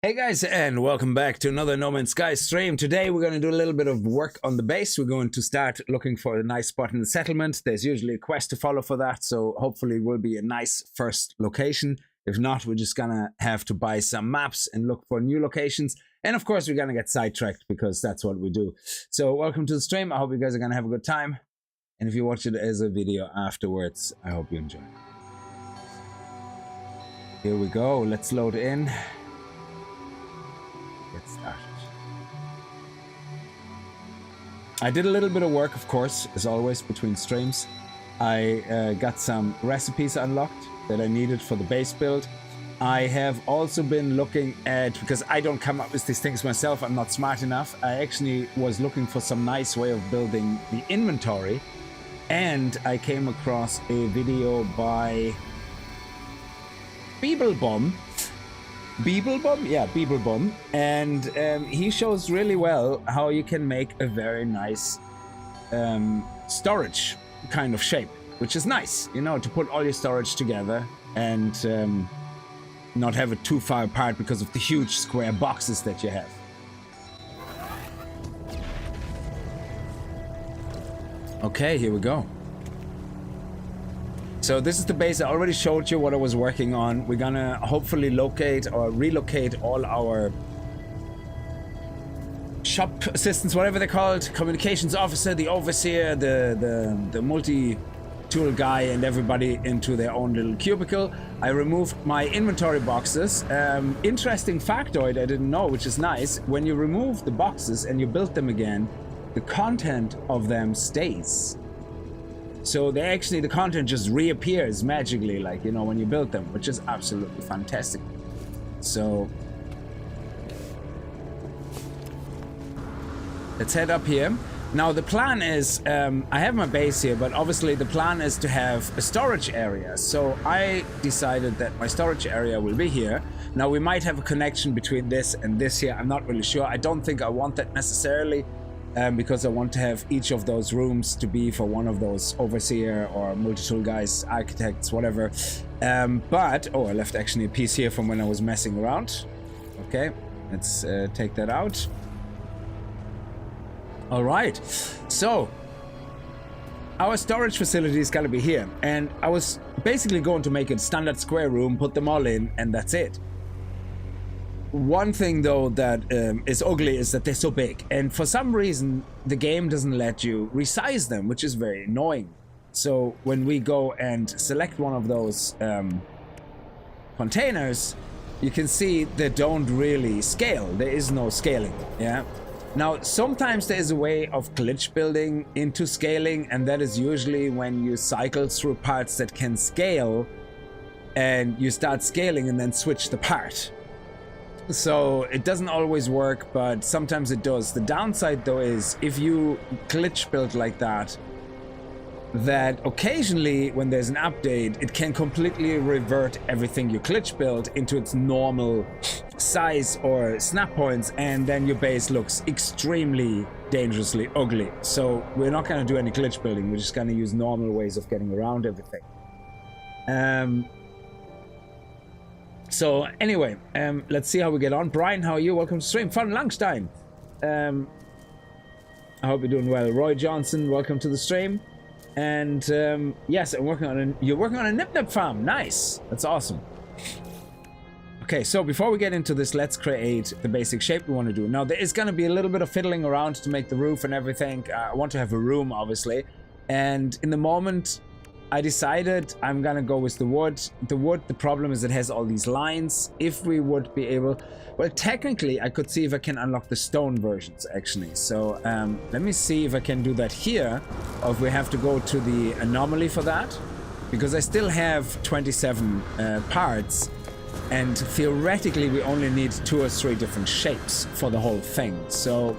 Hey guys, and welcome back to another No Man's Sky stream. Today we're going to do a little bit of work on the base. We're going to start looking for a nice spot in the settlement. There's usually a quest to follow for that, so hopefully it will be a nice first location. If not, we're just going to have to buy some maps and look for new locations. And of course, we're going to get sidetracked because that's what we do. So welcome to the stream. I hope you guys are going to have a good time. And if you watch it as a video afterwards, I hope you enjoy. Here we go. Let's load in. Get started. I did a little bit of work, of course, as always, between streams. I got some recipes unlocked that I needed for the base build. I have also been looking at, because I don't come up with these things myself, I'm not smart enough, I actually was looking for some nice way of building the inventory, and I came across a video by Beeblebum, and he shows really well how you can make a very nice storage kind of shape, which is nice, you know, to put all your storage together and not have it too far apart because of the huge square boxes that you have. Okay, here we go. So this is the base. I already showed you what I was working on. We're gonna hopefully locate or relocate all our shop assistants, whatever they're called, communications officer, the overseer, the multi-tool guy, and everybody into their own little cubicle. I removed my inventory boxes. Interesting factoid I didn't know, which is nice. When you remove the boxes and you build them again, the content of them stays. So they actually, the content just reappears magically, like, you know, when you build them, which is absolutely fantastic. So let's head up here. Now the plan is, I have my base here, but obviously the plan is to have a storage area. So I decided that my storage area will be here. Now we might have a connection between this and this here. I'm not really sure. I don't think I want that necessarily. Because I want to have each of those rooms to be for one of those overseer or multi-tool guys, architects, whatever. But, oh, I left actually a piece here from when I was messing around. Okay, let's take that out. All right, so our storage facility is gonna be here. And I was basically going to make a standard square room, put them all in, and that's it. One thing though that is ugly is that they're so big, and for some reason the game doesn't let you resize them, which is very annoying. So when we go and select one of those containers, you can see they don't really scale. There is no scaling. Yeah. Now sometimes there is a way of glitch building into scaling, and that is usually when you cycle through parts that can scale and you start scaling and then switch the part. So it doesn't always work, but sometimes it does. The downside though is if you glitch build like that, that occasionally when there's an update, it can completely revert everything you glitch build into its normal size or snap points, and then your base looks extremely dangerously ugly. So we're not going to do any glitch building. We're just going to use normal ways of getting around everything. So anyway, let's see how we get on. Brian, how are you? Welcome to stream. Fun lunchtime. I hope you're doing well. Roy Johnson, welcome to the stream. And yes, you're working on a nip farm. Nice. That's awesome. Okay, so before we get into this, let's create the basic shape we want to do. Now there is going to be a little bit of fiddling around to make the roof and everything. I want to have a room, obviously. And in the moment, I decided I'm gonna go with the wood. The problem is it has all these lines. If we would be able, well, technically I could see if I can unlock the stone versions actually. So let me see if I can do that here, or if we have to go to the anomaly for that, because I still have 27 parts, and theoretically we only need 2 or 3 different shapes for the whole thing. So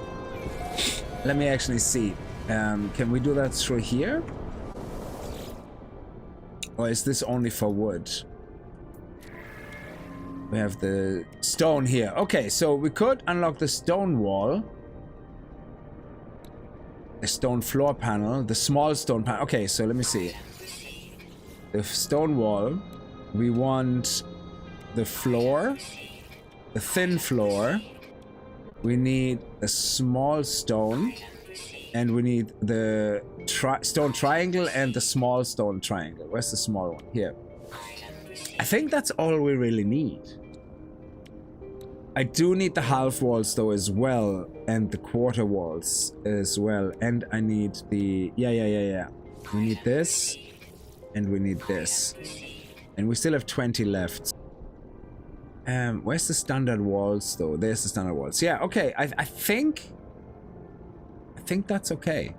let me actually see. Can we do that through here? Or is this only for wood? We have the stone here. Okay, so we could unlock the stone wall. The stone floor panel. The small stone panel. Okay, so let me see. The stone wall. We want the floor. the thin floor. We need a small stone. And we need the stone triangle and the small stone triangle. Where's the small one? Here. I think that's all we really need. I do need the half walls though as well, and the quarter walls as well. And I need the... Yeah. We need this, and we need this. And we still have 20 left. Where's the standard walls though? There's the standard walls. Yeah, okay. I think that's okay.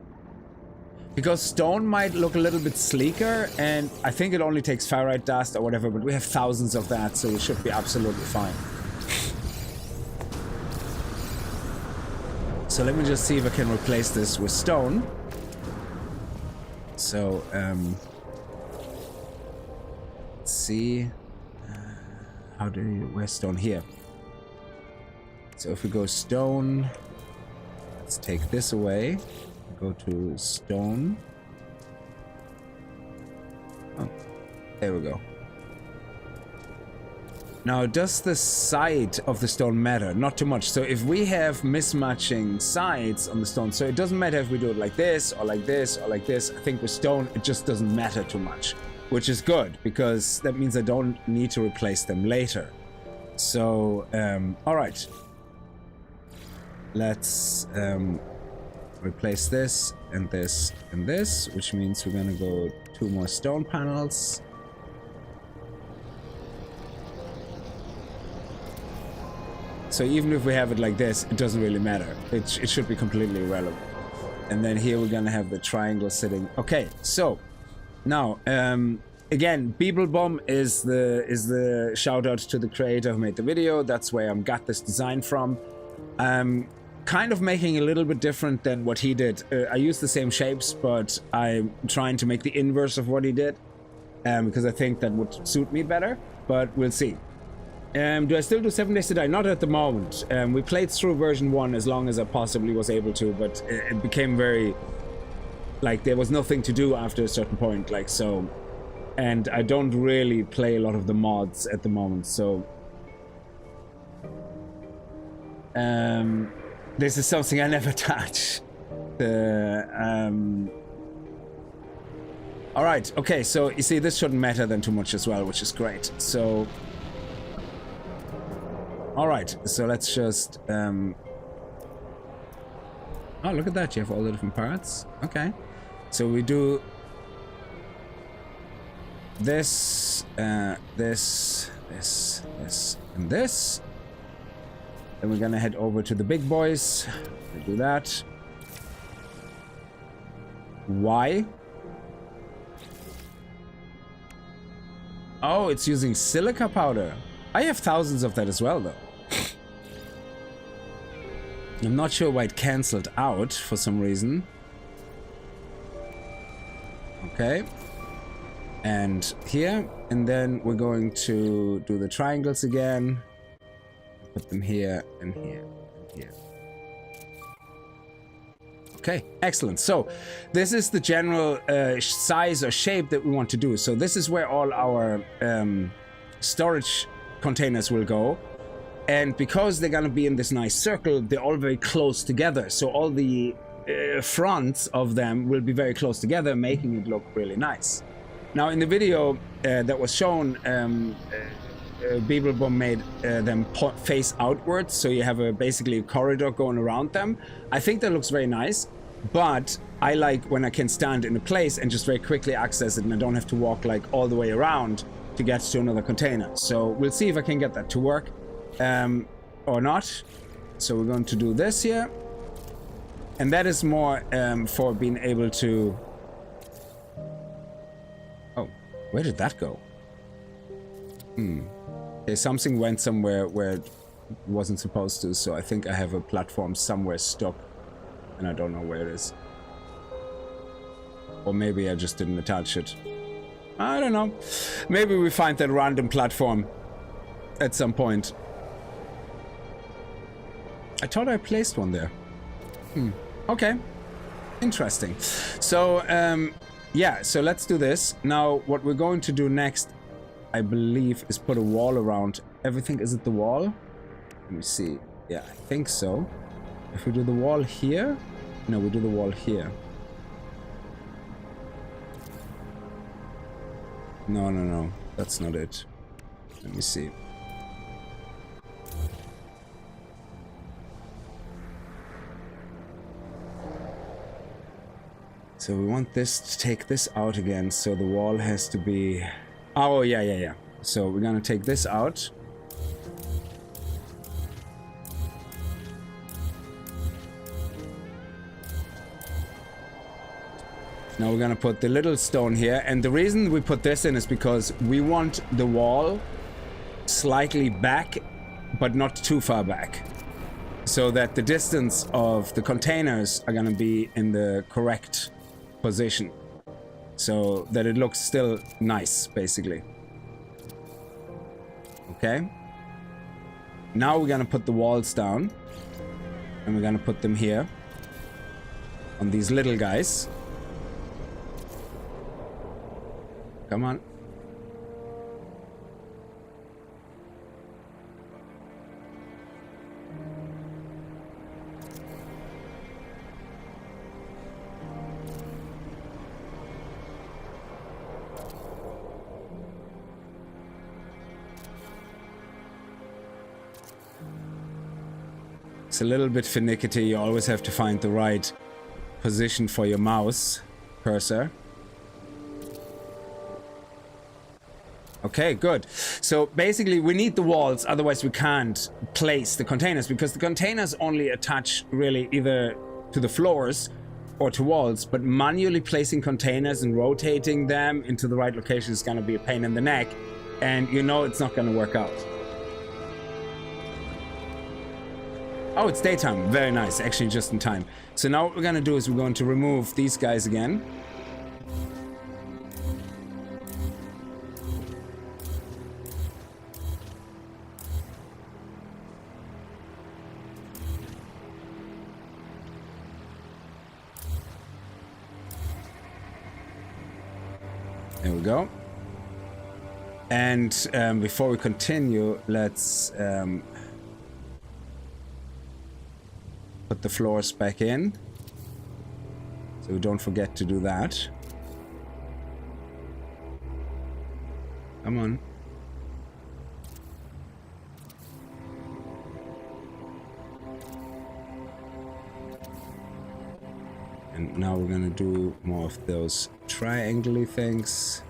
Because stone might look a little bit sleeker, and I think it only takes ferrite dust or whatever, but we have thousands of that, so we should be absolutely fine. So let me just see if I can replace this with stone. So, let's see. Where's stone? Here. So if we go stone... Let's take this away. Go to stone. Oh, there we go. Now, does the side of the stone matter? Not too much. So if we have mismatching sides on the stone, so it doesn't matter if we do it like this or like this or like this. I think with stone, it just doesn't matter too much, which is good because that means I don't need to replace them later. So, all right. Let's replace this and this and this, which means we're gonna go 2 more stone panels. So even if we have it like this, it doesn't really matter. It should be completely irrelevant. And then here we're gonna have the triangle sitting. Okay, so now again, Beeblebum is the shout out to the creator who made the video. That's where I got this design from. Kind of making a little bit different than what he did. I use the same shapes, but I'm trying to make the inverse of what he did, because I think that would suit me better, but we'll see. Do I still do 7 Days to Die? Not at the moment. We played through version 1 as long as I possibly was able to, but it became very... like, there was nothing to do after a certain point, like, so... And I don't really play a lot of the mods at the moment, so... This is something I never touch. Alright, okay, so you see, this shouldn't matter then too much as well, which is great. So... Alright, so let's just... Oh, look at that, you have all the different parts. Okay. So we do... this, this, and this. Then we're gonna head over to the big boys. We'll do that. Why? Oh, it's using silica powder. I have thousands of that as well, though. I'm not sure why it cancelled out for some reason. Okay. And here. And then we're going to do the triangles again. Put them here and here and here. Okay, excellent. So this is the general size or shape that we want to do. So this is where all our storage containers will go. And because they're going to be in this nice circle, they're all very close together. So all the fronts of them will be very close together, making it look really nice. Now in the video that was shown, Beeblebum made them face outwards, so you have basically a corridor going around them. I think that looks very nice, but I like when I can stand in a place and just very quickly access it, and I don't have to walk like all the way around to get to another container. So we'll see if I can get that to work or not. So we're going to do this here, and that is more for being able to... Oh, where did that go? Okay, something went somewhere where it wasn't supposed to, so I think I have a platform somewhere stuck, and I don't know where it is. Or maybe I just didn't attach it. I don't know. Maybe we find that random platform at some point. I thought I placed one there. Okay. Interesting. So, yeah, so let's do this. Now, what we're going to do next, I believe, is put a wall around everything. Is it the wall? Let me see. Yeah, I think so. If we do the wall here... No, we do the wall here. No, no, no. That's not it. Let me see. So we want this to take this out again, so the wall has to be... Oh, yeah, yeah, yeah. So we're gonna take this out. Now we're gonna put the little stone here, and the reason we put this in is because we want the wall slightly back, but not too far back, so that the distance of the containers are gonna be in the correct position, so that it looks still nice, basically. Okay. Now we're gonna put the walls down, and we're gonna put them here on these little guys. Come on. It's a little bit finicky. You always have to find the right position for your mouse cursor. Okay, good. So basically we need the walls, otherwise we can't place the containers, because the containers only attach really either to the floors or to walls, but manually placing containers and rotating them into the right location is going to be a pain in the neck, and you know it's not going to work out. Oh, it's daytime. Very nice. Actually, just in time. So now what we're going to do is we're going to remove these guys again. There we go. And before we continue, let's put the floors back in, so we don't forget to do that. Come on. And now we're gonna do more of those triangle-y things.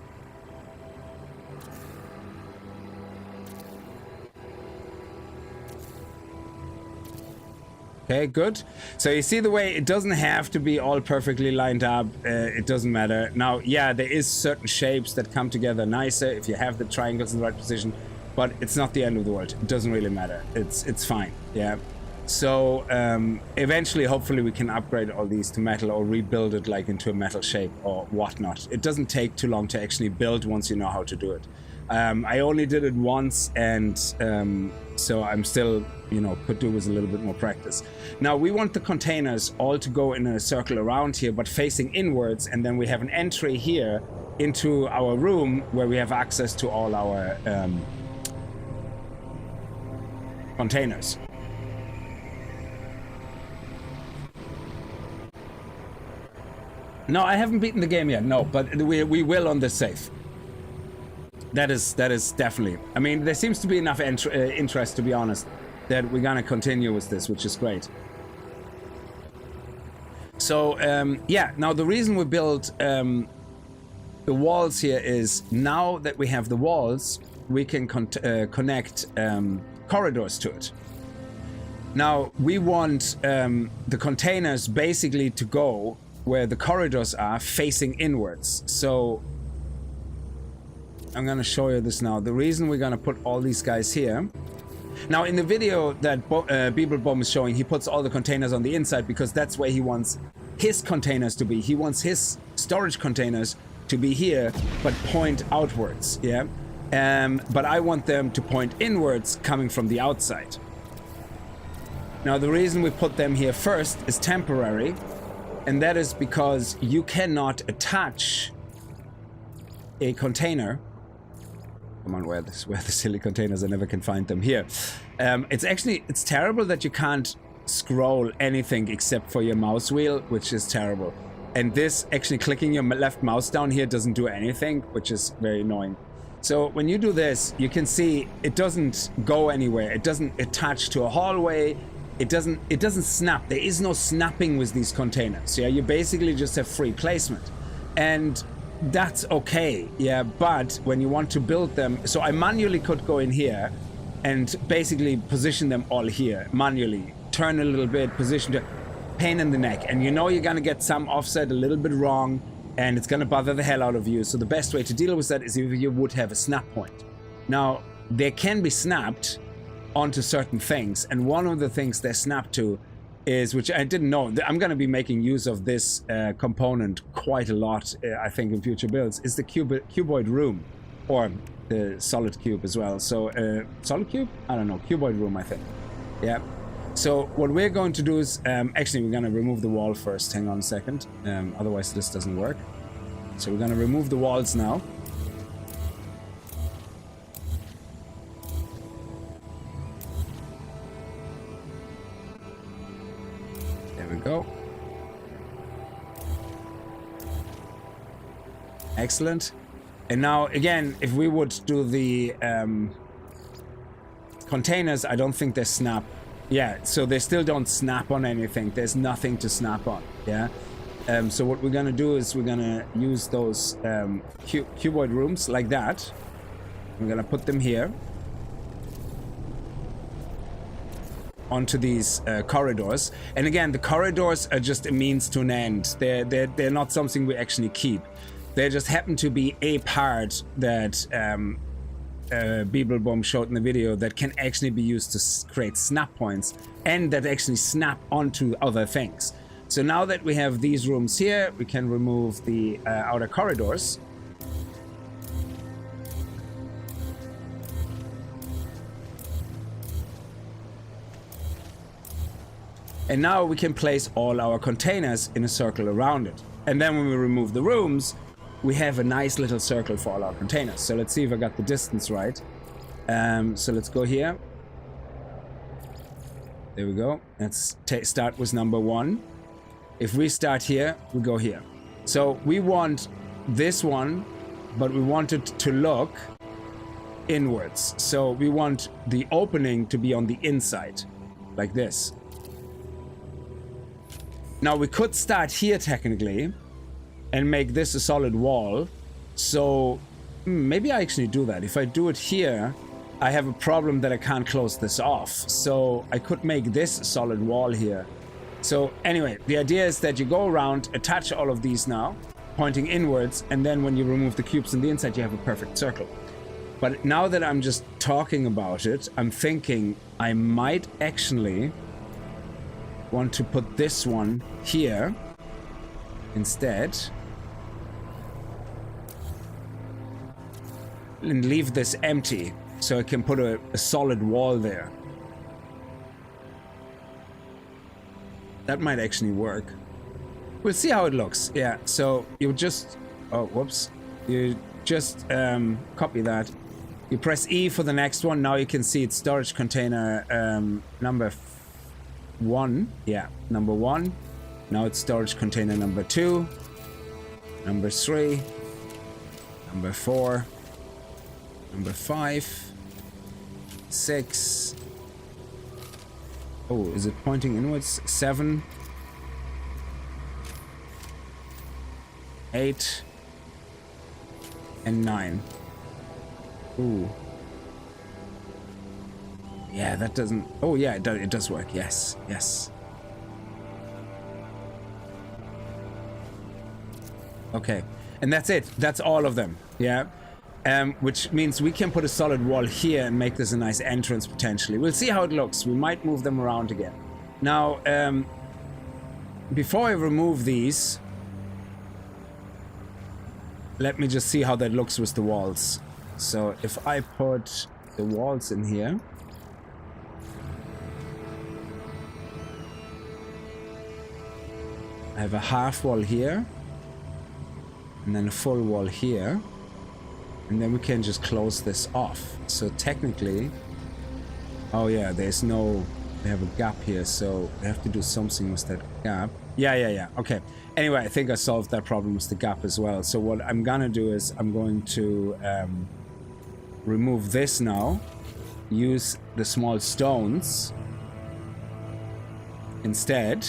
Okay, good. So you see the way it doesn't have to be all perfectly lined up. It doesn't matter. Now, yeah, there is certain shapes that come together nicer if you have the triangles in the right position, but it's not the end of the world. It doesn't really matter. It's fine. Yeah. So eventually, hopefully, we can upgrade all these to metal or rebuild it like into a metal shape or whatnot. It doesn't take too long to actually build once you know how to do it. I only did it once, and so I'm still, you know, could do with a little bit more practice. Now we want the containers all to go in a circle around here, but facing inwards, and then we have an entry here into our room where we have access to all our containers. No, I haven't beaten the game yet, no, but we will on this save. That is definitely. I mean, there seems to be enough interest, to be honest, that we're gonna continue with this, which is great. So yeah, now the reason we built the walls here is now that we have the walls, we can connect corridors to it. Now we want the containers basically to go where the corridors are, facing inwards. So I'm gonna show you this now. The reason we're gonna put all these guys here. Now in the video that Bibelbaum is showing, he puts all the containers on the inside because that's where he wants his containers to be. He wants his storage containers to be here, but point outwards, yeah? But I want them to point inwards, coming from the outside. Now the reason we put them here first is temporary, and that is because you cannot attach a container. Come on, where the silly containers? I never can find them. Here. It's terrible that you can't scroll anything except for your mouse wheel, which is terrible. And this, actually clicking your left mouse down here doesn't do anything, which is very annoying. So when you do this, you can see it doesn't go anywhere. It doesn't attach to a hallway. It doesn't snap. There is no snapping with these containers. Yeah, you basically just have free placement. And that's okay, yeah, but when you want to build them, so I manually could go in here and basically position them all here manually, turn a little bit, position to pain in the neck, and you know you're gonna get some offset a little bit wrong and it's gonna bother the hell out of you. So the best way to deal with that is if you would have a snap point. Now they can be snapped onto certain things, and one of the things they're snapped to is, which I didn't know, I'm going to be making use of this component quite a lot, I think, in future builds, is the cuboid room, or the solid cube as well. So solid cube? I don't know, cuboid room, I think. Yeah. So what we're going to do is, actually we're going to remove the wall first. Hang on a second, otherwise this doesn't work. So we're going to remove the walls now. Go. Excellent. And now again, if we would do the containers, I don't think they snap. Yeah, so they still don't snap on anything. There's nothing to snap on. Yeah. So what we're gonna do is we're gonna use those cuboid rooms like that. We're gonna put them here onto these corridors, and again, the corridors are just a means to an end. They're not something we actually keep. They just happen to be a part that Beeblebomb showed in the video that can actually be used to create snap points, and that actually snap onto other things. So now that we have these rooms here, we can remove the outer corridors. And now we can place all our containers in a circle around it. And then when we remove the rooms, we have a nice little circle for all our containers. So let's see if I got the distance right. So let's go here. There we go. Let's start with number 1. If we start here, we go here. So we want this one, but we want it to look inwards. So we want the opening to be on the inside, like this. Now we could start here technically and make this a solid wall. So maybe I actually do that. If I do it here, I have a problem that I can't close this off. So I could make this a solid wall here. So anyway, the idea is that you go around, attach all of these now, pointing inwards, and then when you remove the cubes on the inside, you have a perfect circle. But now that I'm just talking about it, I'm thinking I might actually want to put this one here instead and leave this empty so I can put a solid wall there. That might actually work. We'll see how it looks. Yeah, so you just, oh whoops, you just copy that, you press E for the next one. Now you can see it's storage container number 1. Yeah, number 1. Now it's storage container number 2, number 3, number 4, number 5, 6. Oh, is it pointing inwards? 7, 8, and 9. Ooh. Yeah, that doesn't... Oh, yeah, it does work. Yes, yes. Okay, and that's it. That's all of them. Yeah. Which means we can put a solid wall here and make this a nice entrance potentially. We'll see how it looks. We might move them around again. Now, before I remove these, let me just see how that looks with the walls. So if I put the walls in here, I have a half wall here, and then a full wall here. And then we can just close this off. So technically, oh yeah, there's no, we have a gap here, so we have to do something with that gap. Yeah. Okay. Anyway, I think I solved that problem with the gap as well. So what I'm gonna do is I'm going to remove this now, use the small stones instead.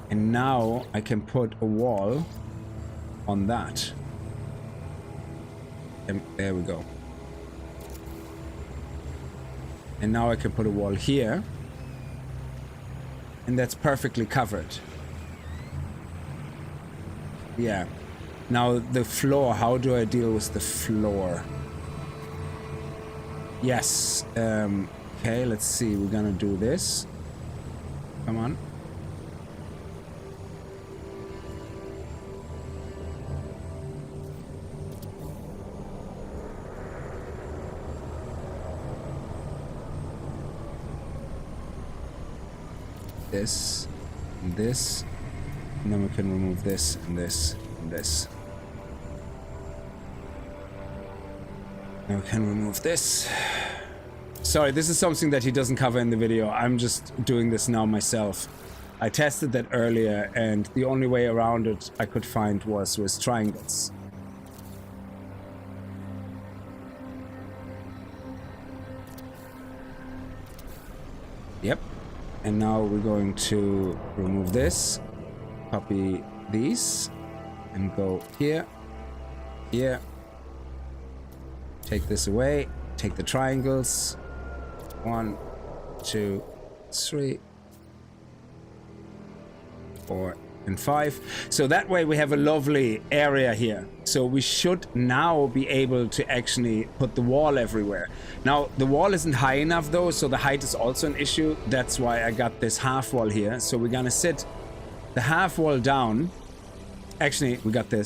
And now I can put a wall on that. And there we go. And now I can put a wall here. And that's perfectly covered. Yeah. Now the floor, how do I deal with the floor? Yes. Okay, let's see. We're gonna do this. Come on. This and this, and then we can remove this and this and this. Now we can remove this. Sorry, this is something that he doesn't cover in the video. I'm just doing this now myself. I tested that earlier, and the only way around it I could find was with triangles. Yep. And now we're going to remove this, copy these, and go here, here. Take this away, take the triangles. 1, 2, 3, 4, and 5. So that way we have a lovely area here. So we should now be able to actually put the wall everywhere. Now the wall isn't high enough though, so the height is also an issue. That's why I got this half wall here. So we're gonna sit the half wall down. Actually, we got the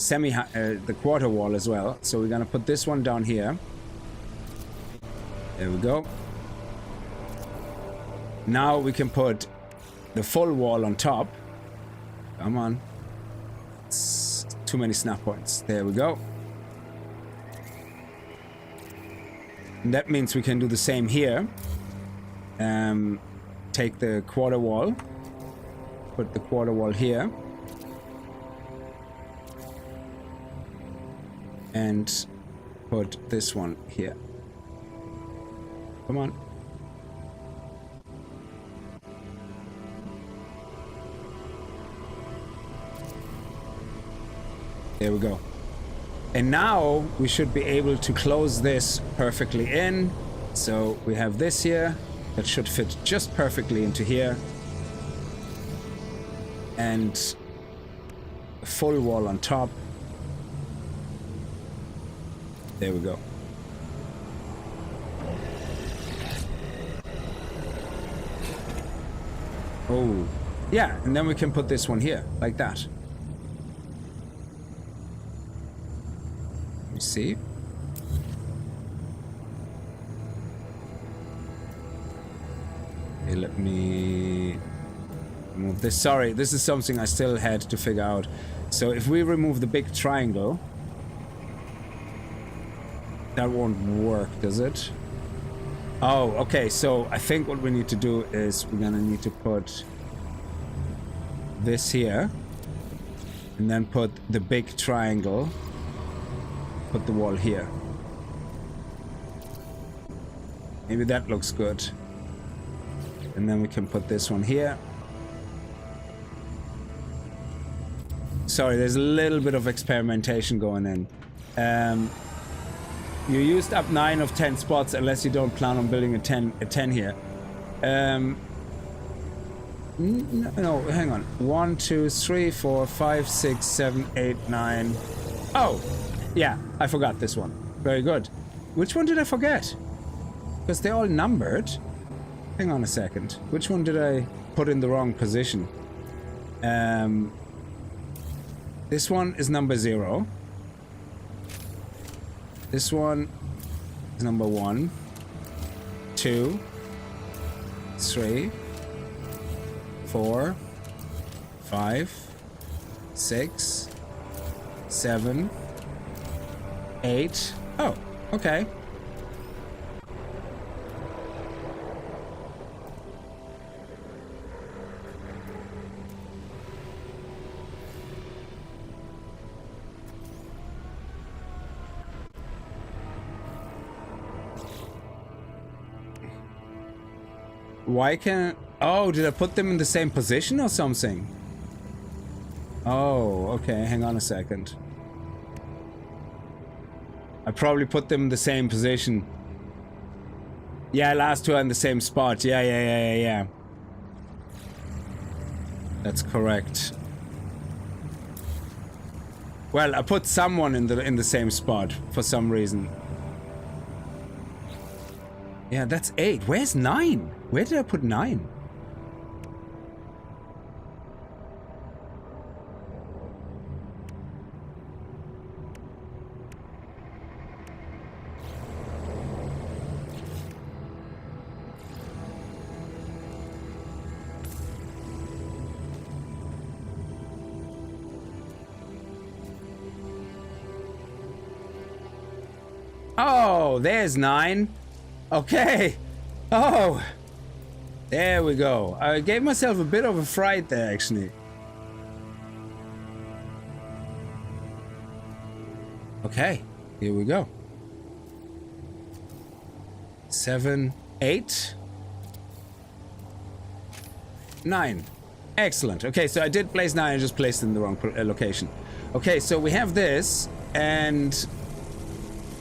the quarter wall as well. So we're gonna put this one down here. There we go. Now we can put the full wall on top. Come on. It's too many snap points. There we go. And that means we can do the same here. Take the quarter wall. Put the quarter wall here. And put this one here. Come on. There we go. And now we should be able to close this perfectly in. So we have this here that should fit just perfectly into here. And a full wall on top. There we go. Oh, yeah, and then we can put this one here, like that. You see? Okay, let me remove this. Sorry, this is something I still had to figure out. So if we remove the big triangle, that won't work, does it? Oh, okay, so I think what we need to do is we're gonna need to put this here and then put the big triangle, put the wall here. Maybe that looks good. And then we can put this one here. Sorry, there's a little bit of experimentation going in. You used up 9 of 10 spots unless you don't plan on building a 10 here. No, hang on. 1, 2, 3, 4, 5, 6, 7, 8, 9. Oh, yeah, I forgot this one. Very good. Which one did I forget? Because they're all numbered. Hang on a second. Which one did I put in the wrong position? This one is number 0. This one is number 1, 2, 3, 4, 5, 6, 7, 8. Oh, okay. Why can't... Oh, did I put them in the same position or something? Oh, okay. Hang on a second. I probably put them in the same position. Yeah, last two are in the same spot. Yeah. That's correct. Well, I put someone in the same spot for some reason. Yeah, that's 8. Where's 9? Where did I put 9? Oh, there's 9. Okay. Oh. There we go. I gave myself a bit of a fright there, actually. Okay. Here we go. 7, 8, 9. Excellent. Okay, so I did place 9. I just placed it in the wrong location. Okay, so we have this and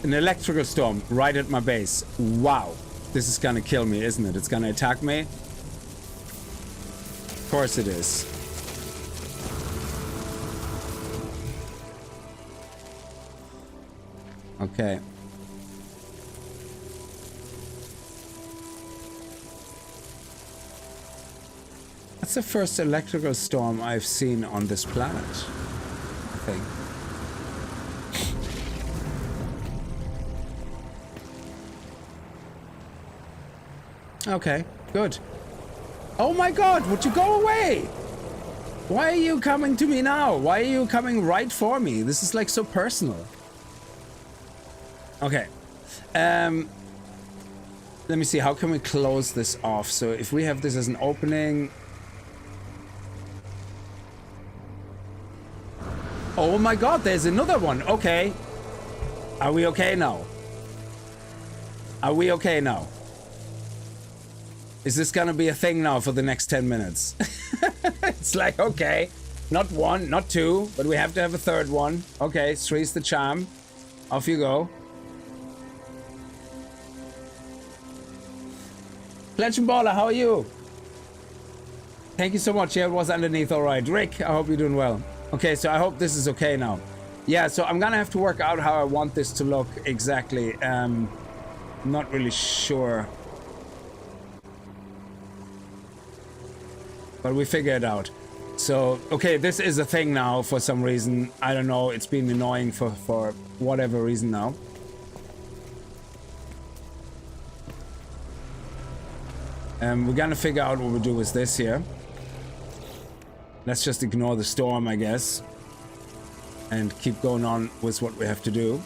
an electrical storm right at my base. Wow. This is gonna kill me, isn't it? It's gonna attack me. Of course it is. Okay. That's the first electrical storm I've seen on this planet, I think. Okay, good. Oh my god, would you go away? Why are you coming to me now? Why are you coming right for me? This is like so personal. Okay. Let me see, how can we close this off? So if we have this as an opening... Oh my god, there's another one. Okay. Are we okay now? Are we okay now? Is this gonna be a thing now for the next 10 minutes? It's like, okay, not 1, not 2, but we have to have a third one. Okay, 3's the charm. Off you go. Legend Baller, how are you? Thank you so much. Yeah, it was underneath. All right, Rick, I hope you're doing well. Okay, so I hope this is okay now. Yeah, so I'm gonna have to work out how I want this to look exactly. I'm not really sure. But we figure it out. So, okay, this is a thing now for some reason. I don't know, it's been annoying for whatever reason now. We're gonna figure out what we do with this here. Let's just ignore the storm, I guess. And keep going on with what we have to do.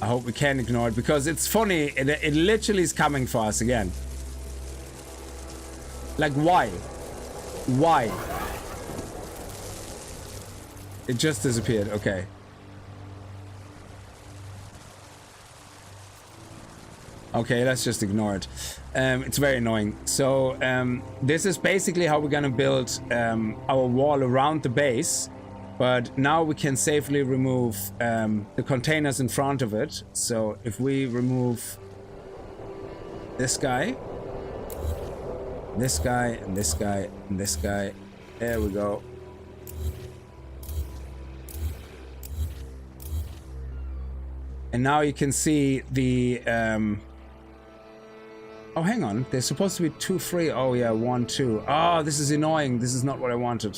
I hope we can ignore it, because it's funny, it literally is coming for us again. Like, why? Why? It just disappeared. Okay. Okay, let's just ignore it. It's very annoying. So, this is basically how we're gonna build our wall around the base. But now we can safely remove the containers in front of it. So, if we remove this guy... this guy, and this guy, and this guy. There we go. And now you can see the... Oh, hang on. There's supposed to be 2 free. Oh, yeah, 1, 2. Oh, this is annoying. This is not what I wanted.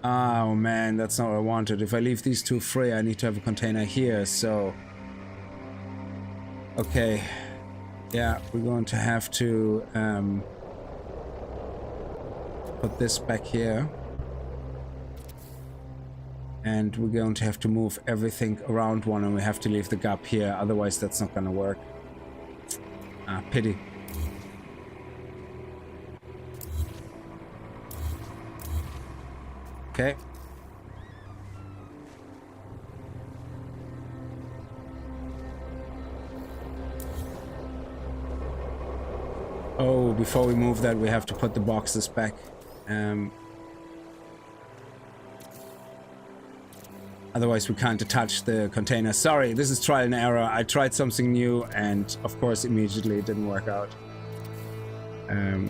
Oh man, that's not what I wanted. If I leave these 2 free, I need to have a container here, so... Okay. Yeah, we're going to have to put this back here. And we're going to have to move everything around one, and we have to leave the gap here, otherwise that's not gonna work. Ah, pity. Okay. Oh, before we move that, we have to put the boxes back. Otherwise, we can't attach the container. Sorry, this is trial and error. I tried something new, and of course, immediately it didn't work out. There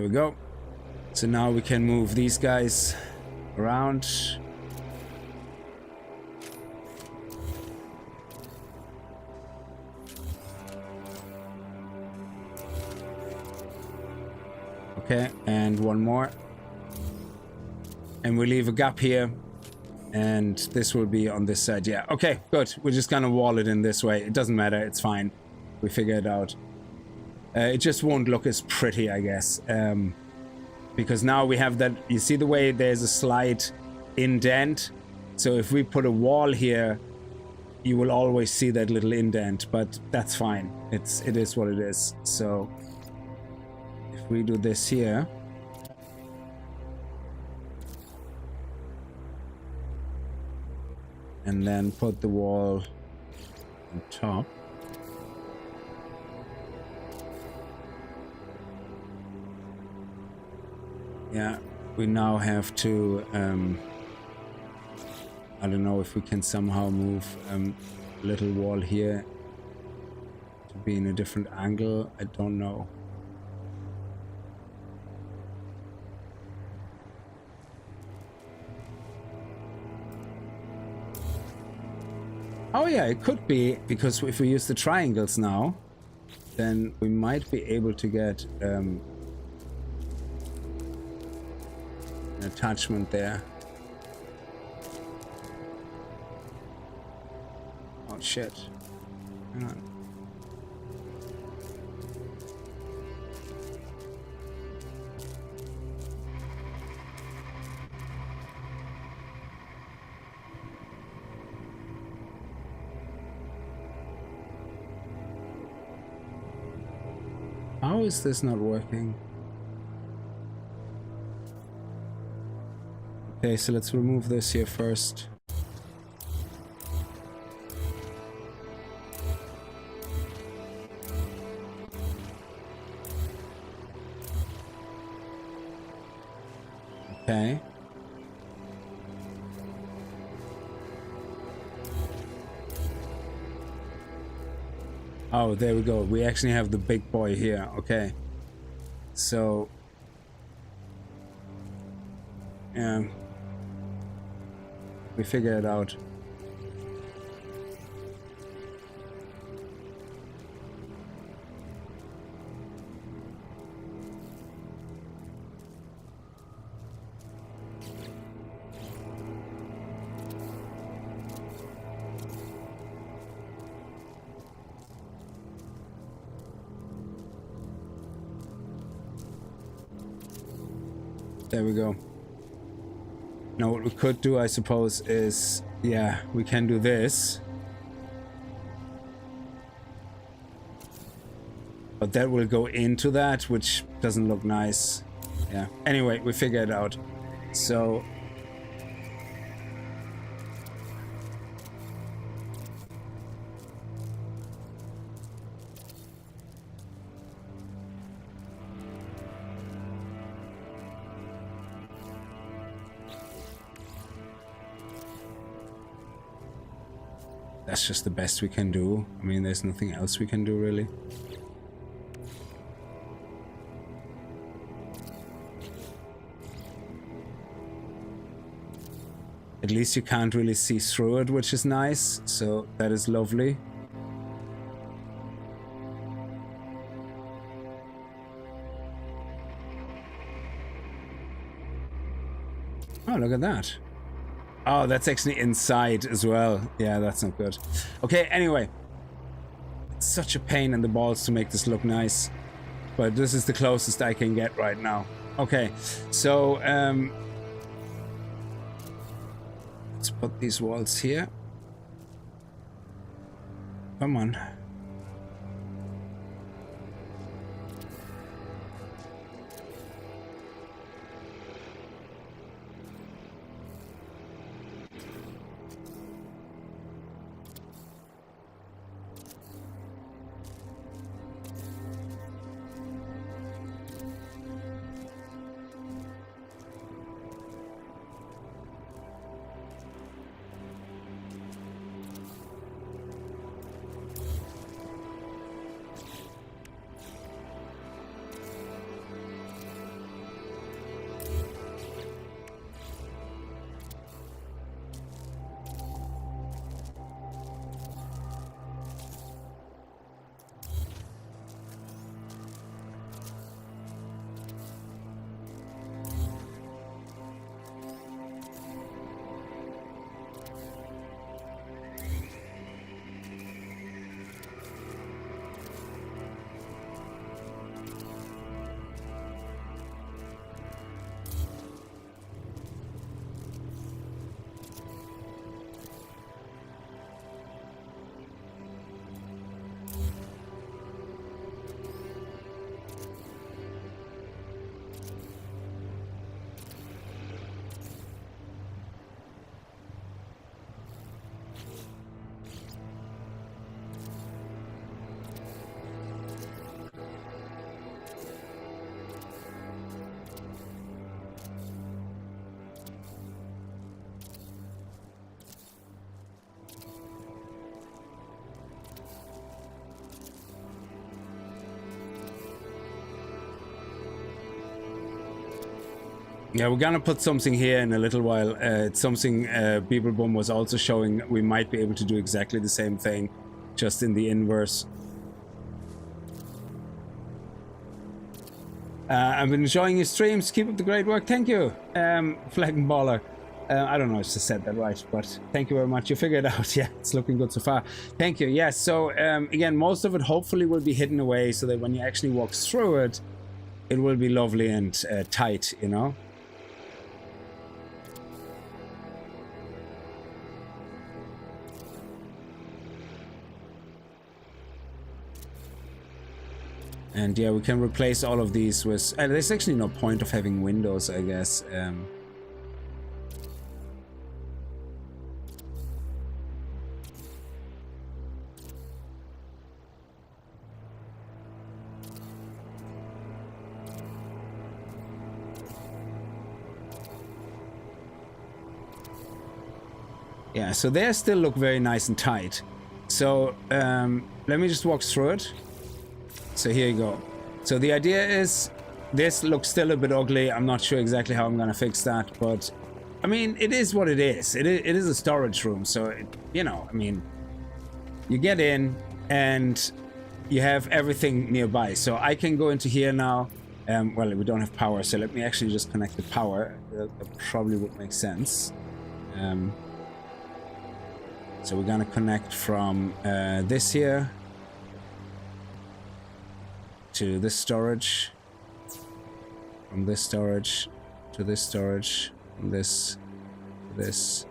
we go. So now we can move these guys around. Okay, and one more. And we leave a gap here. And this will be on this side. Yeah, okay, good. We're just gonna wall it in this way. It doesn't matter, it's fine. We figure it out. It just won't look as pretty, I guess. Because now we have that... You see the way there's a slight indent? So if we put a wall here, you will always see that little indent. But that's fine. It is what it is. So... If we do this here, and then put the wall on top, yeah, we now have to I don't know if we can somehow move a little wall here to be in a different angle. I don't know. Oh yeah, it could be, because if we use the triangles now, then we might be able to get an attachment there. Oh shit. Hang on. How is this not working? Okay, so let's remove this here first. Okay. Oh, there we go. We actually have the big boy here. Okay. So... yeah. We figure it out. There we go. Now what we could do, I suppose, is... yeah, we can do this. But that will go into that, which doesn't look nice. Yeah. Anyway, we figure it out. So... that's just the best we can do. I mean, there's nothing else we can do, really. At least you can't really see through it, which is nice. So that is lovely. Oh, look at that. Oh, that's actually inside as well. Yeah, that's not good. Okay, anyway. It's such a pain in the balls to make this look nice. But this is the closest I can get right now. Okay, so let's put these walls here. Come on. Yeah, we're gonna put something here in a little while. It's something Beeblebum was also showing. We might be able to do exactly the same thing, just in the inverse. I've been enjoying your streams. Keep up the great work. Thank you, Flag and Baller. I don't know if I said that right, but thank you very much. You figured it out. Yeah, it's looking good so far. Thank you. Yes, so again, most of it hopefully will be hidden away so that when you actually walk through it, it will be lovely and tight, you know? And yeah, we can replace all of these with... there's actually no point of having windows, I guess. Yeah, so they still look very nice and tight. So let me just walk through it. So here you go. So the idea is, this looks still a bit ugly. I'm not sure exactly how I'm gonna fix that, but I mean, it is what it is. It is a storage room, so it, you know, I mean, you get in and you have everything nearby. So I can go into here now. Well, we don't have power, so let me actually just connect the power. That probably would make sense. So we're gonna connect from this here to this storage, from this storage to this storage, from this to this.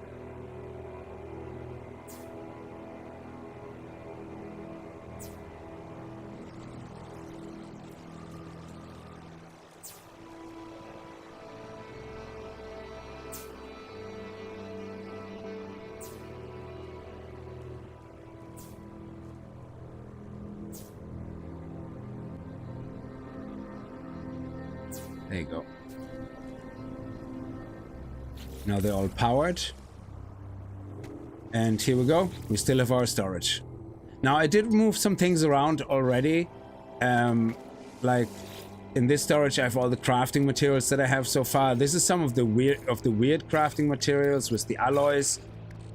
There you go. Now they're all powered. And here we go. We still have our storage. Now I did move some things around already. Like in this storage I have all the crafting materials that I have so far. This is some of the weird crafting materials with the alloys.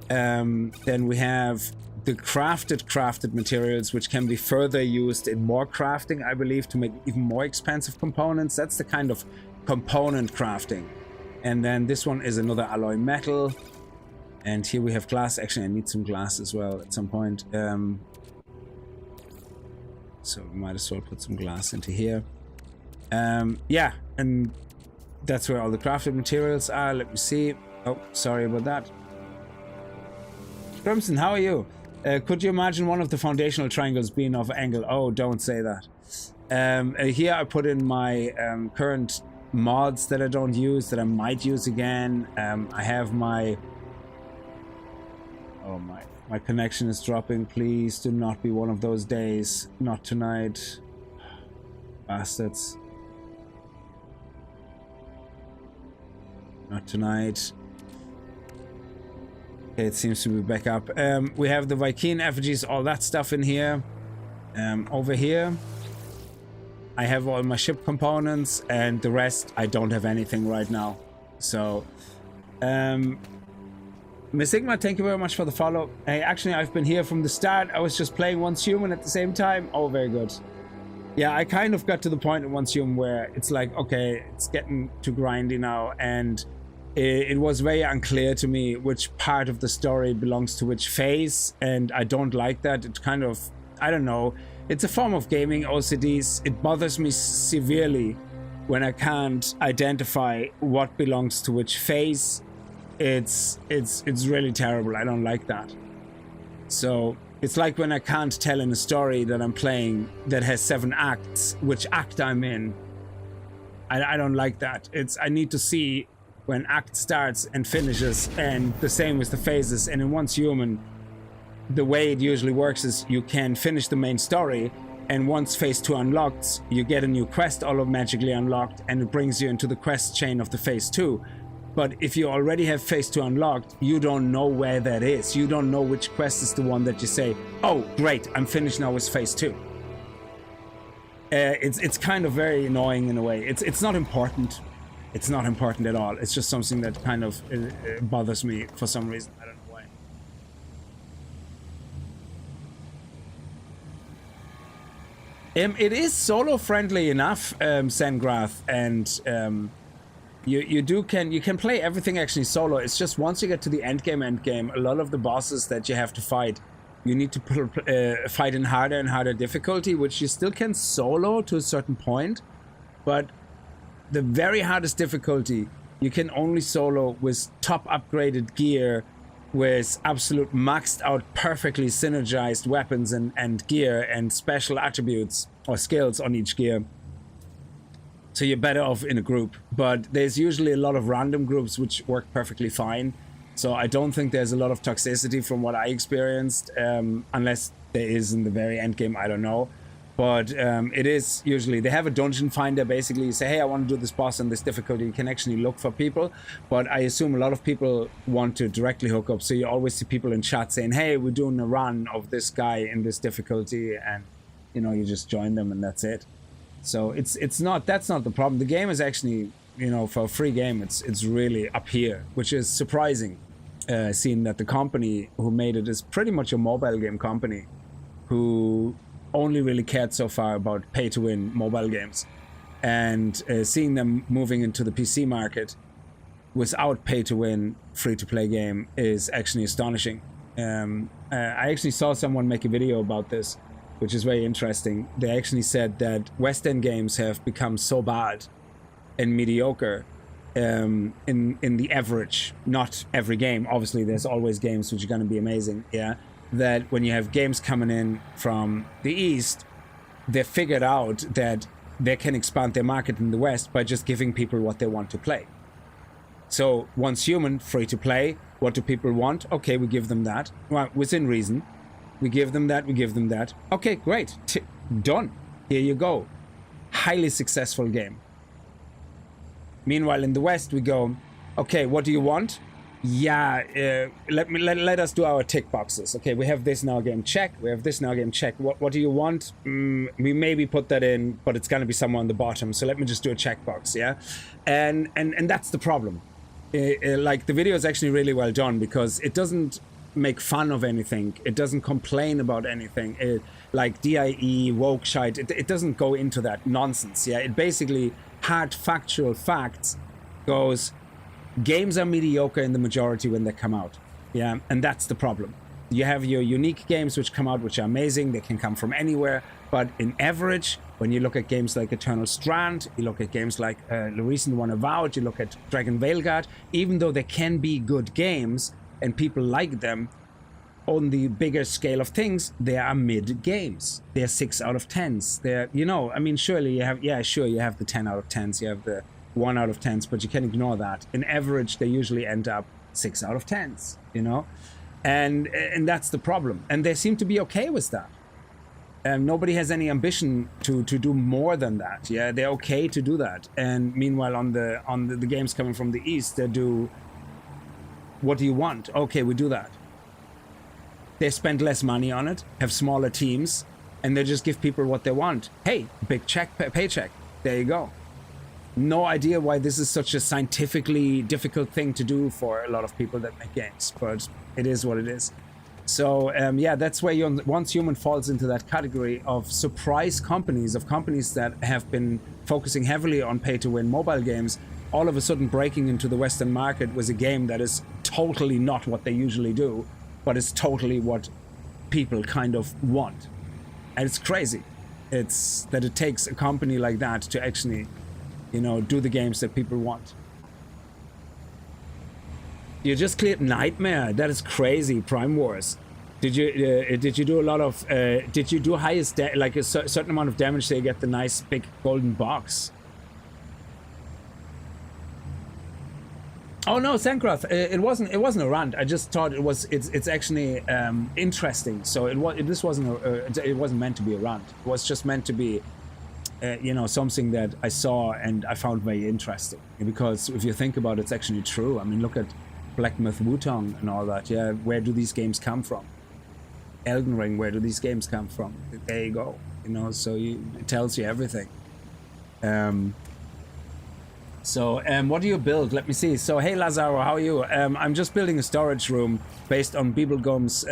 Then we have the crafted materials, which can be further used in more crafting, I believe, to make even more expensive components. That's the kind of component crafting. And then this one is another alloy metal. And here we have glass. Actually, I need some glass as well at some point. So we might as well put some glass into here. Yeah, and that's where all the crafted materials are. Let me see. Oh, sorry about that. Crimson, how are you? Could you imagine one of the foundational triangles being off angle? Oh, don't say that. Here I put in my current mods that I don't use, that I might use again. I have my... Oh, my connection is dropping. Please do not be one of those days. Not tonight. Bastards. Not tonight. Okay, it seems to be back up. We have the Viking effigies, all that stuff in here. Over here, I have all my ship components, and the rest, I don't have anything right now. So, Miss Sigma, thank you very much for the follow. Hey, actually, I've been here from the start. I was just playing Once Human at the same time. Oh, very good. Yeah, I kind of got to the point in Once Human where it's like, okay, it's getting too grindy now, and it was very unclear to me which part of the story belongs to which phase, and I don't like that. It kind of, I don't know, it's a form of gaming OCDs. It bothers me severely when I can't identify what belongs to which phase. It's really terrible. I don't like that. So it's like when I can't tell in a story that I'm playing that has 7 acts, which act I'm in. I don't like that. I need to see when act starts and finishes, and the same with the phases. And in Once Human, the way it usually works is you can finish the main story, and once phase 2 unlocks, you get a new quest magically unlocked, and it brings you into the quest chain of the phase 2. But if you already have phase 2 unlocked, you don't know where that is. You don't know which quest is the one that you say, oh, great, I'm finished now with phase 2. It's kind of very annoying in a way. It's not important. It's not important at all. It's just something that kind of bothers me for some reason. I don't know why. It is solo friendly enough, Sengrath, and you can play everything actually solo. It's just once you get to the end game, a lot of the bosses that you have to fight, you need to fight in harder and harder difficulty, which you still can solo to a certain point, but the very hardest difficulty you can only solo with top upgraded gear, with absolute maxed out, perfectly synergized weapons and gear and special attributes or skills on each gear. So you're better off in a group, but there's usually a lot of random groups which work perfectly fine. So I don't think there's a lot of toxicity from what I experienced, unless there is in the very end game, I don't know. But it is usually, they have a dungeon finder. Basically you say, hey, I want to do this boss on this difficulty. You can actually look for people, but I assume a lot of people want to directly hook up. So you always see people in chat saying, hey, we're doing a run of this guy in this difficulty, and you know, you just join them and that's it. So that's not the problem. The game is actually, you know, for a free game, it's really up here, which is surprising, seeing that the company who made it is pretty much a mobile game company who only really cared so far about pay-to-win mobile games, and seeing them moving into the PC market without pay-to-win free-to-play game is actually astonishing. I actually saw someone make a video about this, which is very interesting. They actually said that Western games have become so bad and mediocre in the average, not every game. Obviously, there's always games which are going to be amazing, yeah. That when you have games coming in from the East, they figured out that they can expand their market in the West by just giving people what they want to play. So Once Human, free to play. What do people want? Okay, we give them that. Well, within reason. We give them that, we give them that. Okay, great. Done. Here you go. Highly successful game. Meanwhile, in the West, we go, okay, what do you want? Yeah, let us do our tick boxes. Okay, we have this now game, check. We have this now game, check. What do you want? We maybe put that in, but it's going to be somewhere on the bottom. So let me just do a checkbox, yeah? And that's the problem. Like, the video is actually really well done because it doesn't make fun of anything. It doesn't complain about anything. Like DIE, woke shite, it doesn't go into that nonsense, yeah? It basically, hard factual facts goes, games are mediocre in the majority when they come out. Yeah, and that's the problem. You have your unique games which come out, which are amazing. They can come from anywhere. But in average, when you look at games like Eternal Strand, you look at games like the recent one Avowed, you look at Dragon Veilguard, even though they can be good games and people like them, on the bigger scale of things, they are mid games. They're 6 out of 10s. They're, you know, I mean, surely you have, yeah, sure, you have the 10 out of 10s, you have the 1 out of 10s, but you can ignore that. In average, they usually end up 6 out of 10s, you know? And that's the problem. And they seem to be okay with that. Nobody has any ambition to do more than that. Yeah, they're okay to do that. And meanwhile, on the games coming from the East, they do, what do you want? Okay, we do that. They spend less money on it, have smaller teams, and they just give people what they want. Hey, big check, paycheck. There you go. No idea why this is such a scientifically difficult thing to do for a lot of people that make games, but it is what it is. So yeah, that's where once human falls into that category of surprise companies, of companies that have been focusing heavily on pay-to-win mobile games, all of a sudden breaking into the Western market with a game that is totally not what they usually do, but it's totally what people kind of want. And it's crazy. It's that it takes a company like that to actually, you know, do the games that people want. You just cleared Nightmare. That is crazy. Prime Wars. Did you do a lot of? Did you do highest like a certain amount of damage so you get the nice big golden box? Oh no, Sankroth. It wasn't a rant. I just thought it was. It's actually interesting. So this wasn't it wasn't meant to be a rant. It was just meant to be, you know, something that I saw and I found very interesting. Because if you think about it, it's actually true. I mean, look at Black Myth Wutong and all that. Yeah, where do these games come from? Elden Ring, where do these games come from? There you go. You know, so it tells you everything. So what do you build? Let me see. So hey Lazaro, how are you? I'm just building a storage room based on Bibelgum's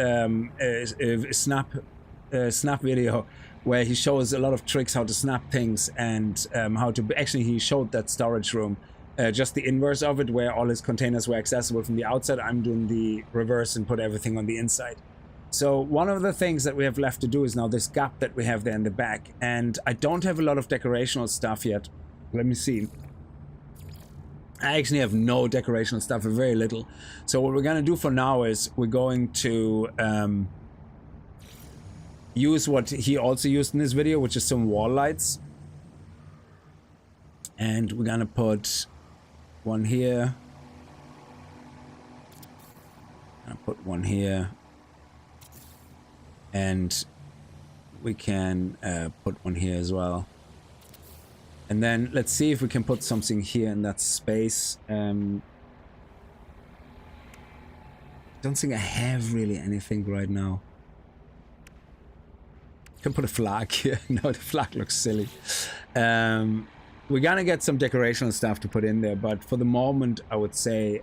snap video, where he shows a lot of tricks how to snap things and how to actually he showed that storage room. Just the inverse of it, where all his containers were accessible from the outside. I'm doing the reverse and put everything on the inside. So one of the things that we have left to do is now this gap that we have there in the back. And I don't have a lot of decorational stuff yet. Let me see. I actually have no decorational stuff, very little. So what we're going to do for now is we're going to use what he also used in this video, which is some wall lights. And we're going to put one here. I'll put one here. And we can put one here as well. And then let's see if we can put something here in that space. Don't think I have really anything right now. Can put a flag here. No, the flag looks silly. We're gonna get some decorational stuff to put in there, but for the moment, I would say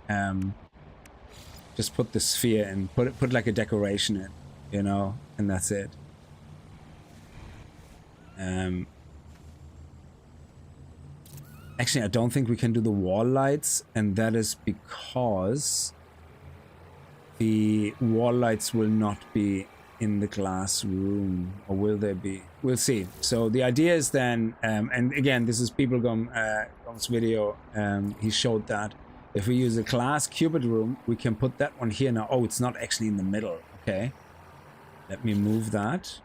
just put the sphere in, put like a decoration in, you know, and that's it. Actually, I don't think we can do the wall lights, and that is because the wall lights will not be in the glass room, or will they be? We'll see. So the idea is then, and again, this is Bibelgum's video. He showed that if we use a glass cubed room, we can put that one here now. Oh, it's not actually in the middle. Okay, let me move that.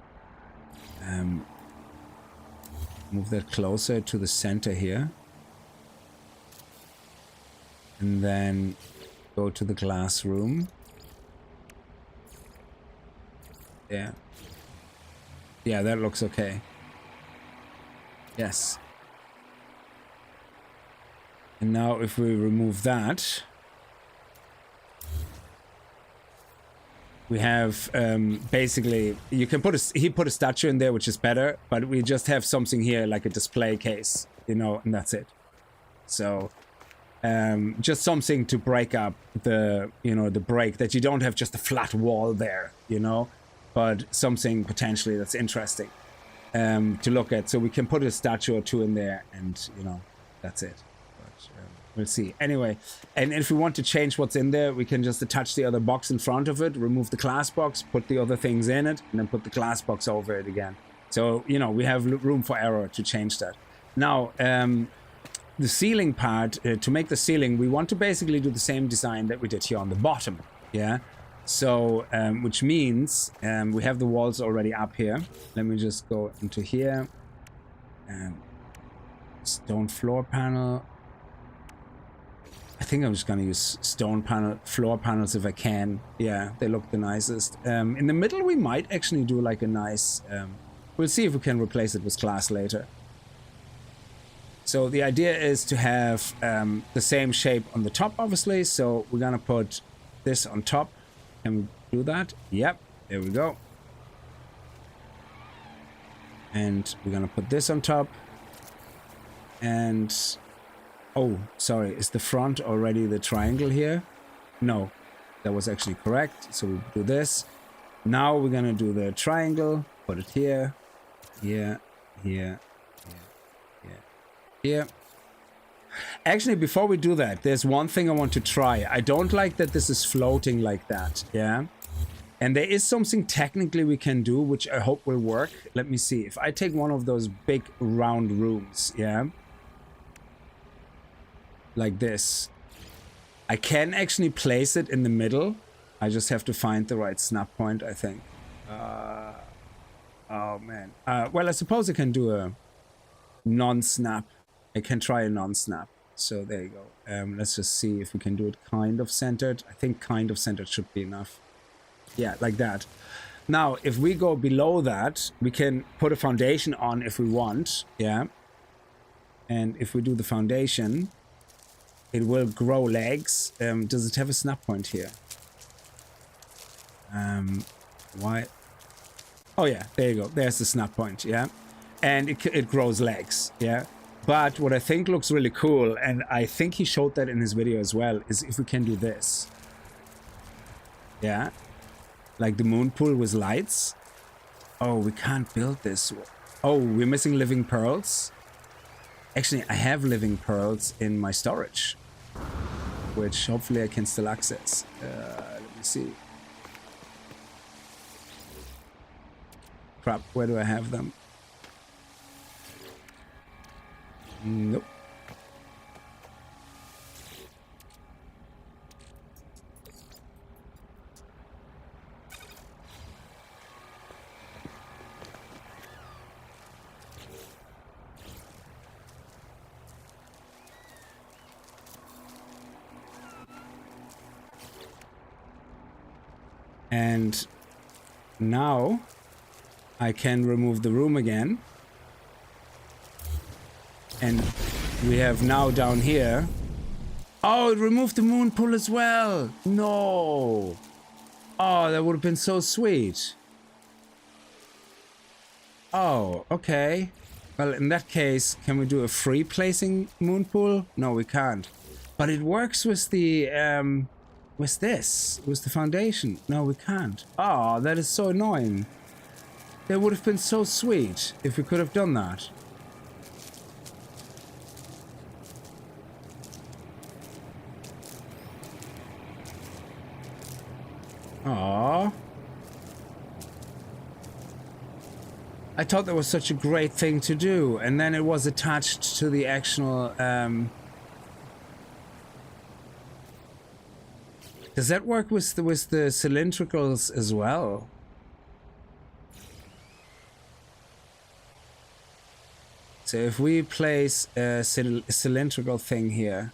Move that closer to the center here. And then go to the glass room. Yeah. Yeah, that looks okay. Yes. And now if we remove that, we have basically, you can he put a statue in there, which is better, but we just have something here like a display case, you know, and that's it. So just something to break up the, you know, the break, that you don't have just a flat wall there, you know, but something potentially that's interesting to look at. So we can put a statue or two in there, and, you know, that's it. But We'll see. Anyway, and if we want to change what's in there, we can just attach the other box in front of it, remove the glass box, put the other things in it, and then put the glass box over it again. So, you know, we have room for error to change that. Now, the ceiling part, to make the ceiling, we want to basically do the same design that we did here on the bottom. Yeah. So, which means we have the walls already up here. Let me just go into here. Stone floor panel. I think I'm just going to use stone floor panels if I can. Yeah, they look the nicest. In the middle, we might actually do like a nice... we'll see if we can replace it with glass later. So the idea is to have the same shape on the top, obviously. So we're going to put this on top. Can we do that? Yep, there we go. And we're going to put this on top. And... oh, sorry, is the front already the triangle here? No, that was actually correct. So we do this. Now we're gonna do the triangle, put it here, here, here, here, here. Actually, before we do that, there's one thing I want to try. I don't like that this is floating like that, yeah? And there is something technically we can do, which I hope will work. Let me see. If I take one of those big round rooms, yeah? Like this. I can actually place it in the middle. I just have to find the right snap point, I think. Oh, man. Well, I suppose I can do a non-snap. I can try a non-snap. So there you go. Let's just see if we can do it kind of centered. I think kind of centered should be enough. Yeah, like that. Now, if we go below that, we can put a foundation on if we want. Yeah. And if we do the foundation... it will grow legs. Does it have a snap point here? Why? Oh yeah, there you go. There's the snap point, yeah? And it grows legs, yeah? But what I think looks really cool, and I think he showed that in his video as well, is if we can do this. Yeah? Like the moon pool with lights. Oh, we can't build this. Oh, we're missing living pearls. Actually, I have living pearls in my storage, which hopefully I can still access. Let me see. Crap, where do I have them? Nope. And now I can remove the room again. And we have now down here. Oh, it removed the moon pool as well. No. Oh, that would have been so sweet. Oh, okay. Well, in that case, can we do a free placing moon pool? No, we can't. But it works with the with the foundation. No, we can't. Oh, that is so annoying. That would have been so sweet if we could have done that. Aww. I thought that was such a great thing to do, and then it was attached to the actual Does that work with the cylindricals as well? So if we place a cylindrical thing here,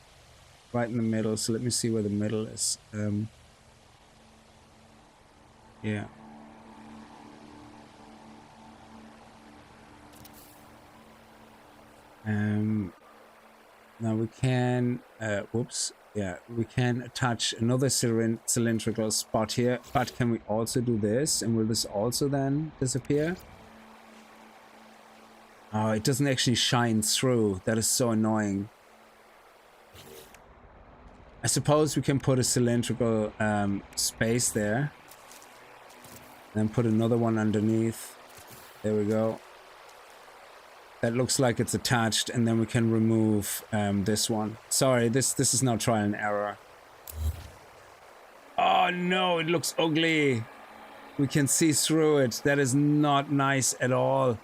right in the middle, so let me see where the middle is. Yeah. Now we can, whoops. Yeah, we can attach another cylindrical spot here, but can we also do this? And will this also then disappear? Oh, it doesn't actually shine through. That is so annoying. I suppose we can put a cylindrical space there. Then put another one underneath. There we go. that looks like it's attached, and then we can remove this one. Sorry, this is now trial and error. Oh no, it looks ugly. We can see through it. That is not nice at all.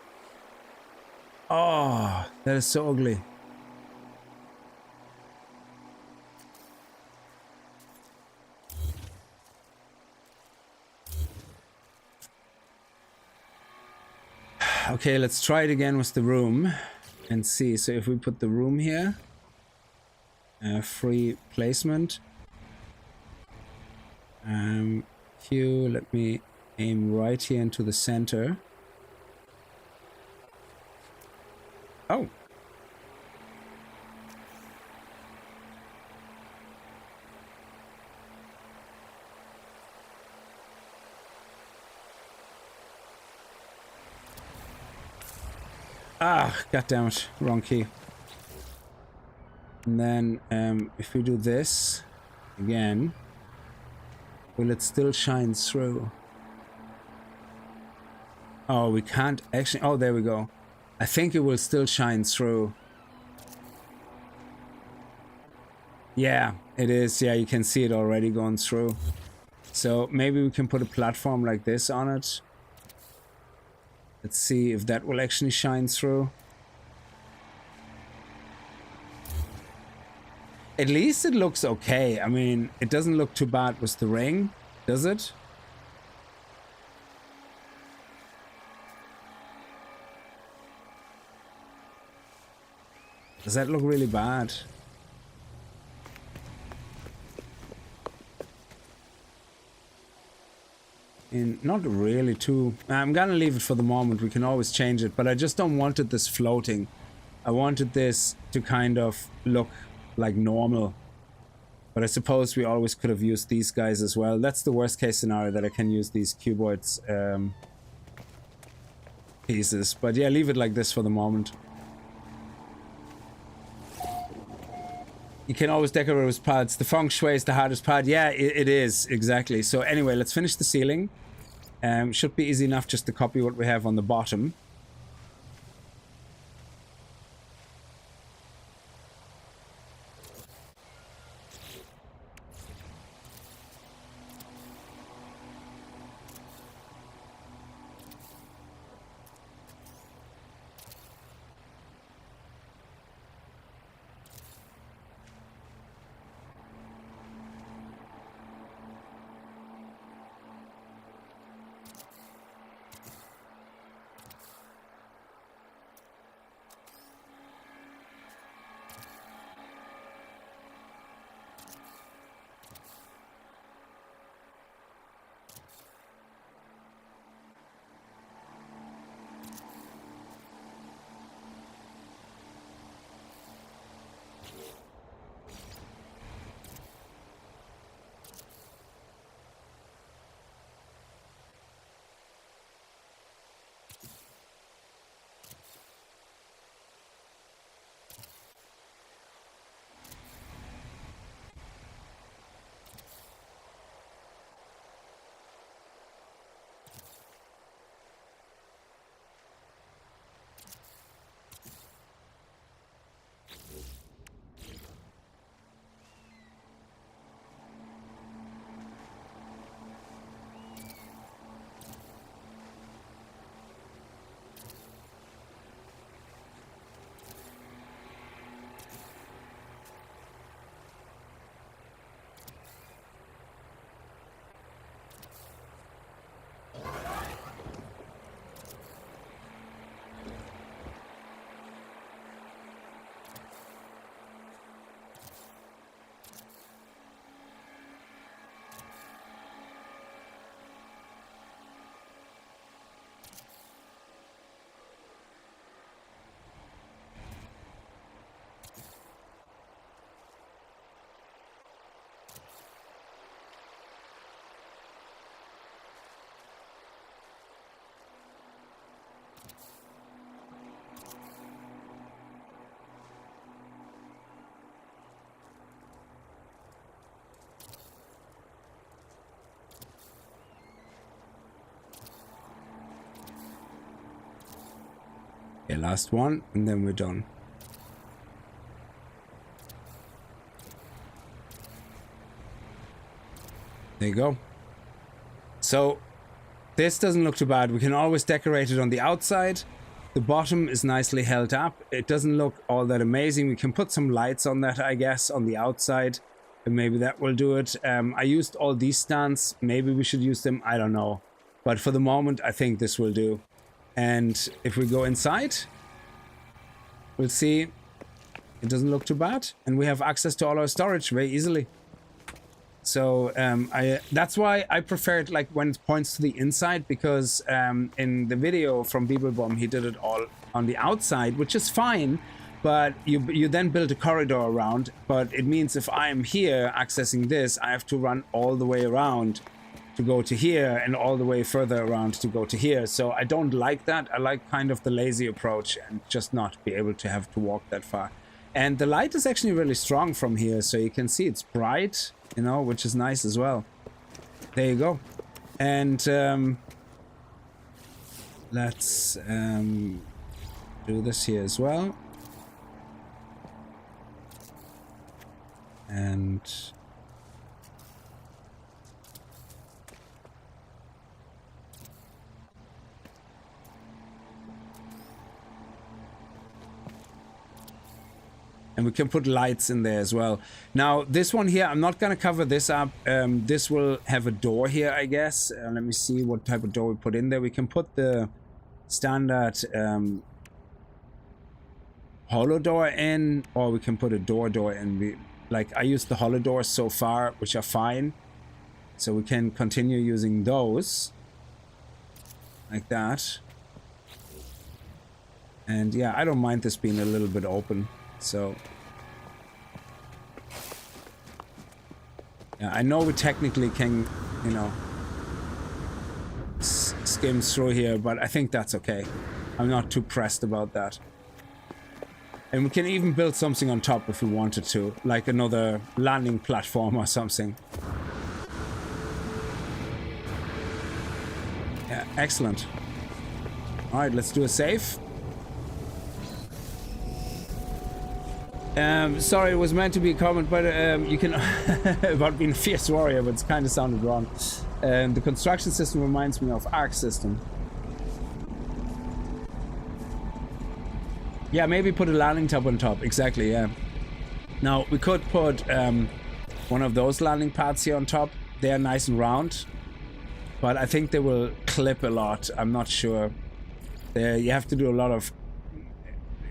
Oh, that is so ugly. Okay, let's try it again with the room and see. So if we put the room here, free placement. Q, let me aim right here into the center. Oh. Ah, goddammit, wrong key. And then if we do this again, will it still shine through? Oh, we can't actually. Oh, there we go. I think it will still shine through. Yeah, it is. Yeah, you can see it already going through. So maybe we can put a platform like this on it. Let's see if that will actually shine through. At least it looks okay. I mean, it doesn't look too bad with the ring, does it? Does that look really bad? Not really too. I'm gonna leave it for the moment. We can always change it, but I just don't wanted this floating. I wanted this to kind of look like normal. But I suppose we always could have used these guys as well. That's the worst case scenario, that I can use these cuboids pieces. But yeah, leave it like this for the moment. You can always decorate with pads. The feng shui is the hardest part. Yeah, it is, exactly. So anyway, let's finish the ceiling. Should be easy enough just to copy what we have on the bottom. Okay, last one, and then we're done. There you go. So this doesn't look too bad. We can always decorate it on the outside. The bottom is nicely held up. It doesn't look all that amazing. We can put some lights on that, I guess, on the outside, and maybe that will do it. I used all these stands. Maybe we should use them. I don't know. But for the moment, I think this will do. And if we go inside, we'll see it doesn't look too bad. And we have access to all our storage very easily. So that's why I preferred like when it points to the inside, because in the video from Bibelbaum he did it all on the outside, which is fine, but you then build a corridor around. But it means if I am here accessing this, I have to run all the way around to go to here and all the way further around to go to here. So I don't like that. I like kind of the lazy approach and just not be able to have to walk that far. And the light is actually really strong from here, so you can see it's bright, you know, which is nice as well. There you go. And let's do this here as well. And we can put lights in there as well. Now, this one here, I'm not going to cover this up. This will have a door here, I guess. Let me see what type of door we put in there. We can put the standard hollow door in, or we can put a door in. Like, I used the hollow doors so far, which are fine. So we can continue using those. Like that. And yeah, I don't mind this being a little bit open. So yeah, I know we technically can, you know, skim through here, but I think that's okay. I'm not too pressed about that. And we can even build something on top if we wanted to, like another landing platform or something. Yeah, excellent. All right, let's do a save. Sorry, it was meant to be a comment, but you can about being a fierce warrior, but it's kind of sounded wrong. The construction system reminds me of Arc System. Yeah, maybe put a landing tab on top. Exactly, yeah. Now, we could put one of those landing pads here on top. They are nice and round, but I think they will clip a lot. I'm not sure. You have to do a lot of,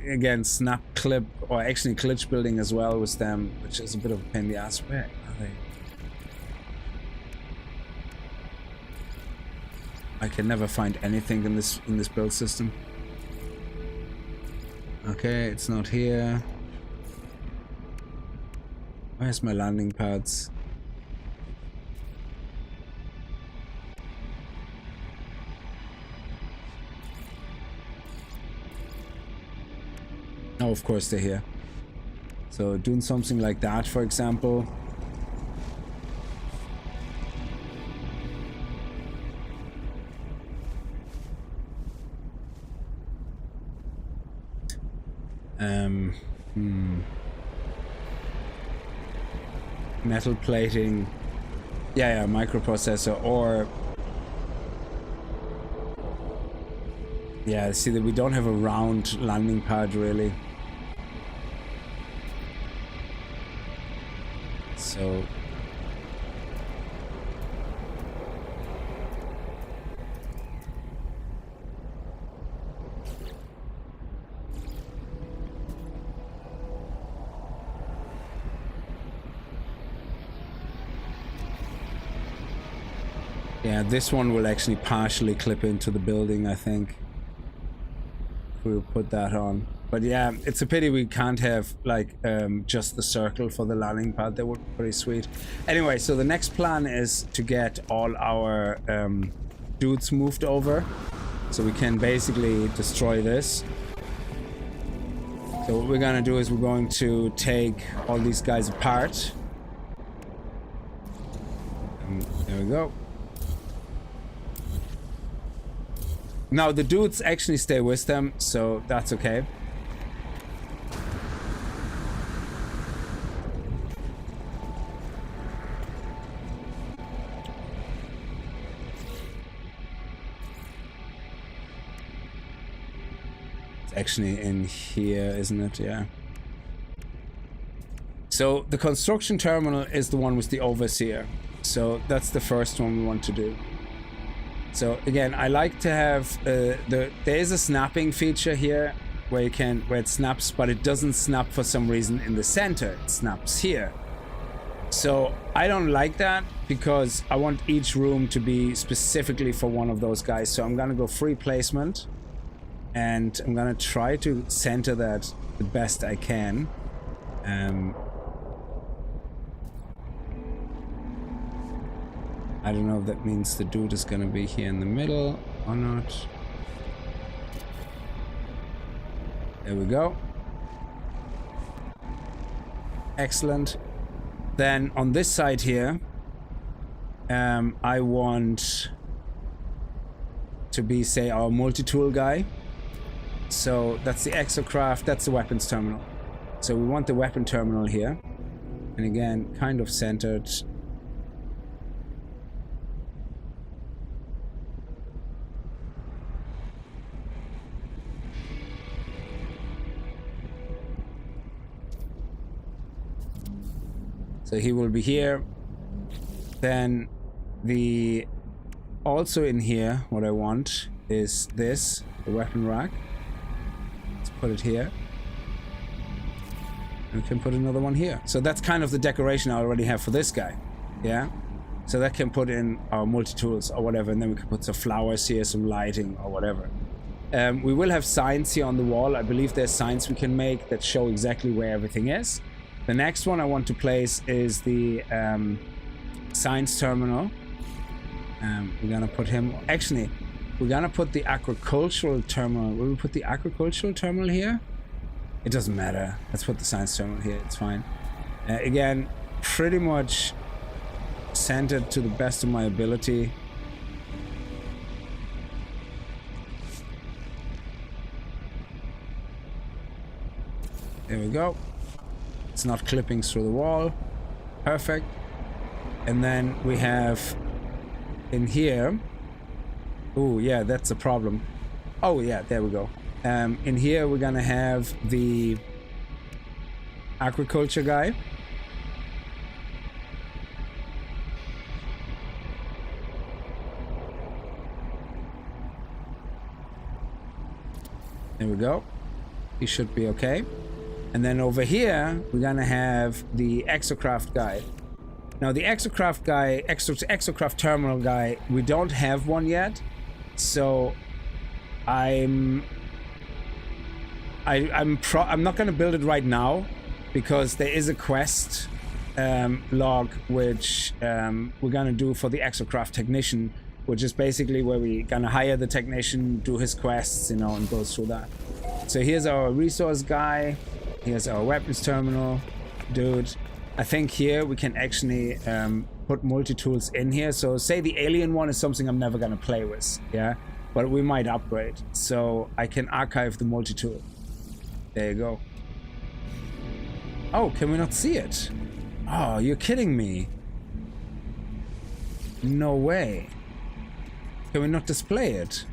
again, snap clip, or actually glitch building as well with them, which is a bit of a pain in the ass. Where are they? I can never find anything in this build system. Okay, it's not here. Where's my landing pads? Oh, of course they're here. So doing something like that, for example. Metal plating. Yeah, microprocessor, or yeah, see that we don't have a round landing pad really. So yeah, this one will actually partially clip into the building, I think. We'll put that on. But yeah, it's a pity we can't have like just the circle for the landing pad. That would be pretty sweet. Anyway, so the next plan is to get all our dudes moved over, so we can basically destroy this. So what we're gonna do is we're going to take all these guys apart. And there we go. Now the dudes actually stay with them, so that's okay. It's actually in here, isn't it? Yeah. So the construction terminal is the one with the overseer. So that's the first one we want to do. So again, I like to have there is a snapping feature here where it snaps, but it doesn't snap for some reason in the center. It snaps here. So I don't like that because I want each room to be specifically for one of those guys. So I'm gonna go free placement, and I'm gonna try to center that the best I can. I don't know if that means the dude is gonna be here in the middle or not. There we go. Excellent. Then on this side here, I want to be, say, our multi-tool guy. So that's the exocraft, that's the weapons terminal. So we want the weapon terminal here. And again, kind of centered. So he will be here. Then also in here, what I want is this, the weapon rack. Let's put it here. And we can put another one here. So that's kind of the decoration I already have for this guy. Yeah. So that can put in our multi-tools or whatever, and then we can put some flowers here, some lighting or whatever. We will have signs here on the wall. I believe there's signs we can make that show exactly where everything is. The next one I want to place is the science terminal. We're gonna put him, actually, we're gonna put the agricultural terminal. Will we put the agricultural terminal here? It doesn't matter. Let's put the science terminal here, it's fine. Again, pretty much centered to the best of my ability. There we go. It's not clipping through the wall. Perfect. And then we have in here. Oh yeah, that's a problem. Oh yeah, there we go. In here we're gonna have the agriculture guy. There we go. He should be okay. And then over here, we're gonna have the exocraft guy. Now the exocraft guy, exocraft terminal guy, we don't have one yet. So I'm not gonna build it right now because there is a quest log which we're gonna do for the exocraft technician, which is basically where we're gonna hire the technician, do his quests, you know, and go through that. So here's our resource guy. Here's our weapons terminal, dude. I think here we can actually put multi-tools in here. So say the alien one is something I'm never gonna play with, yeah? But we might upgrade. So I can archive the multi-tool. There you go. Oh, can we not see it? Oh, you're kidding me. No way. Can we not display it?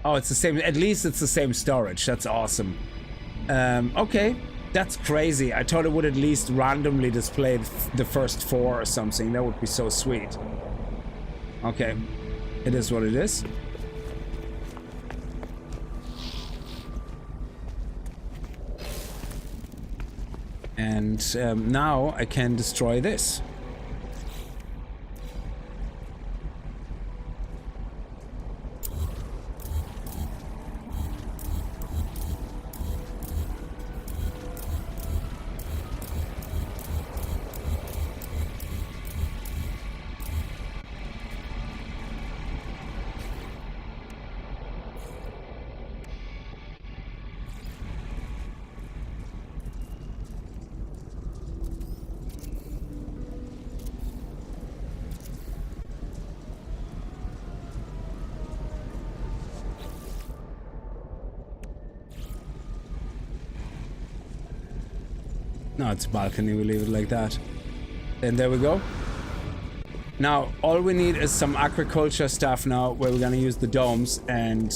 Oh, it's the same. At least it's the same storage. That's awesome. Okay, that's crazy. I thought it would at least randomly display the first 4 or something. That would be so sweet. Okay, it is what it is. And now I can destroy this. No, it's a balcony. We leave it like that. And there we go. Now, all we need is some agriculture stuff now, where we're gonna use the domes. And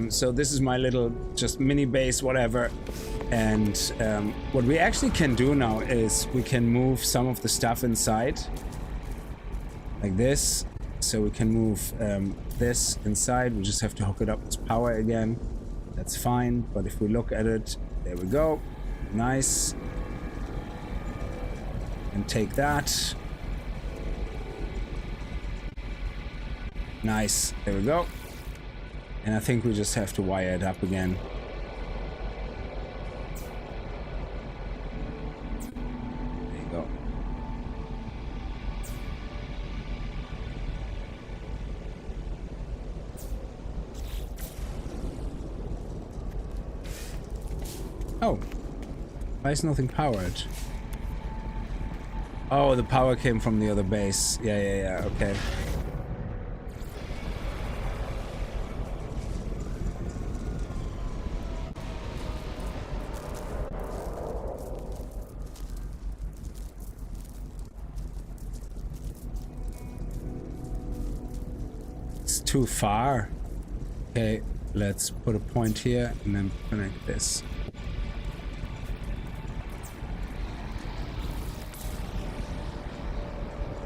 so this is my little just mini base, whatever. And what we actually can do now is we can move some of the stuff inside. Like this. So we can move this inside. We just have to hook it up with power again. That's fine. But if we look at it, there we go. Nice. And take that. Nice. There we go. And I think we just have to wire it up again. There you go. Oh. Why is nothing powered? Oh, the power came from the other base. Yeah, okay. Too far. Okay, let's put a point here and then connect this.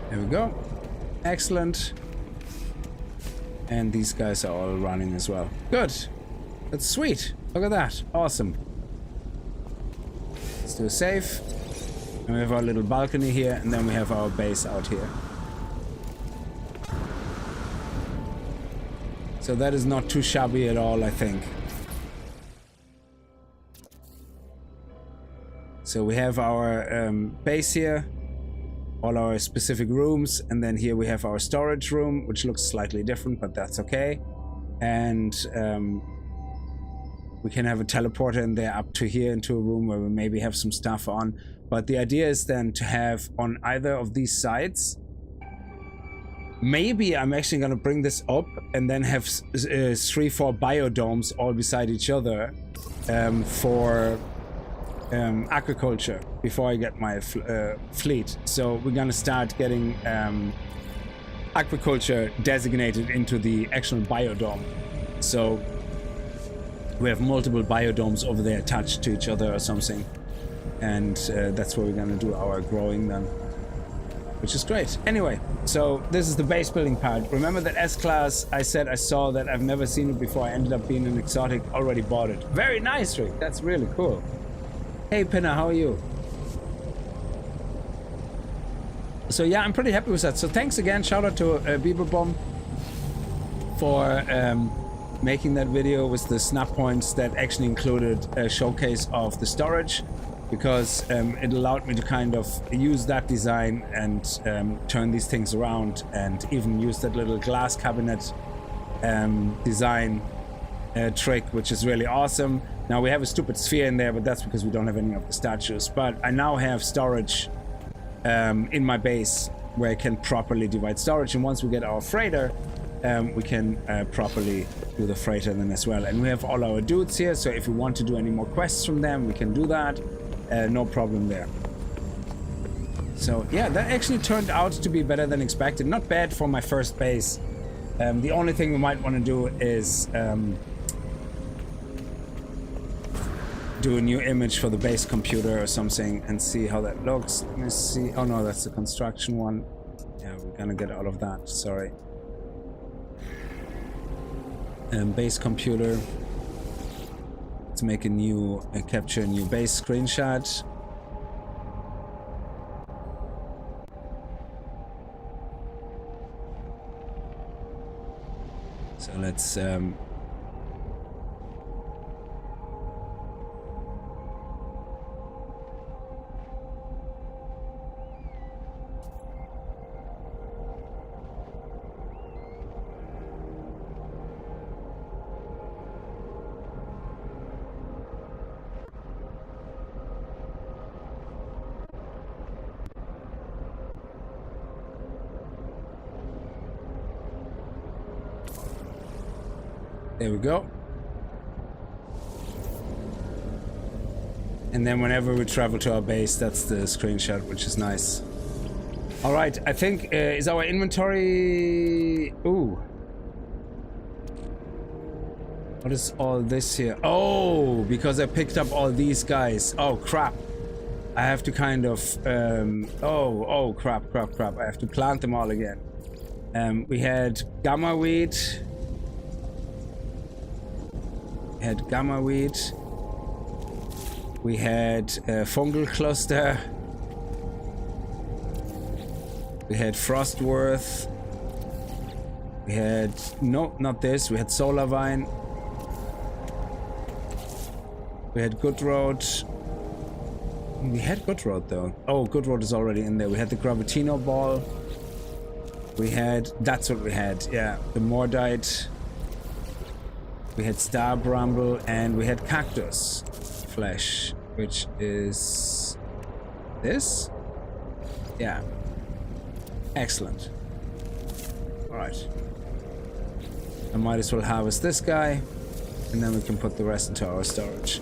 There we go. Excellent. And these guys are all running as well. Good. That's sweet. Look at that. Awesome. Let's do a save. And we have our little balcony here, and then we have our base out here. So that is not too shabby at all, I think. So we have our base here, all our specific rooms, and then here we have our storage room, which looks slightly different, but that's okay. And we can have a teleporter in there up to here into a room where we maybe have some stuff on. But the idea is then to have on either of these sides. Maybe I'm actually gonna bring this up and then have 3-4 biodomes all beside each other for agriculture before I get my fleet. So we're gonna start getting agriculture designated into the actual biodome. So we have multiple biodomes over there attached to each other or something. And that's where we're gonna do our growing then. Which is great. Anyway, so this is the base building part. Remember that S-Class, I said I saw that, I've never seen it before. I ended up being an exotic, already bought it. Very nice, Rick. That's really cool. Hey, Pinna, how are you? So yeah, I'm pretty happy with that. So thanks again. Shout out to Bieberbomb for making that video with the snap points that actually included a showcase of the storage. Because it allowed me to kind of use that design and turn these things around, and even use that little glass cabinet design trick, which is really awesome. Now we have a stupid sphere in there, but that's because we don't have any of the statues. But I now have storage in my base where I can properly divide storage, and once we get our freighter, we can properly do the freighter then as well. And we have all our dudes here, so if we want to do any more quests from them, we can do that. No problem there. So yeah, that actually turned out to be better than expected. Not bad for my first base. The only thing we might want to do is do a new image for the base computer or something and see how that looks. Let me see. Oh no, that's the construction one. Yeah, we're gonna get all of that. Sorry. Base computer. Let's make a new capture a new base screenshot. So let's there we go. And then whenever we travel to our base, that's the screenshot, which is nice. All right, I think, is our inventory... Ooh. What is all this here? Oh, because I picked up all these guys. Oh, crap. I have to kind of... oh, crap. I have to plant them all again. We had gamma weed. We had fungal cluster. We had frostworth. We had... No, not this. We had solar vine. We had good road. We had good road though. Oh, good road is already in there. We had the gravitino ball. We had... That's what we had. Yeah. The mordite. We had star bramble. And we had cactus flesh. Which is... This? Yeah. Excellent. Alright. I might as well harvest this guy. And then we can put the rest into our storage.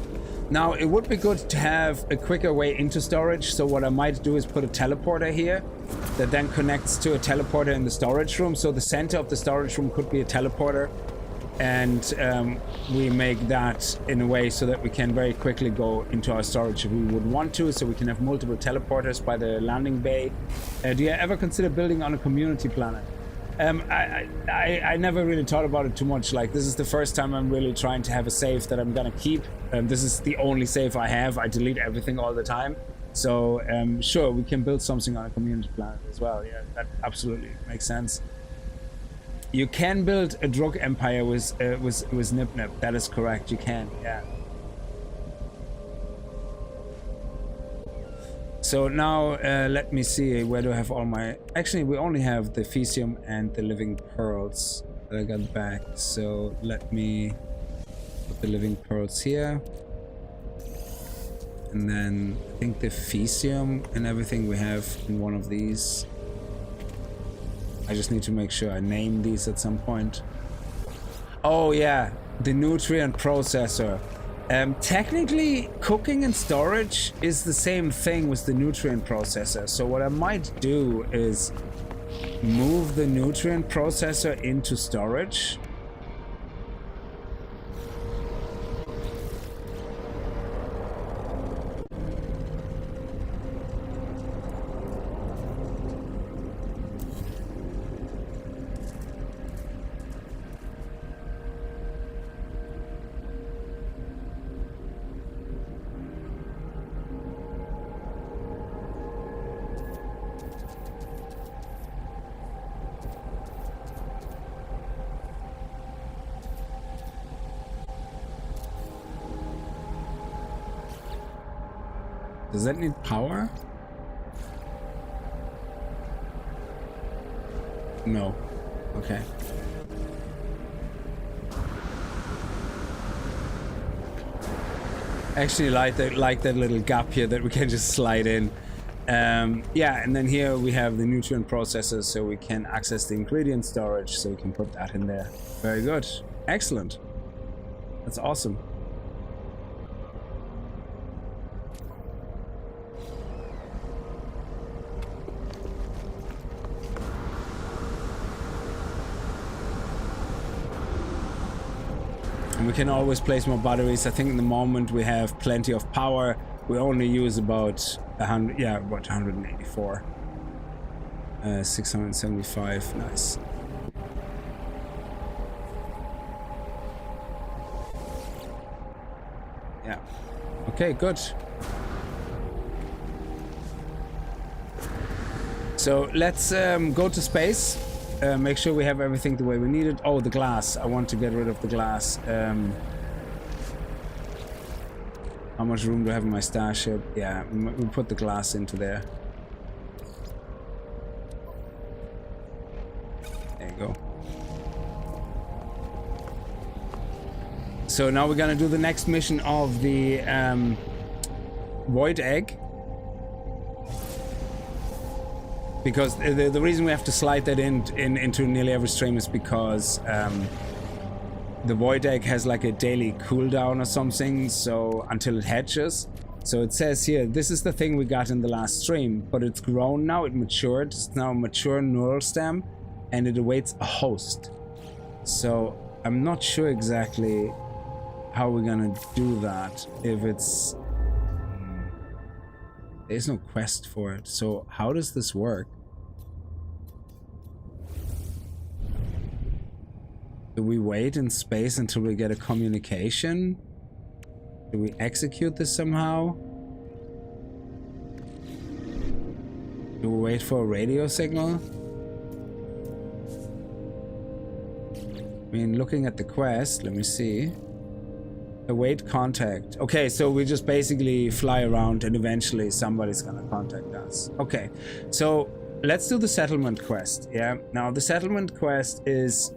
Now, it would be good to have a quicker way into storage. So what I might do is put a teleporter here that then connects to a teleporter in the storage room. So the center of the storage room could be a teleporter. And we make that in a way so that we can very quickly go into our storage if we would want to. So we can have multiple teleporters by the landing bay. Do you ever consider building on a community planet? I never really thought about it too much. Like, this is the first time I'm really trying to have a save that I'm gonna keep. This is the only save I have. I delete everything all the time. So sure, we can build something on a community planet as well. Yeah, that absolutely makes sense. You can build a drug empire with Nip Nip. That is correct. You can. Yeah. So now let me see, where do I have all my... Actually, we only have the Fesium and the Living Pearls that I got back. So let me put the Living Pearls here. And then I think the Fesium and everything we have in one of these. I just need to make sure I name these at some point. Oh yeah, the nutrient processor. Technically, cooking and storage is the same thing with the nutrient processor. So what I might do is move the nutrient processor into storage. Does that need power? No. Okay. Actually, like that little gap here that we can just slide in. Yeah, and then here we have the nutrient processors, so we can access the ingredient storage, so we can put that in there. Very good. Excellent. That's awesome. And we can always place more batteries. I think in the moment we have plenty of power. We only use about 100, yeah, about 184. 675, nice. Yeah, okay, good. So let's go to space. Make sure we have everything the way we need it. Oh, the glass. I want to get rid of the glass. How much room do I have in my starship? Yeah, we'll put the glass into there. There you go. So now we're gonna do the next mission of the Void Egg. Because the reason we have to slide that into nearly every stream is because the Void Egg has like a daily cooldown or something, so until it hatches. So it says here, this is the thing we got in the last stream, but it's grown now, it matured, it's now a mature neural stem, and it awaits a host. So I'm not sure exactly how we're gonna do that, if it's... There's no quest for it, so how does this work? Do we wait in space until we get a communication? Do we execute this somehow? Do we wait for a radio signal? I mean, looking at the quest, let me see. Await contact. Okay, so we just basically fly around and eventually somebody's gonna contact us. Okay, so let's do the settlement quest, yeah? Now, the settlement quest is...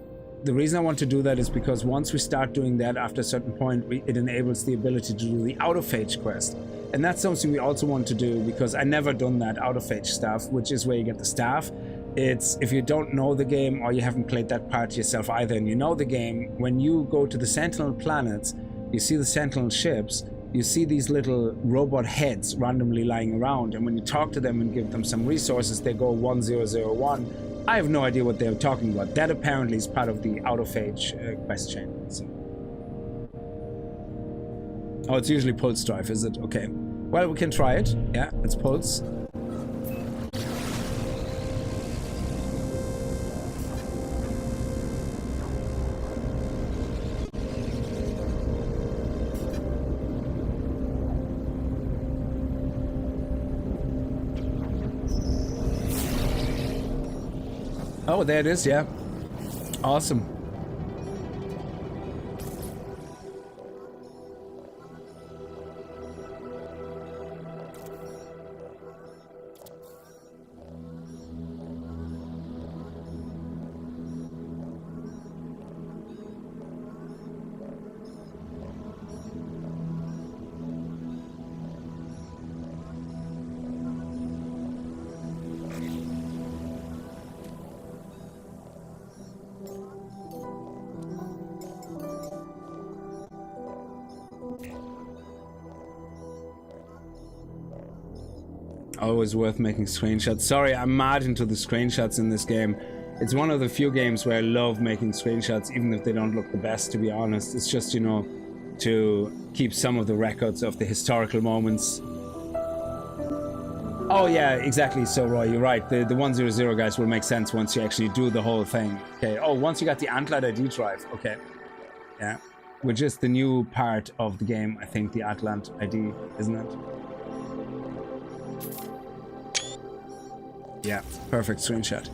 The reason I want to do that is because once we start doing that, after a certain point, it enables the ability to do the out-of-phage quest. And that's something we also want to do, because I never done that out-of-phage stuff, which is where you get the staff. It's, if you don't know the game, or you haven't played that part yourself either, and you know the game, when you go to the Sentinel planets, you see the Sentinel ships, you see these little robot heads randomly lying around, and when you talk to them and give them some resources, they go 1001. I have no idea what they're talking about. That apparently is part of the out-of-phage quest chain. So. Oh, it's usually pulse drive, is it? Okay. Well, we can try it. Yeah, it's pulse. Oh, there it is, yeah. Awesome. Always worth making screenshots. Sorry, I'm mad into the screenshots in this game. It's one of the few games where I love making screenshots, even if they don't look the best, to be honest. It's just, you know, to keep some of the records of the historical moments. Oh yeah, exactly. So Roy, you're right. The 100 guys will make sense once you actually do the whole thing. Okay. Oh, once you got the Antlight ID drive. Okay. Yeah. Which is the new part of the game, I think, the Atlant ID, isn't it? Yeah, perfect screenshot.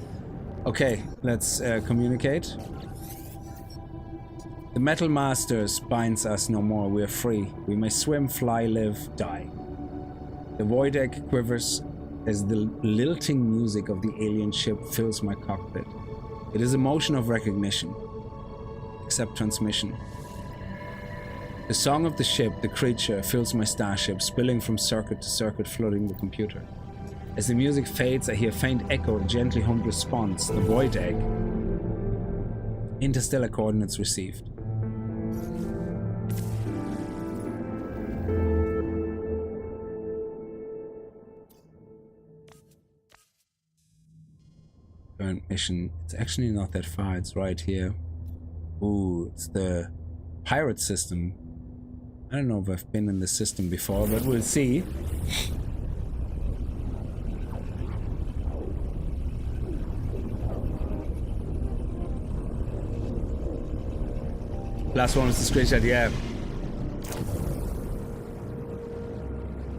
Okay, let's communicate. The Metal Masters binds us no more. We are free. We may swim, fly, live, die. The void egg quivers as the lilting music of the alien ship fills my cockpit. It is a motion of recognition. Accept transmission. The song of the ship, the creature, fills my starship, spilling from circuit to circuit, flooding the computer. As the music fades, I hear a faint echo, a gently hummed response. The void egg. Interstellar coordinates received. Current mission. It's actually not that far. It's right here. Ooh, it's the pirate system. I don't know if I've been in this system before, but we'll see. Last one was the screenshot, yeah.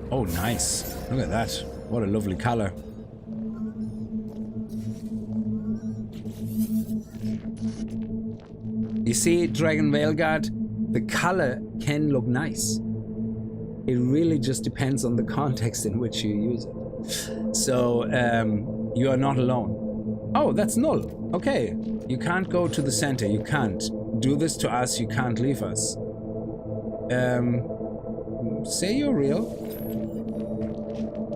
Oh, nice. Look at that. What a lovely color. You see, Dragon Veilguard, the color can look nice. It really just depends on the context in which you use it. So, you are not alone. Oh, that's null. Okay. You can't go to the center. You can't do this to us. You can't leave us. Say you're real.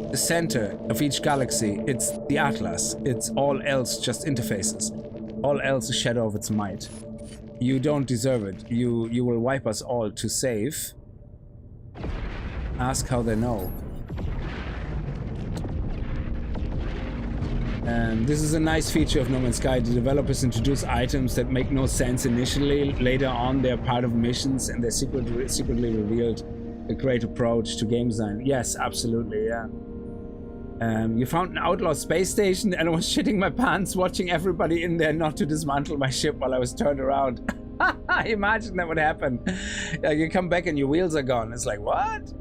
The center of each galaxy, it's the Atlas. It's all else just interfaces. All else a shadow of its might. You don't deserve it. You will wipe us all to save. Ask how they know. This is a nice feature of No Man's Sky. The developers introduce items that make no sense initially. Later on, they're part of missions and they're secretly revealed. A great approach to game design. Yes, absolutely, yeah. You found an outlaw space station and I was shitting my pants watching everybody in there not to dismantle my ship while I was turned around. Imagine that would happen. You come back and your wheels are gone. It's like, what?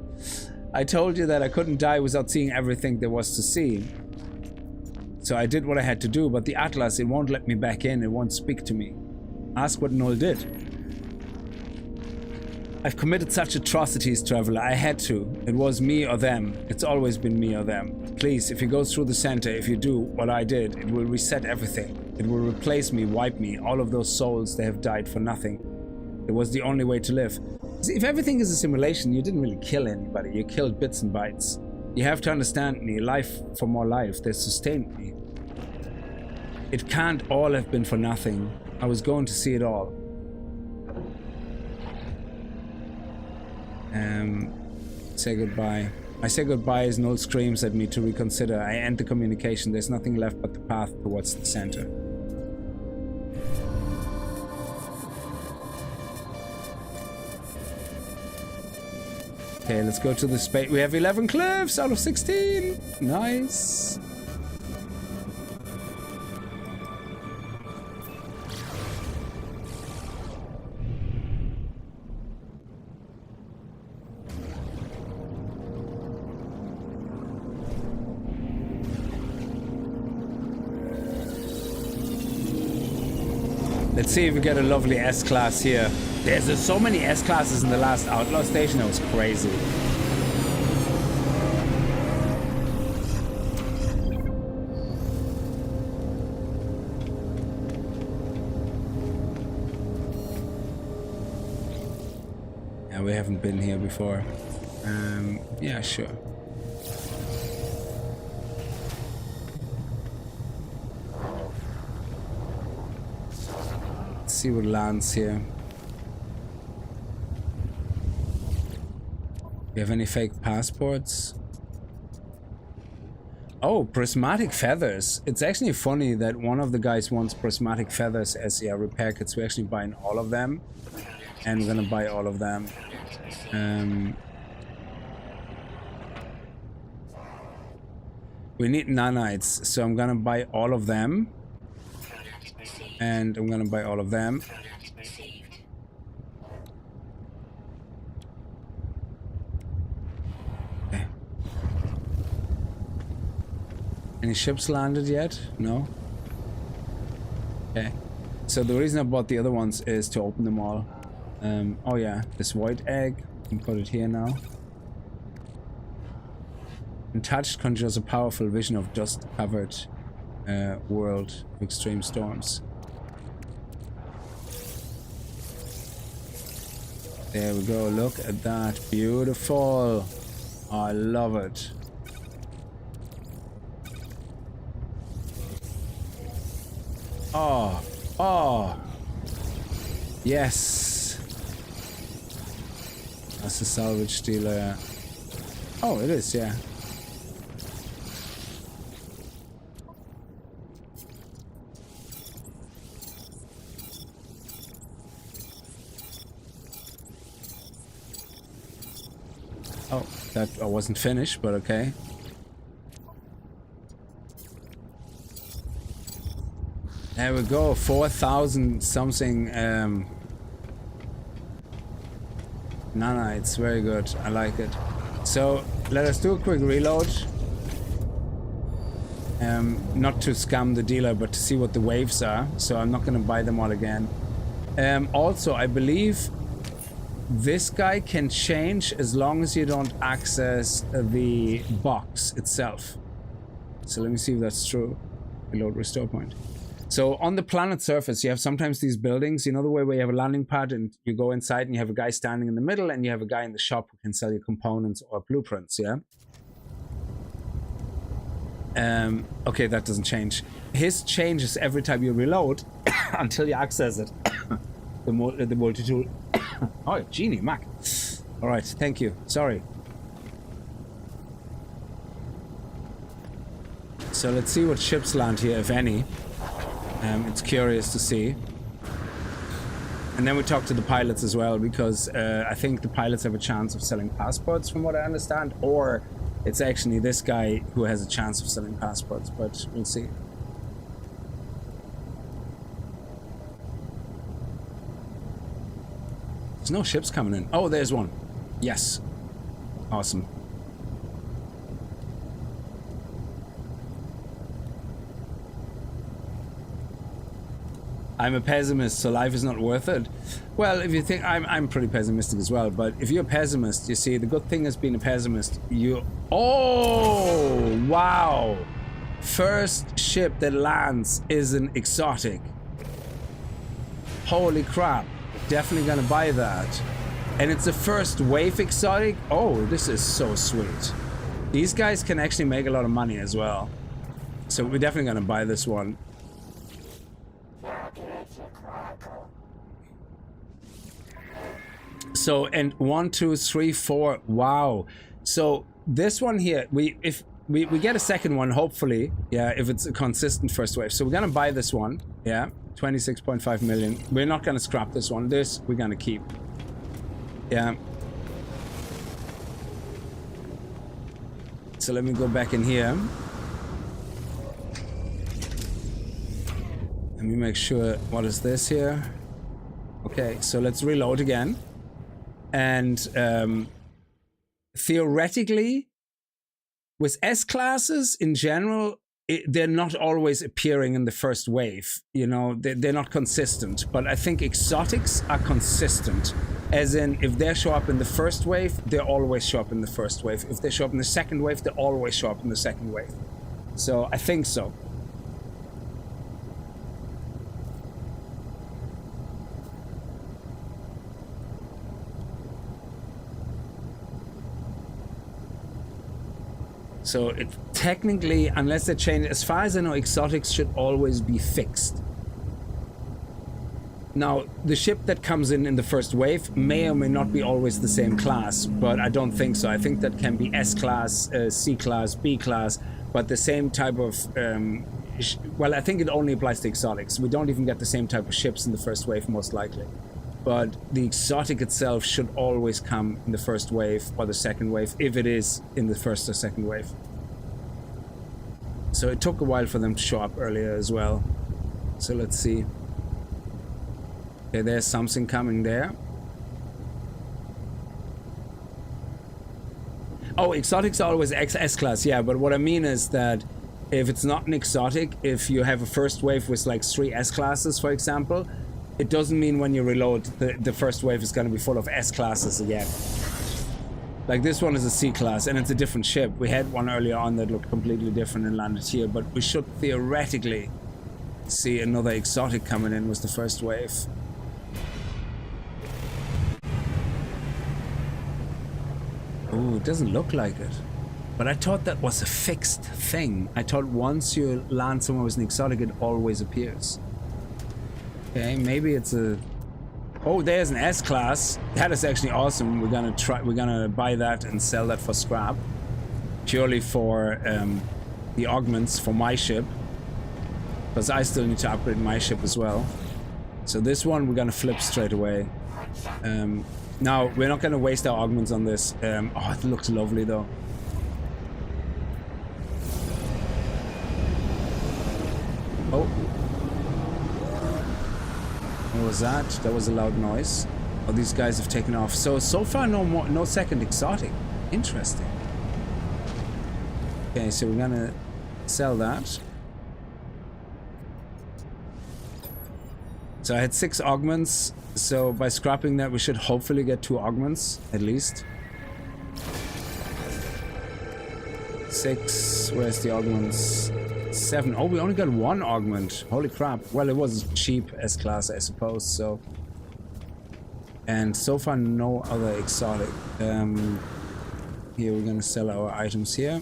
I told you that I couldn't die without seeing everything there was to see. So I did what I had to do, but the Atlas, it won't let me back in. It won't speak to me. Ask what Null did. I've committed such atrocities, Traveler. I had to. It was me or them. It's always been me or them. Please, if you go through the center, if you do what I did, it will reset everything. It will replace me, wipe me. All of those souls, they have died for nothing. It was the only way to live. See, if everything is a simulation, you didn't really kill anybody. You killed bits and bytes. You have to understand me. Life for more life. They sustained me. It can't all have been for nothing. I was going to see it all. Say goodbye. I say goodbye as Null screams at me to reconsider. I end the communication. There's nothing left but the path towards the center. Okay, let's go to the space. We have 11 cliffs out of 16. Nice. Let's see if we get a lovely S-Class here. There's so many S-Classes in the last Outlaw station, that was crazy. Yeah, we haven't been here before. Yeah, sure. See what lands here. Do you have any fake passports? Oh, prismatic feathers. It's actually funny that one of the guys wants prismatic feathers as repair kits. We're actually buying all of them. And we're gonna buy all of them. We need nanites, so I'm gonna buy all of them. And I'm gonna buy all of them. Okay. Any ships landed yet? No? Okay. So the reason I bought the other ones is to open them all. Oh yeah, this white egg. I can put it here now. Untouched conjures a powerful vision of dust-covered world of extreme storms. There we go, look at that. Beautiful. I love it. Oh, oh. Yes. That's a salvage dealer. Oh, it is, yeah. Oh, that I wasn't finished, but okay. There we go, 4,000 something nanites, very good, I like it. So let us do a quick reload. Not to scam the dealer, but to see what the waves are. So I'm not gonna buy them all again. Also, I believe this guy can change as long as you don't access the box itself. So let me see if that's true. Reload restore point. So on the planet surface, you have sometimes these buildings, you know, the way where you have a landing pad and you go inside and you have a guy standing in the middle and you have a guy in the shop who can sell you components or blueprints, yeah? Okay, that doesn't change. His changes every time you reload until you access it. the multi-tool. Oh, genie, Mac. All right, thank you. Sorry. So let's see what ships land here, if any. It's curious to see. And then we talk to the pilots as well, because I think the pilots have a chance of selling passports, from what I understand, or it's actually this guy who has a chance of selling passports, but we'll see. There's no ships coming in. Oh, there's one. Yes. Awesome. I'm a pessimist, so life is not worth it. Well, if you think I'm pretty pessimistic as well, but if you're a pessimist, you see, the good thing is being a pessimist, oh, wow. First ship that lands is an exotic. Holy crap. Definitely gonna buy that. And it's the first wave exotic. Oh, this is so sweet. These guys can actually make a lot of money as well. So we're definitely gonna buy this one. So, and 1, 2, 3, 4. Wow. So this one here, if we get a second one, hopefully, yeah, if it's a consistent first wave. So we're gonna buy this one, yeah, 26.5 million. We're not gonna scrap this one. This we're gonna keep. Yeah. So let me go back in here. Let me make sure. What is this here? Okay, so let's reload again. And theoretically, with S-classes in general, they're not always appearing in the first wave. You know, they're not consistent. But I think exotics are consistent. As in, if they show up in the first wave, they always show up in the first wave. If they show up in the second wave, they always show up in the second wave. So I think so. So it technically, unless they change, as far as I know, exotics should always be fixed. Now, the ship that comes in the first wave may or may not be always the same class, but I don't think so. I think that can be S-class, C-class, B-class, but the same type of... well, I think it only applies to exotics. We don't even get the same type of ships in the first wave, most likely. But the exotic itself should always come in the first wave or the second wave, if it is in the first or second wave. So it took a while for them to show up earlier as well. So let's see. Okay, there's something coming there. Oh, exotics are always S-class, yeah, but what I mean is that if it's not an exotic, if you have a first wave with like 3 S-classes, for example, it doesn't mean when you reload, the first wave is going to be full of S-classes again. Like this one is a C-class, and it's a different ship. We had one earlier on that looked completely different and landed here, but we should theoretically see another exotic coming in with the first wave. Ooh, it doesn't look like it. But I thought that was a fixed thing. I thought once you land somewhere with an exotic, it always appears. Okay, maybe it's a... Oh, there's an S-class. That is actually awesome. We're gonna buy that and sell that for scrap. Purely for the augments for my ship. Because I still need to upgrade my ship as well. So this one we're gonna flip straight away. Now, we're not gonna waste our augments on this. Oh, it looks lovely though. Oh. What was that? That was a loud noise. Oh, these guys have taken off. So far no second exotic. Interesting. Okay, so we're gonna sell that. So I had 6 augments. So by scrapping that, we should hopefully get 2 augments at least. 6. Where's the augments? 7. Oh, we only got 1 augment. Holy crap. Well, it was cheap S-class, I suppose, so. And so far, no other exotic. Here, we're gonna sell our items here.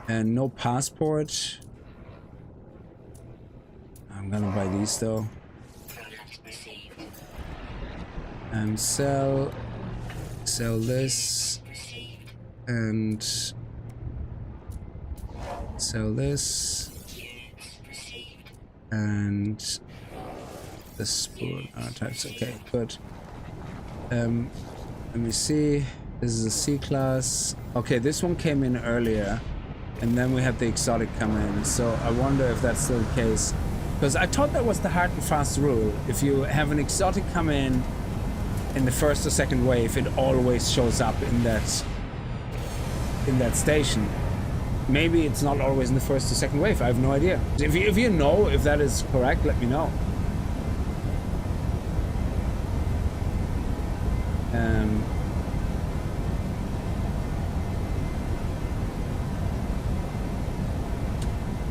And no passport. I'm gonna buy these, though. And sell this. And... Sell this. And the spoon. Oh, types. Okay, good. Let me see. This is a C class. Okay, this one came in earlier. And then we had the exotic come in. So I wonder if that's still the case. Because I thought that was the hard and fast rule. If you have an exotic come in the first or second wave, it always shows up in that station. Maybe it's not always in the first or second wave. I have no idea. If you know if that is correct, let me know.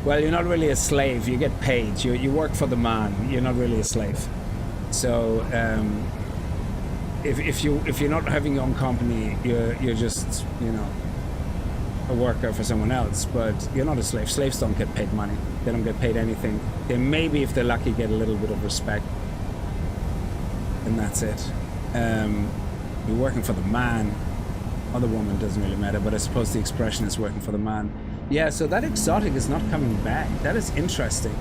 Well, you're not really a slave. You get paid. You work for the man. You're not really a slave. So if you're not having your own company, you're just, you know, a worker for someone else. But you're not a slave. Slaves don't get paid money. They don't get paid anything. They maybe, if they're lucky, get a little bit of respect, and that's it. You're working for the man. Or the woman, doesn't really matter. But I suppose the expression is working for the man. Yeah, so that exotic is not coming back. That is interesting.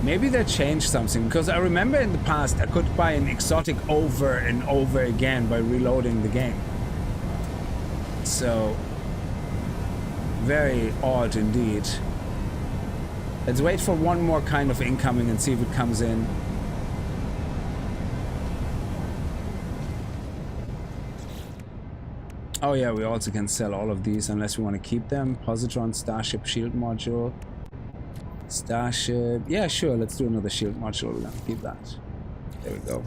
Maybe they changed something, because I remember in the past I could buy an exotic over and over again by reloading the game. So, very odd indeed. Let's wait for one more kind of incoming and see if it comes in. Oh yeah, we also can sell all of these unless we want to keep them. Positron, Starship, Shield Module. Starship. Yeah, sure, let's do another Shield Module. We're gonna keep that. There we go.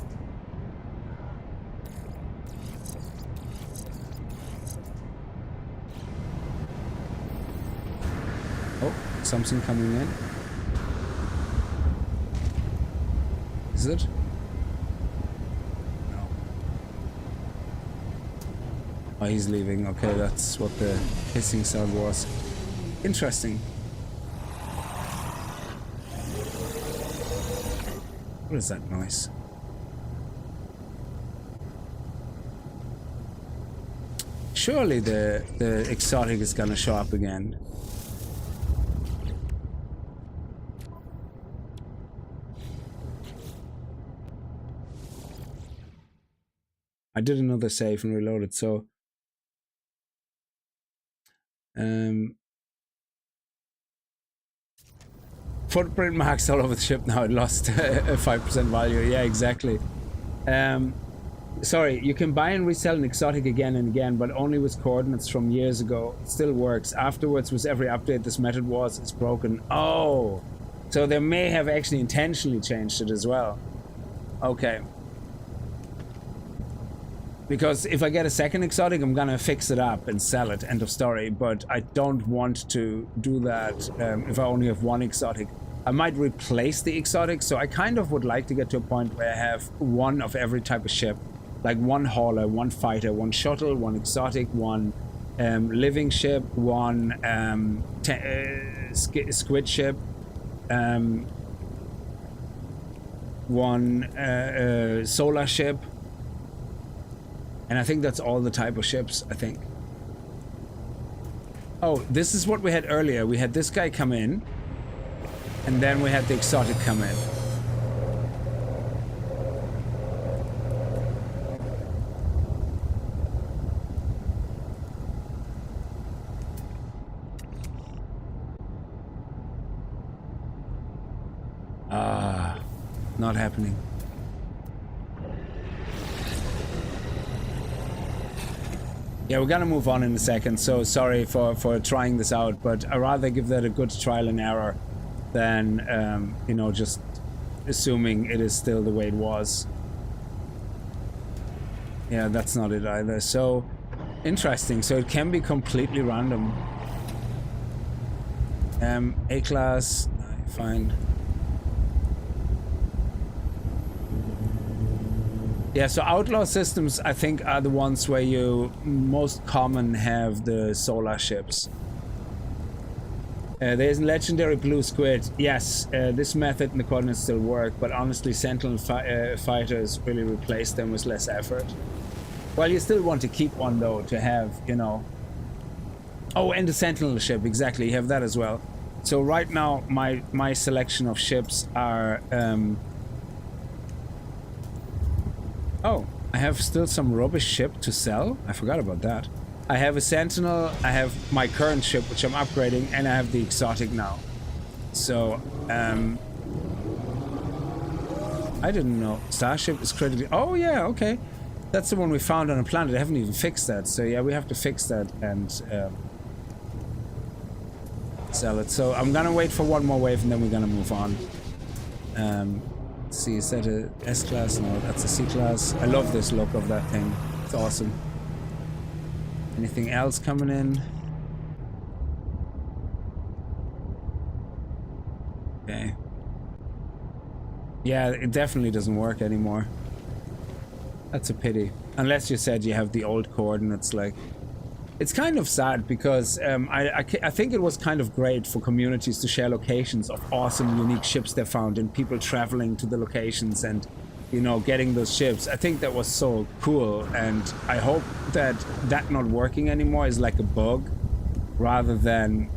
Oh, something coming in. Is it? Oh, he's leaving. Okay, that's what the hissing sound was. Interesting. What is that noise? Surely the exotic is gonna show up again. I did another save and reloaded, so footprint marks all over the ship now. It lost a 5% value. Yeah, exactly. Sorry, you can buy and resell an exotic again and again, but only with coordinates from years ago. It still works. Afterwards, with every update, this method it's broken. Oh, so they may have actually intentionally changed it as well. Okay. Because if I get a second exotic, I'm gonna fix it up and sell it, end of story. But I don't want to do that if I only have one exotic. I might replace the exotic, so I kind of would like to get to a point where I have one of every type of ship. Like one hauler, one fighter, one shuttle, one exotic, one living ship, one squid ship, one solar ship. And I think that's all the type of ships, I think. Oh, this is what we had earlier. We had this guy come in, and then we had the exotic come in. Ah, not happening. Yeah, we're gonna move on in a second, so sorry for trying this out, but I'd rather give that a good trial and error than, you know, just assuming it is still the way it was. Yeah, that's not it either. So, interesting. So it can be completely random. A-class, fine. Yeah, so outlaw systems, I think, are the ones where you most common have the solar ships. There's legendary blue squid. Yes, this method and the coordinates still work, but honestly, Sentinel fighters really replace them with less effort. Well, you still want to keep one though to have, you know. Oh, and the Sentinel ship, exactly. You have that as well. So right now, my selection of ships are. Oh, I have still some rubbish ship to sell. I forgot about that. I have a Sentinel, I have my current ship, which I'm upgrading, and I have the exotic now. So, I didn't know. Starship is critically... Oh, yeah, okay. That's the one we found on a planet. I haven't even fixed that. So, yeah, we have to fix that and sell it. So, I'm gonna wait for one more wave, and then we're gonna move on. Let's see, is that a S-Class? No, that's a C-Class. I love this look of that thing. It's awesome. Anything else coming in? Okay. Yeah, it definitely doesn't work anymore. That's a pity. Unless you said you have the old coordinates, like... It's kind of sad because I think it was kind of great for communities to share locations of awesome, unique ships they found and people traveling to the locations and, you know, getting those ships. I think that was so cool, and I hope that not working anymore is like a bug rather than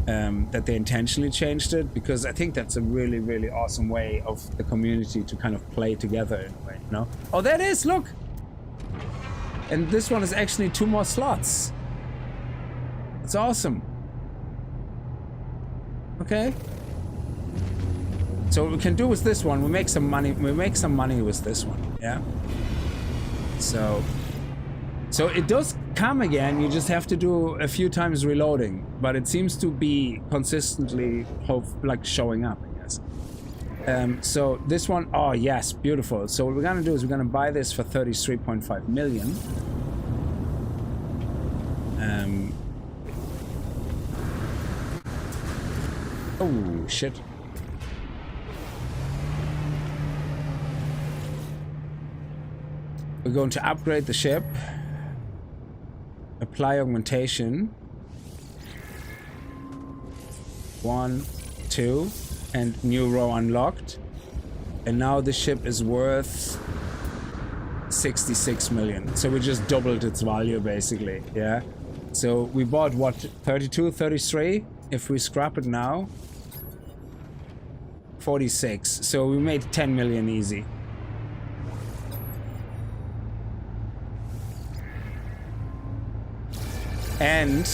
that they intentionally changed it, because I think that's a really, really awesome way of the community to kind of play together in a way, you know? Oh, there it is, look! And this one is actually 2 more slots. It's awesome. Okay. So what we can do with this one, we make some money with this one, yeah? So it does come again, you just have to do a few times reloading, but it seems to be consistently like showing up, I guess. So this one, oh yes, beautiful. So what we're gonna do is we're gonna buy this for 33.5 million. Oh shit. We're going to upgrade the ship. Apply augmentation. 1, 2, and new row unlocked. And now the ship is worth 66 million. So we just doubled its value basically, yeah? So we bought what, 32, 33? If we scrap it now, 46. So we made 10 million easy. And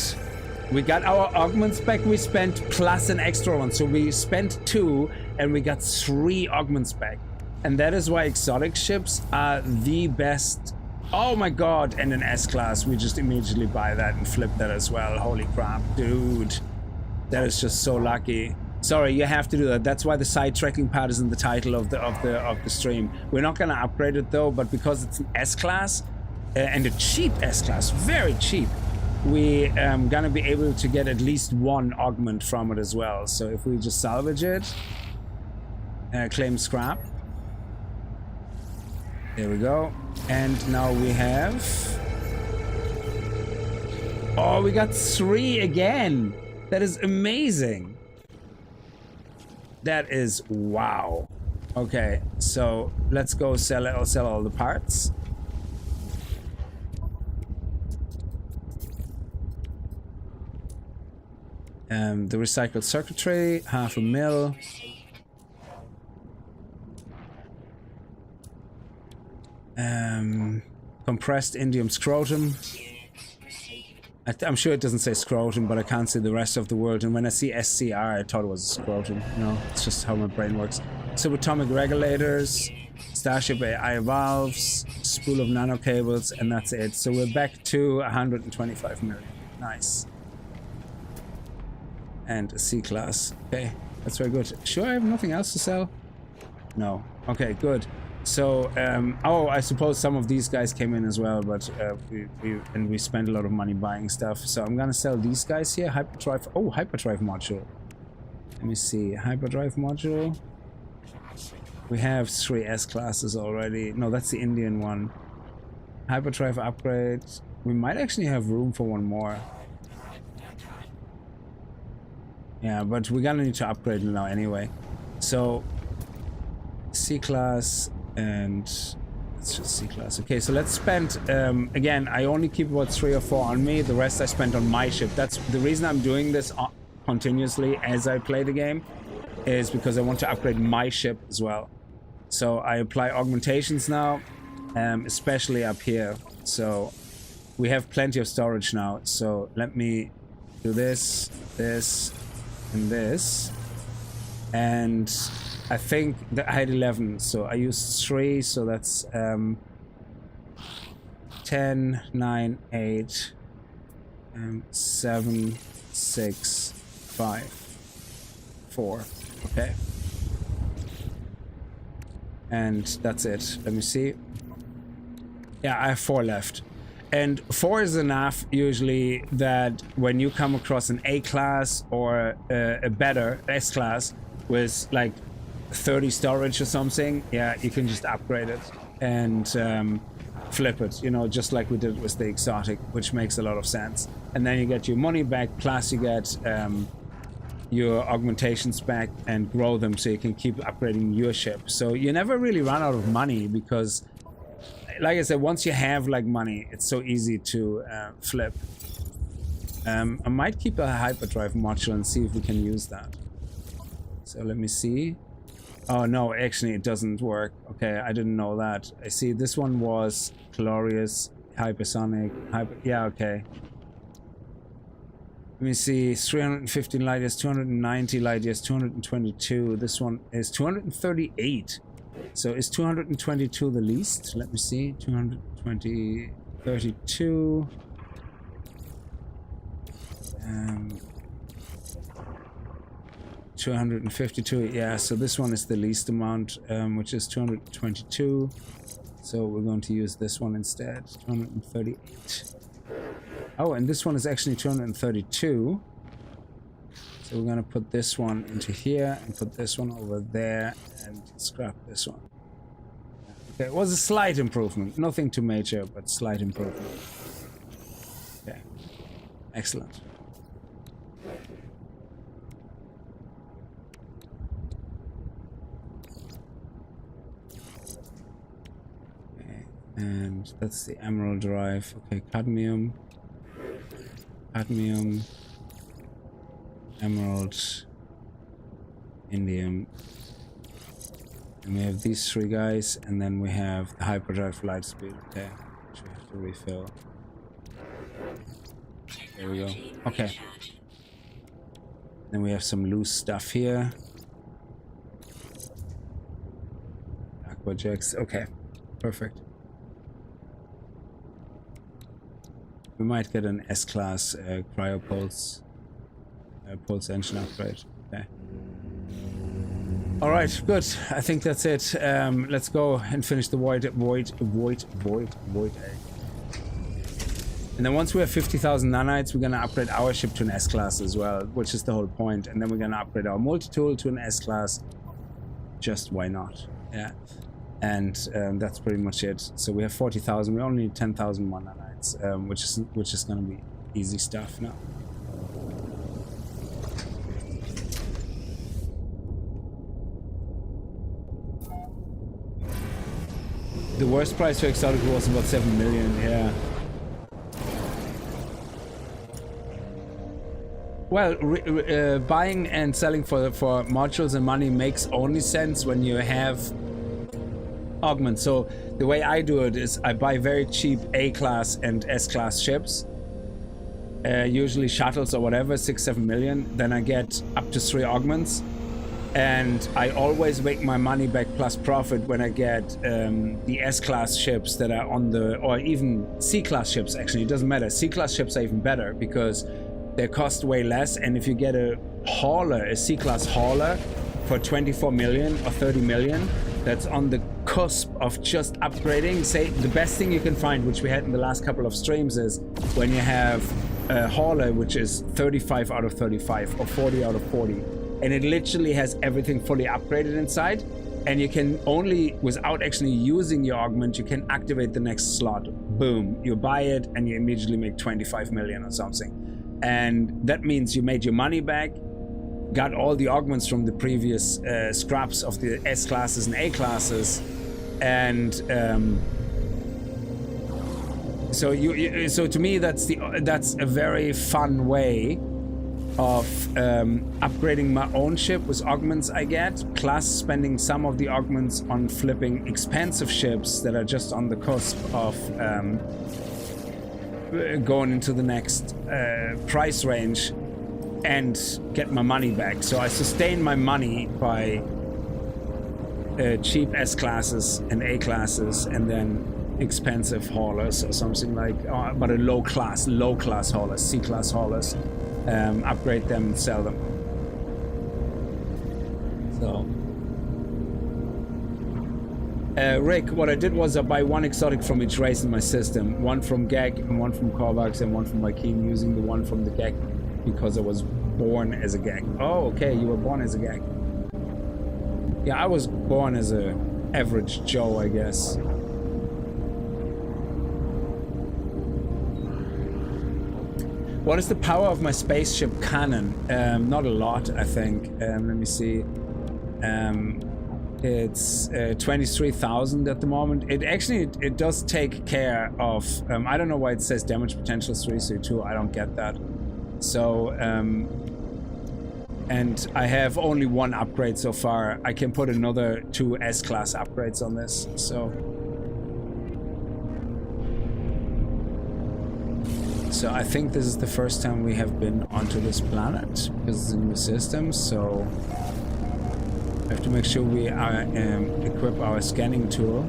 we got our augments back. We spent plus an extra one. So we spent 2 and we got 3 augments back. And that is why exotic ships are the best. Oh my god, and an S-Class. We just immediately buy that and flip that as well. Holy crap, dude. That is just so lucky. Sorry, you have to do that. That's why the Sidetracking part is in the title of the stream. We're not gonna upgrade it though, but because it's an S-Class and a cheap S-Class, very cheap, we gonna be able to get at least 1 augment from it as well. So if we just salvage it, claim scrap. There we go. And now we have... Oh, we got 3 again. That is amazing. That is wow. Okay, so let's go sell it. I'll sell all the parts. The recycled circuitry, 500 mil. Compressed indium scrotum. I'm sure it doesn't say scrotum, but I can't see the rest of the word. And when I see SCR, I thought it was a scrotum. You know, it's just how my brain works. Subatomic regulators, Starship AI valves, spool of nano cables, and that's it. So we're back to 125 million. Nice. And a C-Class. Okay, that's very good. Sure, I have nothing else to sell? No. Okay, good. So, oh, I suppose some of these guys came in as well, but we spent a lot of money buying stuff. So I'm gonna sell these guys here. Hyperdrive. Oh, hyperdrive module. Let me see. Hyperdrive module. We have 3 S-Classes already. No, that's the Indian one. Hyperdrive upgrade. We might actually have room for 1 more. Yeah, but we're gonna need to upgrade it now anyway. So C-class, and it's just C-class. Okay, so let's spend, again, I only keep about 3 or 4 on me. The rest I spent on my ship. That's the reason I'm doing this continuously as I play the game, is because I want to upgrade my ship as well. So I apply augmentations now, especially up here. So we have plenty of storage now. So let me do this, this, and this. And I think that I had 11, so I used 3, so that's 10, 9, 8, 7, 6, 5, 4. Okay. And that's it. Let me see. Yeah, I have 4 left. And 4 is enough usually that when you come across an A class or a better S class with like 30 storage or something, yeah, you can just upgrade it and flip it, you know, just like we did with the exotic, which makes a lot of sense. And then you get your money back, plus you get your augmentations back and grow them so you can keep upgrading your ship. So you never really run out of money because, like I said, once you have like money, it's so easy to flip. I might keep a hyperdrive module and see if we can use that. So let me see. Oh no, actually it doesn't work. Okay, I didn't know that. I see this one was glorious, hypersonic, yeah, okay. Let me see, 315 light years, 290 light years, 222. This one is 238. So is 222 the least? Let me see, 220, 32. 252, yeah, so this one is the least amount, which is 222. So we're going to use this one instead, 238. Oh, and this one is actually 232. So we're going to put this one into here and put this one over there and scrap this one. Okay, it was a slight improvement, nothing too major, but slight improvement. Okay, excellent. And that's the emerald drive. Okay, cadmium, emerald, indium, and we have these 3 guys, and then we have the hyperdrive for light speed. Okay, which we have to refill. There we go. Okay. Then we have some loose stuff here. Aquajets. Okay, perfect. We might get an S-class cryopulse pulse engine upgrade. Okay. All right, good. I think that's it. Let's go and finish the void egg. And then once we have 50,000 nanites, we're gonna upgrade our ship to an S-class as well, which is the whole point. And then we're gonna upgrade our multi-tool to an S-class. Just why not? Yeah. And that's pretty much it. So we have 40,000. We only need 10,000 more nanites. Which is gonna be easy stuff now. The worst price for exotic was about 7 million. Yeah. Well, buying and selling for modules and money makes only sense when you have augment. So the way I do it is I buy very cheap A-class and S-class ships, usually shuttles or whatever, 6-7 million. Then I get up to 3 augments, and I always make my money back plus profit when I get the S-class ships that are on the, or even C-class ships. Actually, it doesn't matter. C-class ships are even better because they cost way less, and if you get a hauler, a C-class hauler for 24 million or 30 million, that's on the cusp of just upgrading. Say the best thing you can find, which we had in the last couple of streams, is when you have a hauler which is 35 out of 35 or 40 out of 40, and it literally has everything fully upgraded inside, and you can only, without actually using your augment, you can activate the next slot. Boom, you buy it and you immediately make 25 million or something, and that means you made your money back got all the augments from the previous scraps of the S classes and A classes, and so to me that's a very fun way of upgrading my own ship with augments I get, plus spending some of the augments on flipping expensive ships that are just on the cusp of going into the next price range and get my money back. So I sustain my money by cheap S classes and A classes, and then expensive haulers or something like, but a low class haulers, C class haulers, upgrade them and sell them. So Rick, what I did was I buy one exotic from each race in my system, one from Gek and one from Korvax and one from Makin, using the one from the Gek because I was born as a Gek. Oh, okay, you were born as a Gek. Yeah, I was born as a average Joe, I guess. What is the power of my spaceship cannon? Not a lot, I think. Let me see. It's 23,000 at the moment. It does take care of. I don't know why it says damage potential 332. I don't get that. So, and I have only one upgrade so far. I can put another 2 S-class upgrades on this. So I think this is the first time we have been onto this planet because it's a new system. So I have to make sure we equip our scanning tool.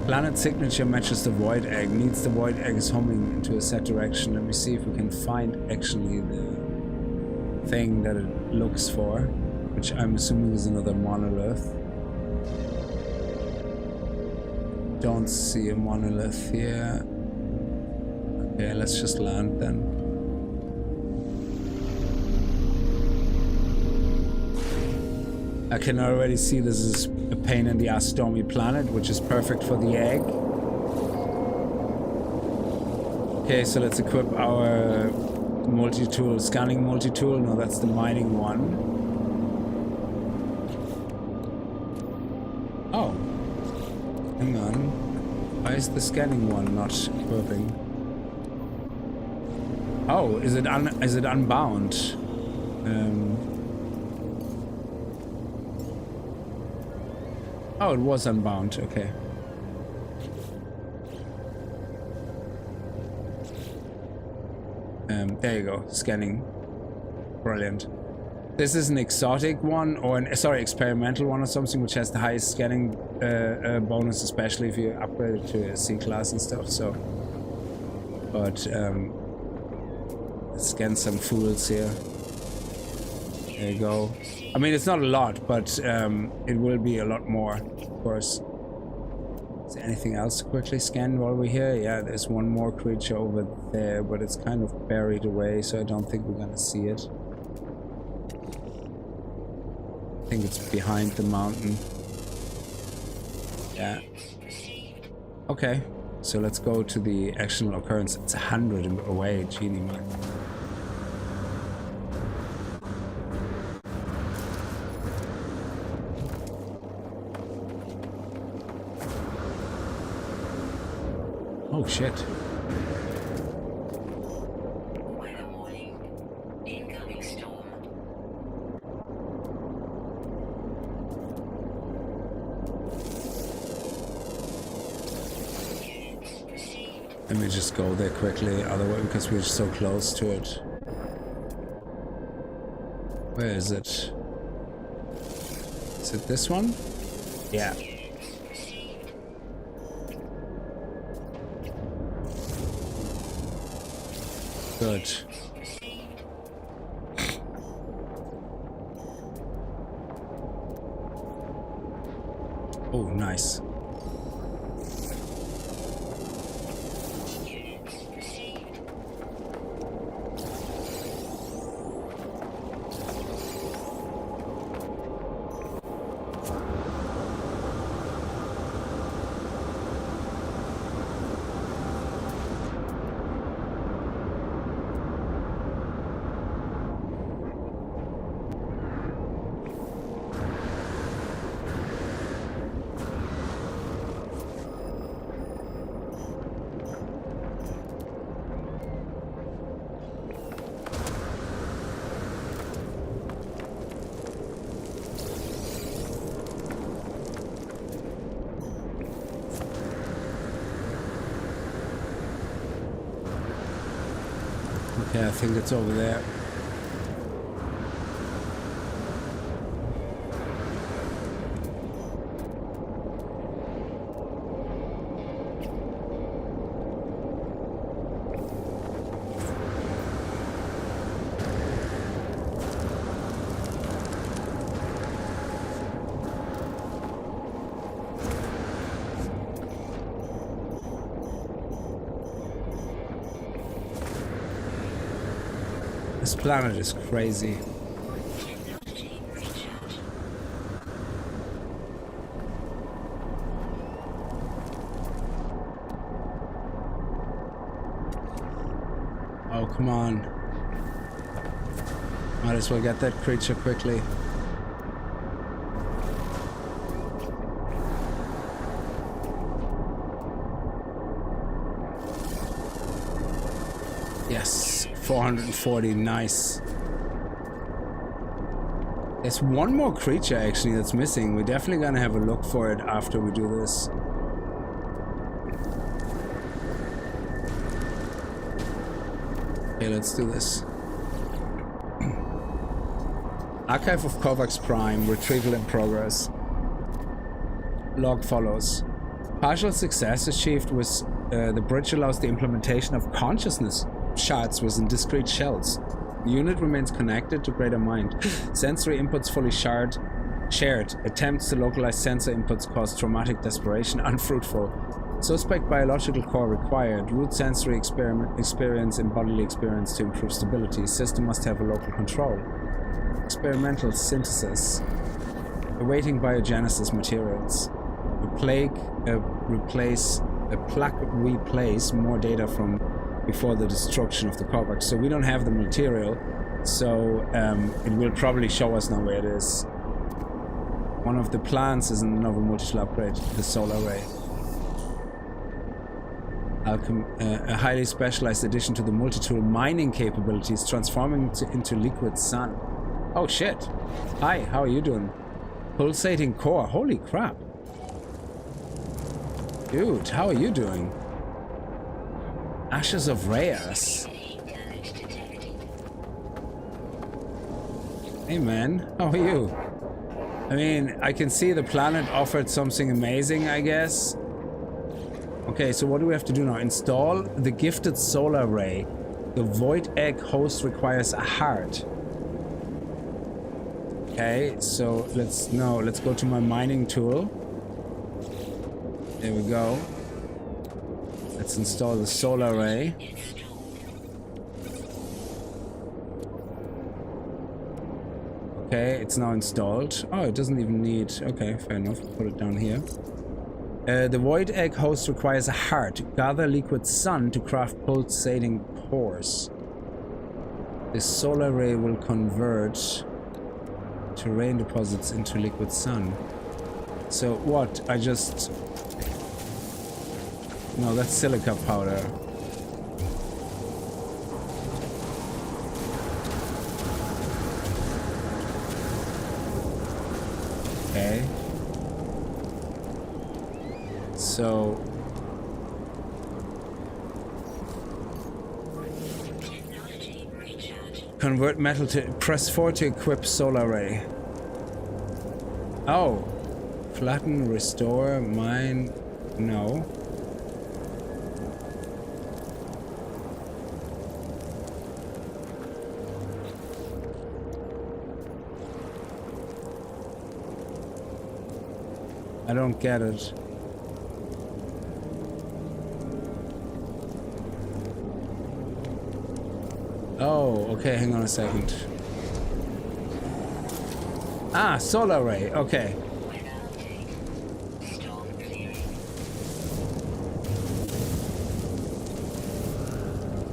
Planet signature matches the void egg. Needs the void egg is homing into a set direction. Let me see if we can find actually the thing that it looks for, which I'm assuming is another monolith. Don't see a monolith here. Okay, let's just land then. I can already see this is a pain in the ass stormy planet, which is perfect for the egg. Okay, so let's equip our multi-tool, scanning multi-tool. No, that's the mining one. Oh, hang on. Why is the scanning one not equipping? Oh, is it unbound? Oh, it was unbound. Okay. There you go. Scanning. Brilliant. This is an exotic one, or experimental one or something, which has the highest scanning bonus, especially if you upgrade it to a C class and stuff. So, but let's scan some fools here. There you go. I mean, it's not a lot, but it will be a lot more, of course. Is there anything else to quickly scan while we're here? Yeah, there's one more creature over there, but it's kind of buried away, so I don't think we're gonna see it. I think it's behind the mountain. Yeah. Okay, so let's go to the actual occurrence. It's 100 away, genie man. Oh shit. Weather warning. Incoming storm. Let me just go there quickly, otherwise because we're so close to it. Where is it? Is it this one? Yeah. Good. Oh, nice. Yeah, I think it's over there. This planet is crazy. Oh, come on. Might as well get that creature quickly. Yes, 440, nice. There's one more creature actually that's missing. We're definitely gonna have a look for it after we do this. Okay, let's do this. Archive of Kovacs Prime, retrieval in progress. Log follows. Partial success achieved with the bridge allows the implementation of consciousness shards within discrete shells. The unit remains connected to greater mind. Sensory inputs fully shared. Attempts to localize sensor inputs cause traumatic desperation. Unfruitful. Suspect biological core required. Root sensory experience and bodily experience to improve stability. System must have a local control. Experimental synthesis. Awaiting biogenesis materials. Replace more data from before the destruction of the Kovacs. So we don't have the material, so it will probably show us now where it is. One of the plants is another multi-tool upgrade, the solar ray. A highly specialized addition to the multi-tool mining capabilities, transforming into liquid sun. Oh shit. Hi, how are you doing? Pulsating core, holy crap. Dude, how are you doing? Ashes of Reyes. Hey man, how are you? I mean, I can see the planet offered something amazing, I guess. Okay, so what do we have to do now? Install the gifted solar ray. The void egg host requires a heart. Okay, so let's go to my mining tool. There we go. Let's install the solar ray. Okay, it's now installed. Oh, it doesn't even need... Okay, fair enough. Put it down here. The void egg host requires a heart. Gather liquid sun to craft pulsating cores. The solar ray will convert terrain deposits into liquid sun. So what? I just... No, that's silica powder. Okay. So... Convert metal to... Press 4 to equip solar ray. Oh. Flatten, restore, mine... No. I don't get it. Oh, okay, hang on a second. Ah, solar ray, okay.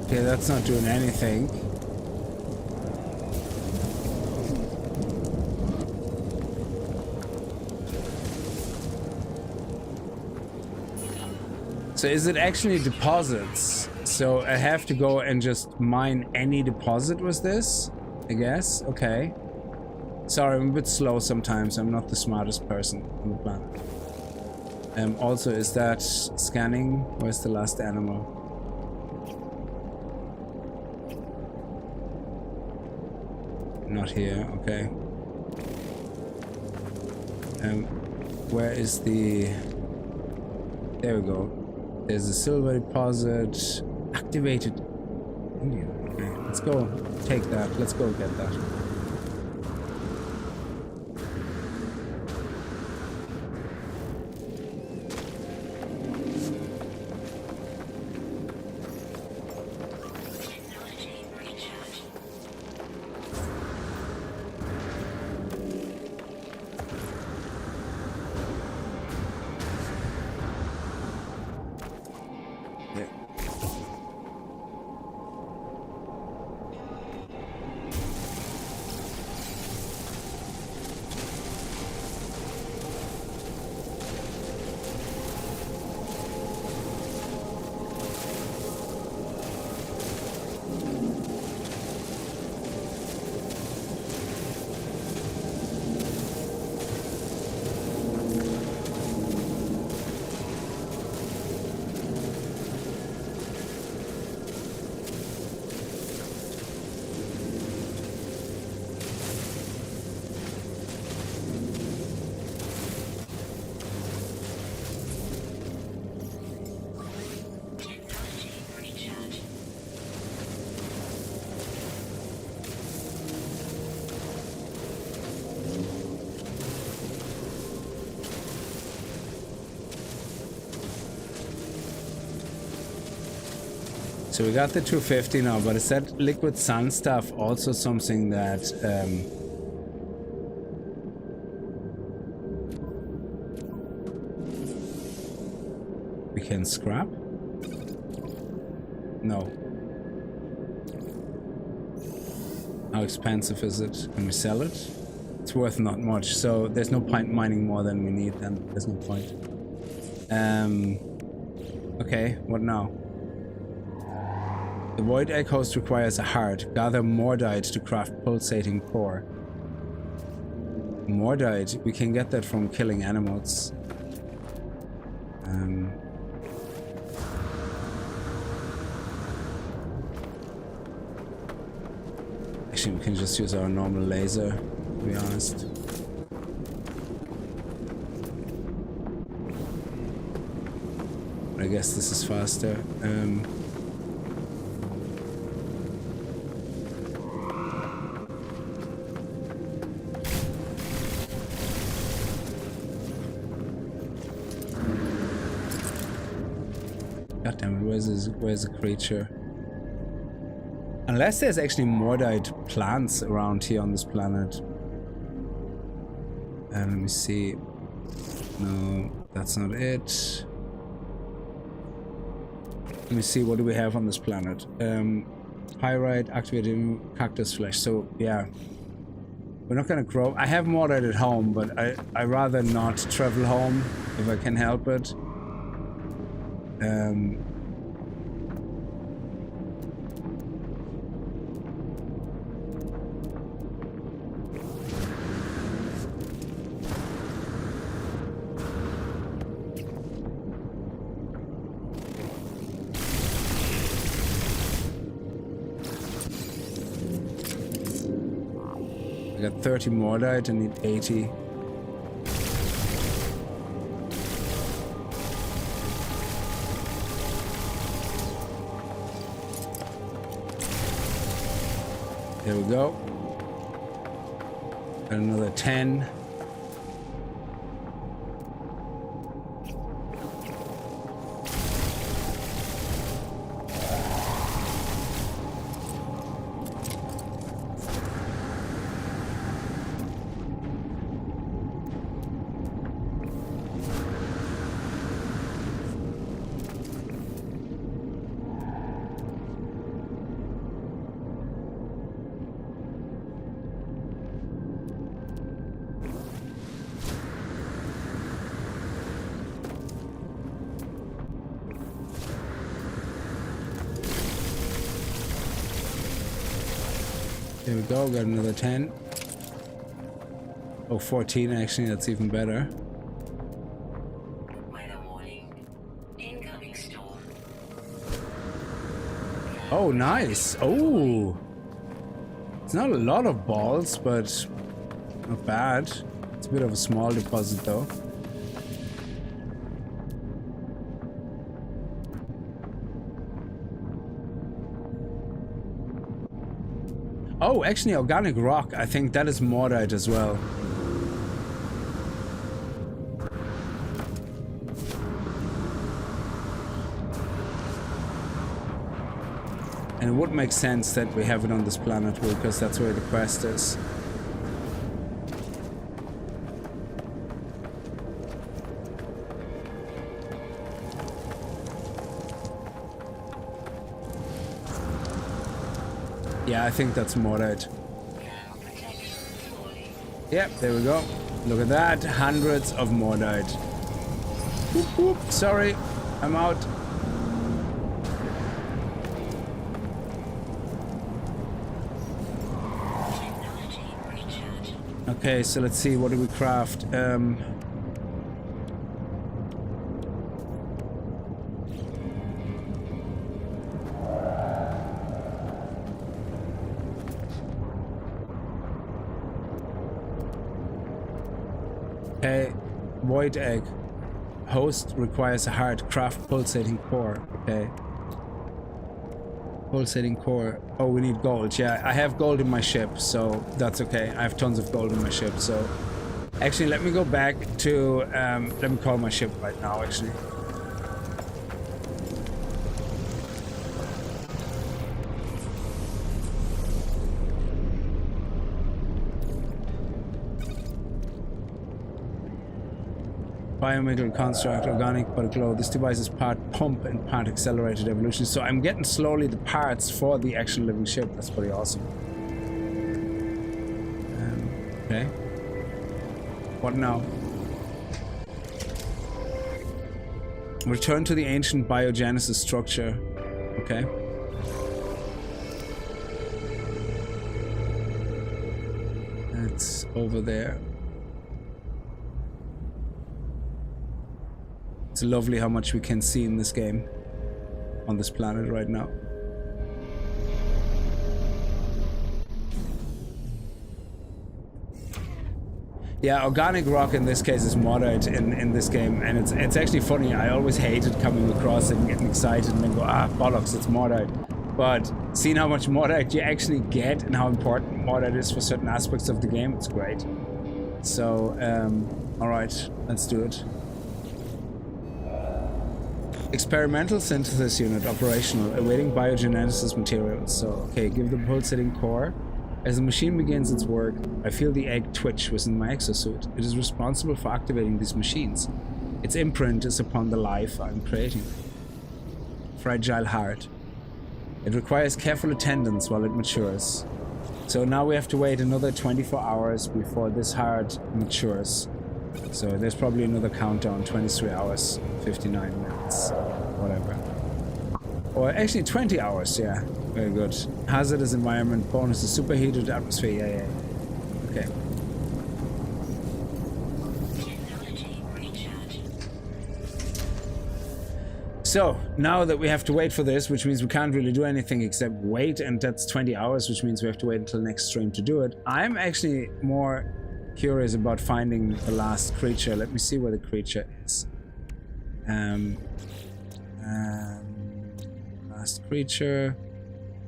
Okay, that's not doing anything. So is it actually deposits? So I have to go and just mine any deposit with this? I guess? Okay. Sorry, I'm a bit slow sometimes. I'm not the smartest person on the planet. Also, is that scanning? Where's the last animal? not here. Okay. Where is the... There we go. There's a silver deposit. Activated. India. Okay, let's go take that. Let's go get that. So we got the 250 now, but is that liquid sun stuff also something that we can scrap? No. How expensive is it? Can we sell it? It's worth not much, so there's no point mining more than we need, then there's no point. Okay, what now? The void egg host requires a heart. Gather mordite to craft pulsating core. Mordite, we can get that from killing animals. Actually, we can just use our normal laser, to be honest. I guess this is faster. God damn it, where's the creature? Unless there's actually mordite plants around here on this planet. Let me see. No, that's not it. Let me see, what do we have on this planet? Pyrite, activating cactus flesh. So, yeah. We're not gonna grow. I have mordite at home, but I rather not travel home if I can help it. I got 30 mordite, I need 80. There we go. Got another 10. There we go, got another 10. Oh, 14 actually, that's even better. Weather warning. Incoming storm. Oh, nice. Oh, It's not a lot of balls, but not bad. It's a bit of a small deposit though. Oh, actually organic rock, I think that is mortite as well. And it would make sense that we have it on this planet because that's where the quest is. Yeah, I think that's mortite. Yep, there we go. Look at that, hundreds of mortite. Whoop, whoop. Sorry, I'm out. Okay, so let's see, what do we craft? Okay, void egg. Host requires a hard craft pulsating core. Okay. Pulsating core. Oh, we need gold. Yeah, I have gold in my ship, so that's okay. I have tons of gold in my ship, so... Actually, let me go back to... let me call my ship right now, actually. Biometric construct, organic particle. This device is part pump and part accelerated evolution. So I'm getting slowly the parts for the actual living ship. That's pretty awesome. Okay. What now? Return to the ancient biogenesis structure. Okay. That's over there. It's lovely how much we can see in this game, on this planet right now. Yeah, organic rock in this case is mortite in this game, and it's actually funny. I always hated coming across it and getting excited and then go, ah, bollocks, it's mortite. But seeing how much mortite you actually get and how important mortite is for certain aspects of the game, it's great. So, alright, let's do it. Experimental synthesis unit operational, awaiting biogenesis materials. So, okay, give the pulsating core. As the machine begins its work, I feel the egg twitch within my exosuit. It is responsible for activating these machines. Its imprint is upon the life I'm creating. Fragile heart. It requires careful attendance while it matures. So now we have to wait another 24 hours before this heart matures. So there's probably another countdown, 23 hours, 59 minutes, whatever. Or actually 20 hours, yeah. Very good. Hazardous environment, bonus to superheated atmosphere, yeah. Okay. So, now that we have to wait for this, which means we can't really do anything except wait, and that's 20 hours, which means we have to wait until next stream to do it. I'm actually more curious about finding the last creature. Let me see where the creature is. Last creature.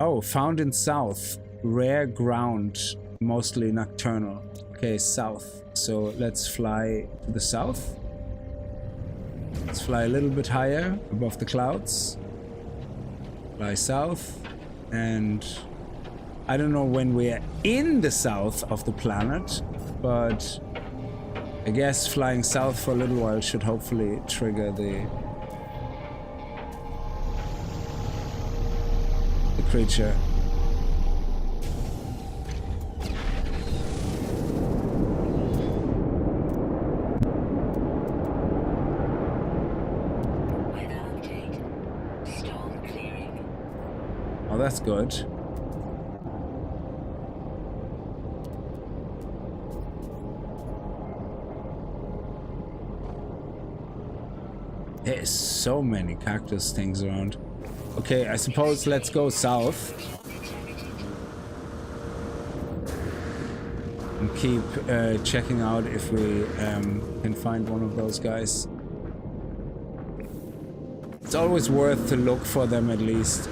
Oh, found in south. Rare ground, mostly nocturnal. Okay, south. So let's fly to the south. Let's fly a little bit higher above the clouds. Fly south. And I don't know when we're in the south of the planet, but I guess flying south for a little while should hopefully trigger the creature. Weather update. Storm clearing. Oh, that's good. There's so many cactus things around. Okay, I suppose let's go south. And keep checking out if we can find one of those guys. It's always worth to look for them at least.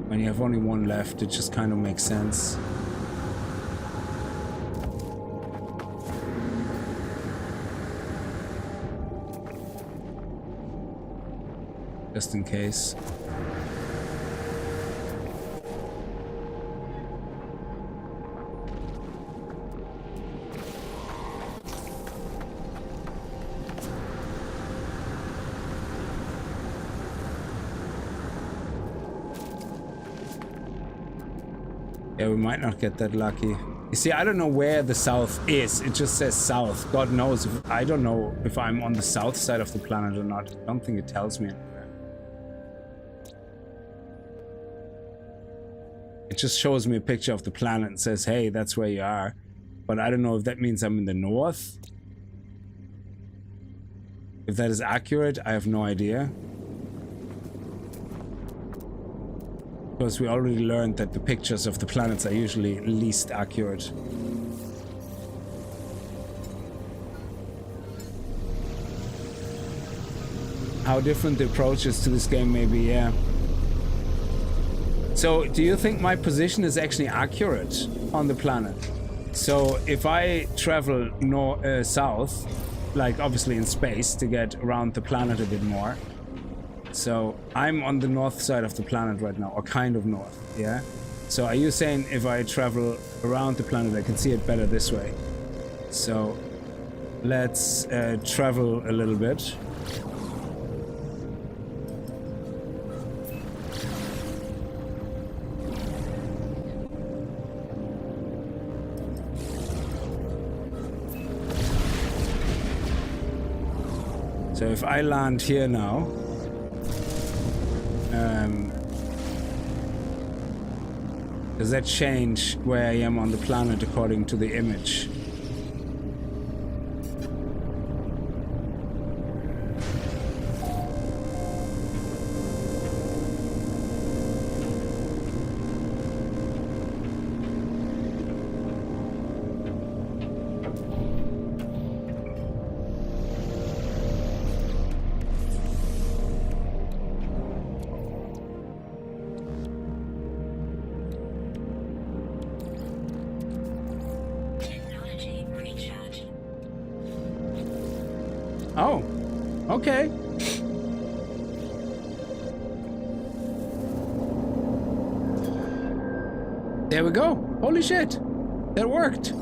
When you have only one left, it just kind of makes sense. Just in case. Yeah, we might not get that lucky. You see, I don't know where the south is. It just says south. God knows if I don't know if I'm on the south side of the planet or not. I don't think it tells me anywhere. It just shows me a picture of the planet and says, hey, that's where you are. But I don't know if that means I'm in the north. If that is accurate, I have no idea. Because we already learned that the pictures of the planets are usually least accurate. How different the approaches to this game may be, yeah. So, do you think my position is actually accurate on the planet? So, if I travel south, like obviously in space to get around the planet a bit more. So, I'm on the north side of the planet right now, or kind of north, yeah? So, are you saying if I travel around the planet, I can see it better this way? So, let's travel a little bit. So if I land here now, does that change where I am on the planet according to the image? Oh, okay. There we go. Holy shit. That worked.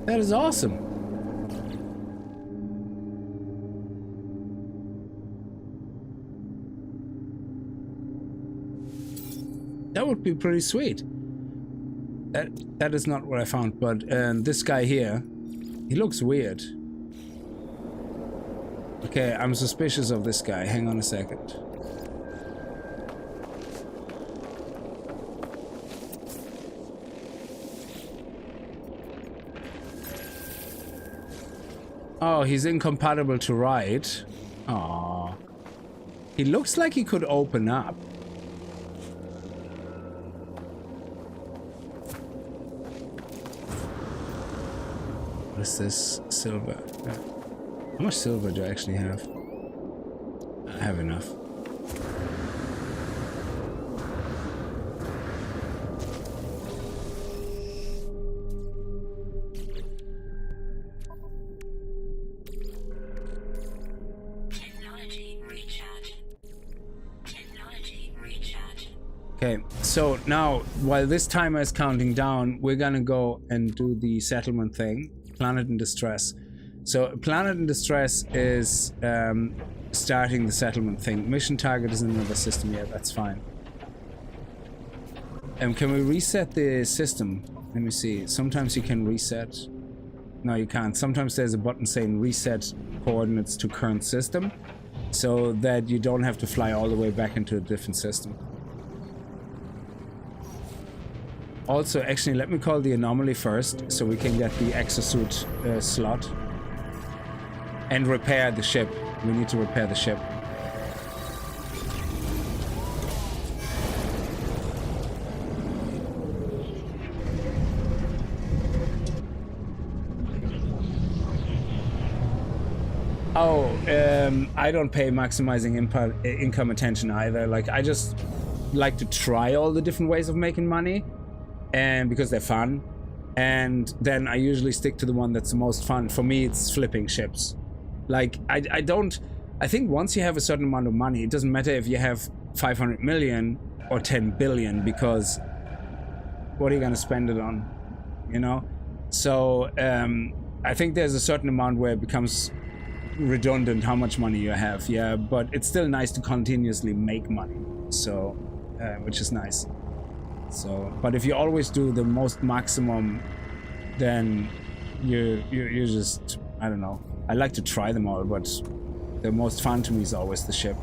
That is awesome. That would be pretty sweet. That is not what I found, but this guy here, he looks weird. Okay, I'm suspicious of this guy. Hang on a second. Oh, he's incompatible to ride. Aww. He looks like he could open up. What is this? Silver. How much silver do I actually have? I have enough. Okay, so now while this timer is counting down, we're gonna go and do the settlement thing. Planet in distress. So planet in distress is starting the settlement thing. Mission target is in another system. Yeah, that's fine. Can we reset the system? Let me see. Sometimes you can reset. No, you can't. Sometimes there's a button saying reset coordinates to current system. so that you don't have to fly all the way back into a different system. Also, actually, let me call the anomaly first, so we can get the exosuit slot. And repair the ship. We need to repair the ship. Oh, I don't pay maximizing income attention either. Like, I just like to try all the different ways of making money, and because they're fun. And then I usually stick to the one that's the most fun. For me, it's flipping ships. Like, I think once you have a certain amount of money, it doesn't matter if you have 500 million or 10 billion, because what are you going to spend it on, you know? So I think there's a certain amount where it becomes redundant how much money you have, yeah, but it's still nice to continuously make money, so which is nice. So, but if you always do the most maximum, then you just, I don't know. I like to try them all, but the most fun to me is always the ship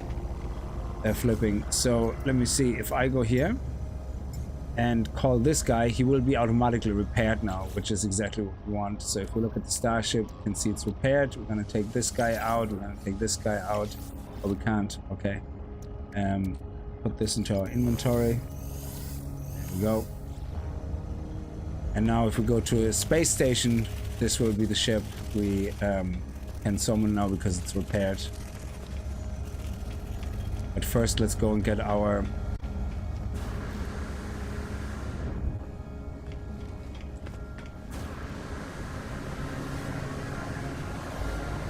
flipping. So let me see, if I go here and call this guy, he will be automatically repaired now, which is exactly what we want. So if we look at the starship, you can see it's repaired. We're gonna take this guy out, we're gonna take this guy out, but we can't. Okay, put this into our inventory. There we go. And now if we go to a space station, this will be the ship we can summon now because it's repaired. But first, let's go and get our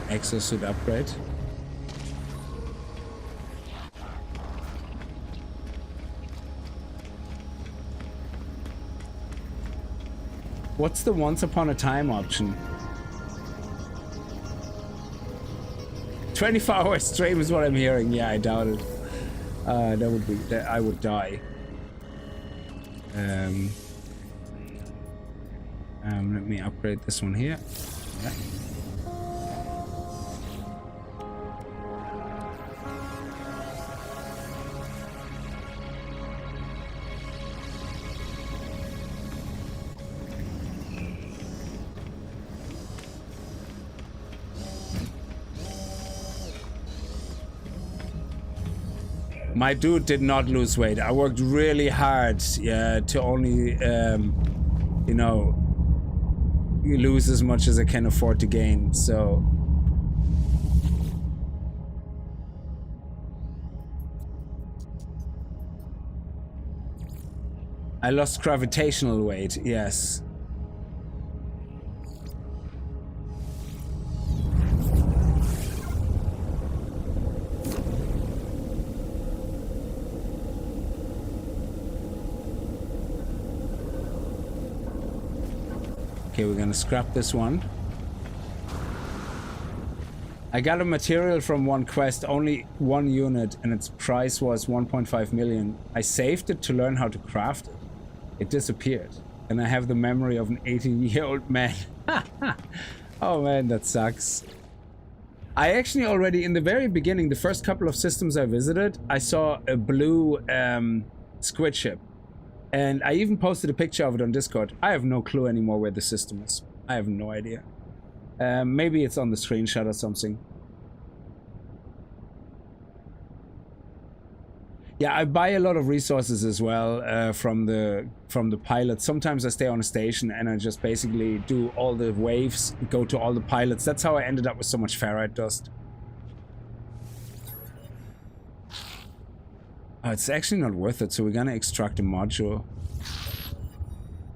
exosuit upgrade. What's the once upon a time option? 24-hour stream is what I'm hearing. Yeah, I doubt it. That would be, I would die. Let me upgrade this one here. Yeah. My dude did not lose weight. I worked really hard, yeah, to only, you know, lose as much as I can afford to gain, so. I lost gravitational weight, yes. Okay, we're gonna scrap this one. I got a material from one quest, only one unit, and its price was 1.5 million. I saved it to learn how to craft it. It disappeared, and I have the memory of an 18-year-old man. Oh man, that sucks. I actually already, in the very beginning, the first couple of systems I visited, I saw a blue squid ship. And I even posted a picture of it on Discord. I have no clue anymore where the system is. I have no idea. Maybe it's on the screenshot or something. Yeah, I buy a lot of resources as well from the pilots. Sometimes I stay on a station and I just basically do all the waves, go to all the pilots. That's how I ended up with so much ferrite dust. Oh, it's actually not worth it, so we're gonna extract a module.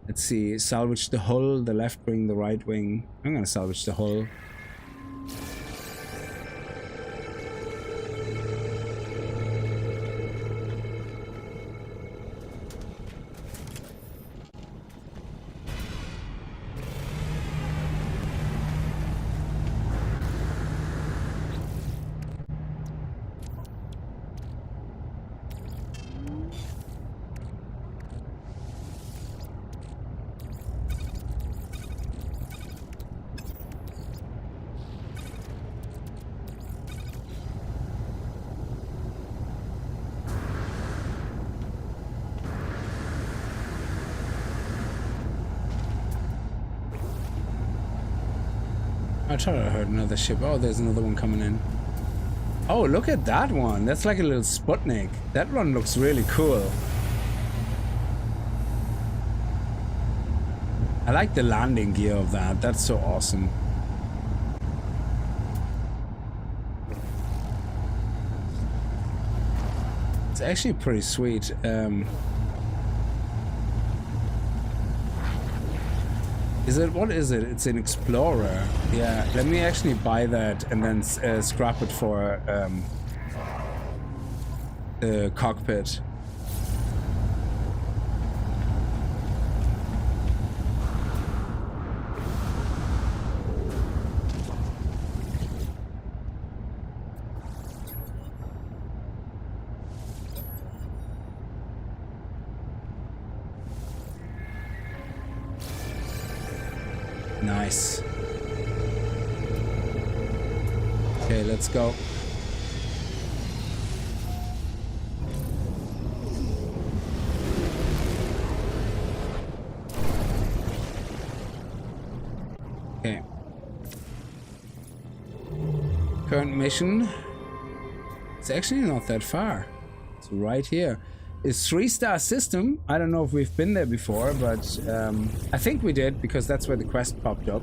Let's see, salvage the hull, the left wing, the right wing. I'm gonna salvage the hull. I thought I heard another ship. Oh, there's another one coming in. Oh, look at that one. That's like a little Sputnik. That one looks really cool. I like the landing gear of that. That's so awesome. It's actually pretty sweet. Is it, what is it? It's an Explorer. Yeah, let me actually buy that and then scrap it for the cockpit. Nice. Okay, let's go. Okay. Current mission. It's actually not that far. It's right here. It's 3-star system. I don't know if we've been there before, but I think we did because that's where the quest popped up.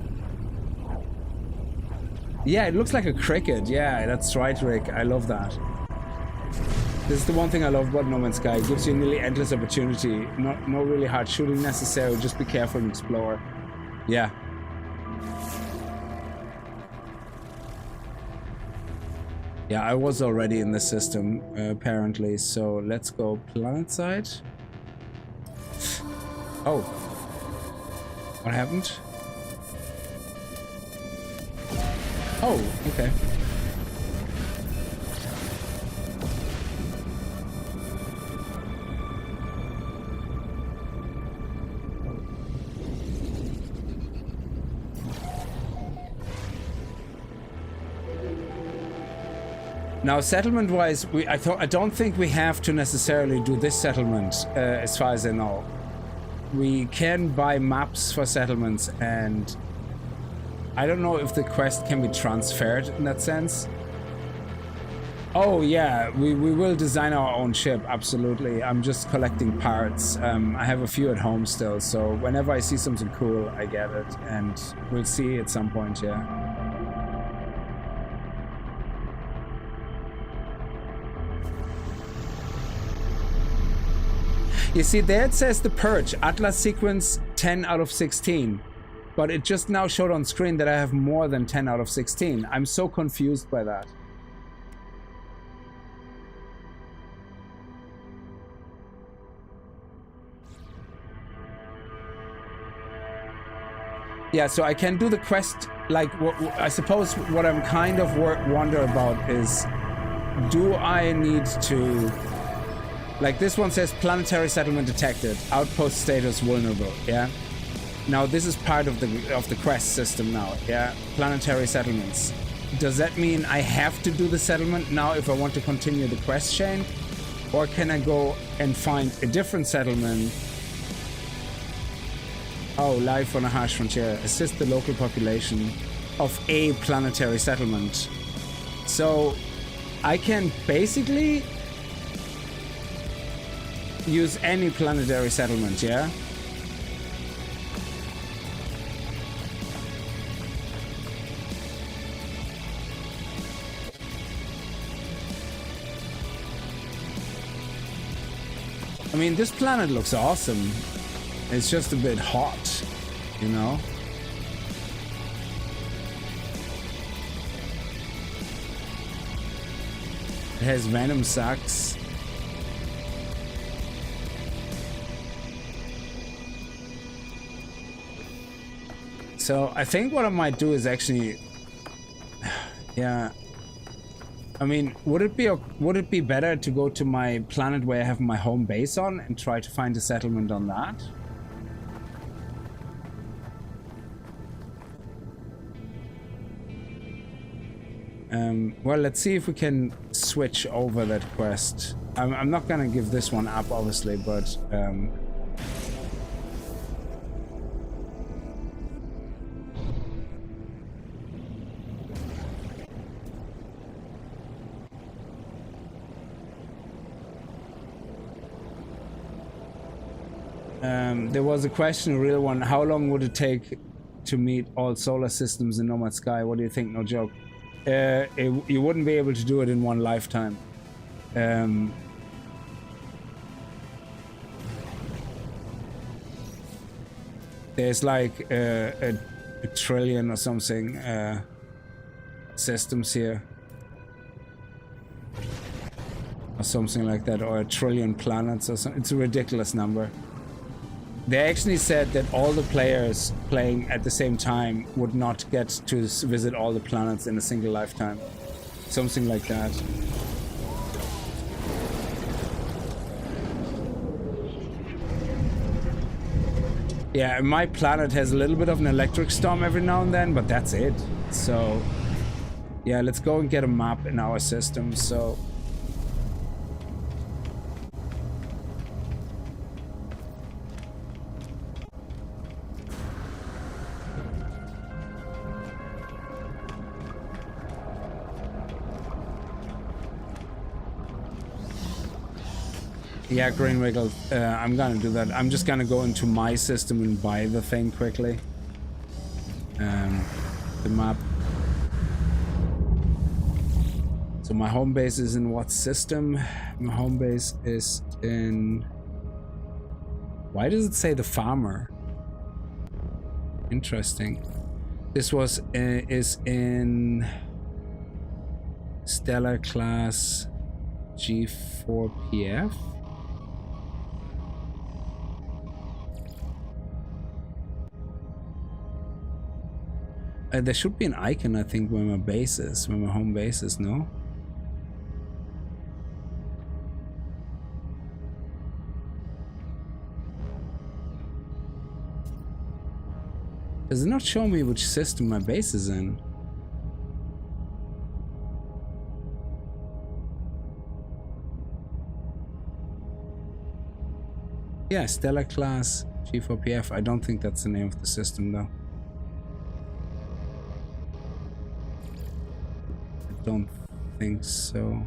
Yeah, it looks like a cricket. Yeah, that's right, Rick. I love that. This is the one thing I love about No Man's Sky. It gives you nearly endless opportunity. No really hard shooting necessary. Just be careful and explore. Yeah. Yeah, I was already in the system, apparently, so let's go planet side. Oh. What happened? Oh, okay. Now, settlement-wise, I don't think we have to necessarily do this settlement, as far as I know. We can buy maps for settlements, and I don't know if the quest can be transferred in that sense. Oh yeah, we will design our own ship, absolutely. I'm just collecting parts. I have a few at home still, so whenever I see something cool, I get it, and we'll see at some point, yeah. You see, there it says the Purge, Atlas sequence 10 out of 16. But it just now showed on screen that I have more than 10 out of 16. I'm so confused by that. Yeah, so I can do the quest, like, I suppose what I'm kind of wonder about is, do I need to... Like this one says planetary settlement detected, outpost status vulnerable, yeah? Now this is part of the quest system now, yeah? Planetary settlements. Does that mean I have to do the settlement now if I want to continue the quest chain? Or can I go and find a different settlement? Oh, life on a harsh frontier. Assist the local population of a planetary settlement. So I can basically use any planetary settlement, yeah? I mean, this planet looks awesome. It's just a bit hot, you know? It has venom sacs. So I think what I might do is actually, yeah. I mean, would it be better to go to my planet where I have my home base on and try to find a settlement on that? Well, let's see if we can switch over that quest. I'm not gonna give this one up, obviously, but There was a question, a real one. How long would it take to meet all solar systems in Nomad Sky? What do you think? No joke. You wouldn't be able to do it in one lifetime. There's like a trillion or something systems here. Or something like that, or a trillion planets or something. It's a ridiculous number. They actually said that all the players playing at the same time would not get to visit all the planets in a single lifetime. Something like that. Yeah, my planet has a little bit of an electric storm every now and then, but that's it. So, yeah, let's go and get a map in our system. So, yeah, Green Wiggle, I'm gonna do that. I'm just gonna go into my system and buy the thing quickly. The map. So my home base is in what system? My home base is in... Why does it say the farmer? Interesting. This was is in Stellar class G4PF. There should be an icon, I think, where my base is, where my home base is, no? Does it not show me which system my base is in? Yeah, Stellar class G4PF. I don't think that's the name of the system, though. Don't think so.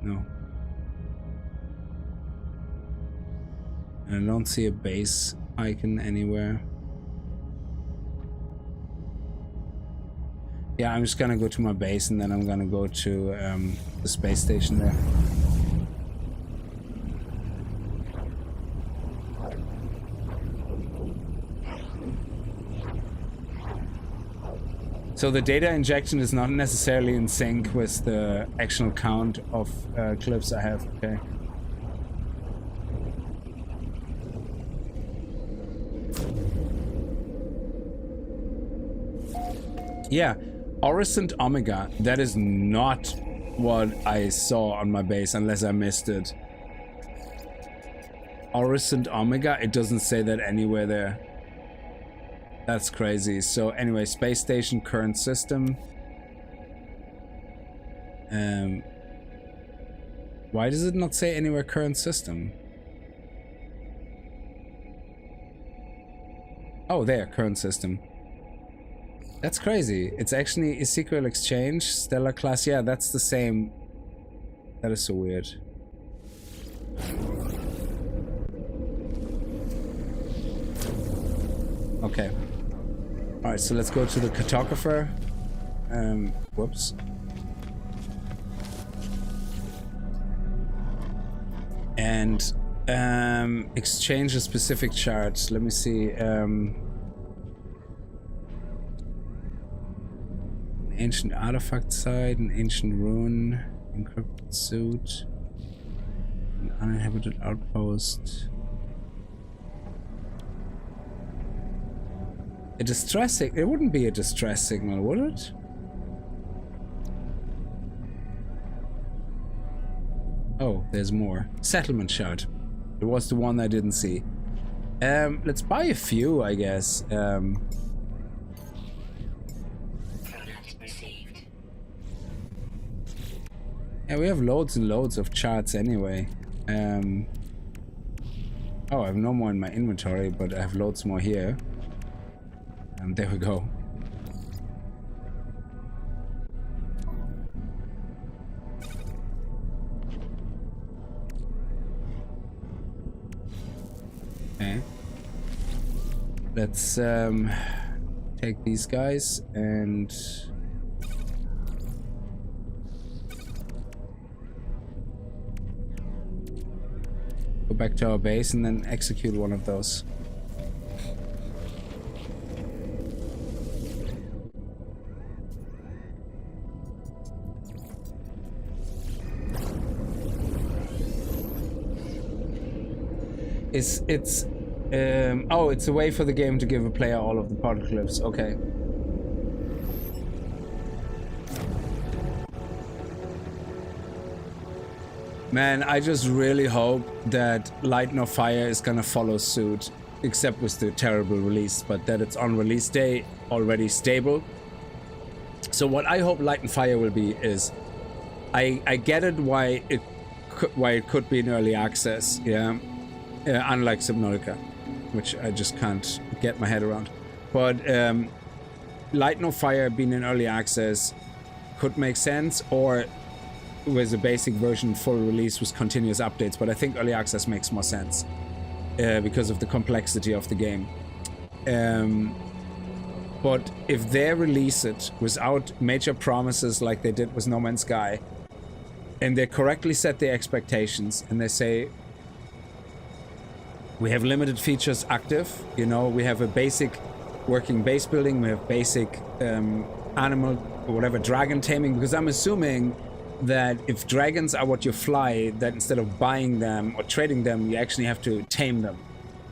No. And I don't see a base icon anywhere. Yeah, I'm just gonna go to my base and then I'm gonna go to the space station there. So the data injection is not necessarily in sync with the actual count of clips I have, okay. Yeah, Oricent Omega, that is not what I saw on my base unless I missed it. Oricent Omega, it doesn't say that anywhere there. That's crazy. So anyway, space station, current system. Why does it not say anywhere current system? Oh, there, current system. That's crazy. It's actually Ezekiel Exchange, Stellar class. Yeah, that's the same. That is so weird. Okay. Alright, so let's go to the cartographer. Whoops. And exchange a specific chart. Let me see. Ancient artifact site, an ancient ruin, encrypted suit, an uninhabited outpost. A distress signal? It wouldn't be a distress signal, would it? Oh, there's more. Settlement shard. It was the one I didn't see. Let's buy a few, I guess. Yeah, we have loads and loads of charts anyway. Oh, I have no more in my inventory, but I have loads more here. And there we go. Let's take these guys and go back to our base and then execute one of those. Oh, it's a way for the game to give a player all of the poneglyphs. Okay. Man, I just really hope that Light No Fire is gonna follow suit, except with the terrible release, but that it's on release day already stable. So what I hope Light and Fire will be is, I get it why it could be in early access, yeah. Unlike Subnautica, which I just can't get my head around. But Light No Fire being in early access could make sense, or with a basic version full release with continuous updates. But I think early access makes more sense because of the complexity of the game. But if they release it without major promises like they did with No Man's Sky, and they correctly set their expectations, and they say, we have limited features active, you know, we have a basic working base building, we have basic animal, or whatever, dragon taming, because I'm assuming that if dragons are what you fly, that instead of buying them or trading them, you actually have to tame them,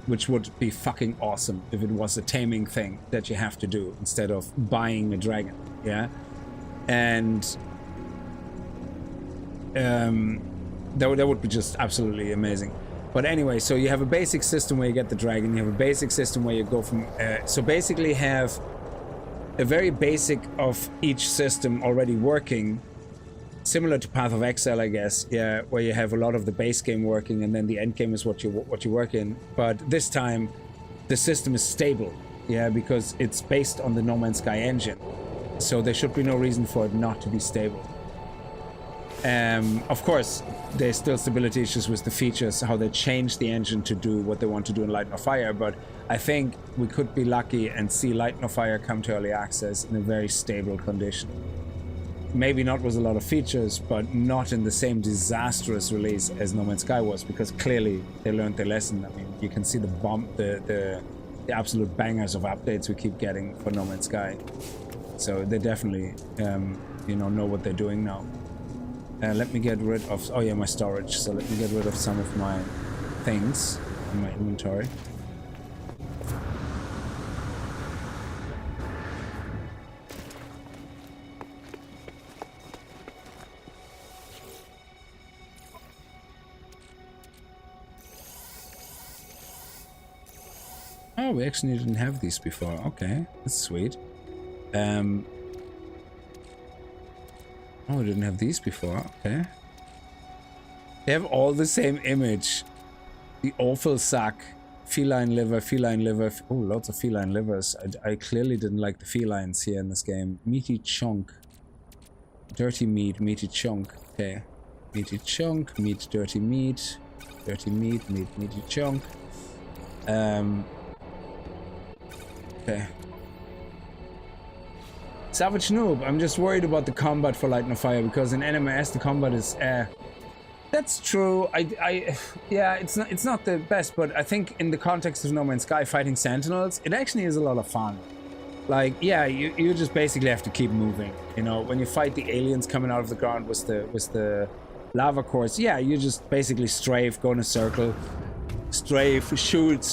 which would be fucking awesome if it was a taming thing that you have to do instead of buying a dragon, yeah? And that would be just absolutely amazing. But anyway, so you have a basic system where you get the dragon, you have a basic system where you go from... so basically have a very basic of each system already working, similar to Path of Exile, I guess, yeah, where you have a lot of the base game working and then the end game is what you work in. But this time, the system is stable, yeah, because it's based on the No Man's Sky engine. So there should be no reason for it not to be stable. Of course, there's still stability issues with the features, how they change the engine to do what they want to do in Light No Fire, but I think we could be lucky and see Light No Fire come to early access in a very stable condition. Maybe not with a lot of features, but not in the same disastrous release as No Man's Sky was, because clearly they learned their lesson. I mean, you can see the absolute bangers of updates we keep getting for No Man's Sky. So they definitely, know what they're doing now. Let me get rid of... Oh yeah, my storage. So let me get rid of some of my things in my inventory. Oh, we actually didn't have these before. Okay, that's sweet. Oh, we didn't have these before. Okay. They have all the same image. The awful sack. Feline liver, feline liver. Oh, lots of feline livers. I clearly didn't like the felines here in this game. Meaty chunk. Dirty meat, meaty chunk. Okay. Meaty chunk, meat, dirty meat. Dirty meat, meat, meaty chunk. Okay. Savage Noob, I'm just worried about the combat for Light No Fire, because in NMS the combat is that's true. Yeah, it's not the best, but I think in the context of No Man's Sky fighting Sentinels, it actually is a lot of fun. Like, yeah, you just basically have to keep moving. You know, when you fight the aliens coming out of the ground with the lava cores, yeah, you just basically strafe, go in a circle, strafe, shoot.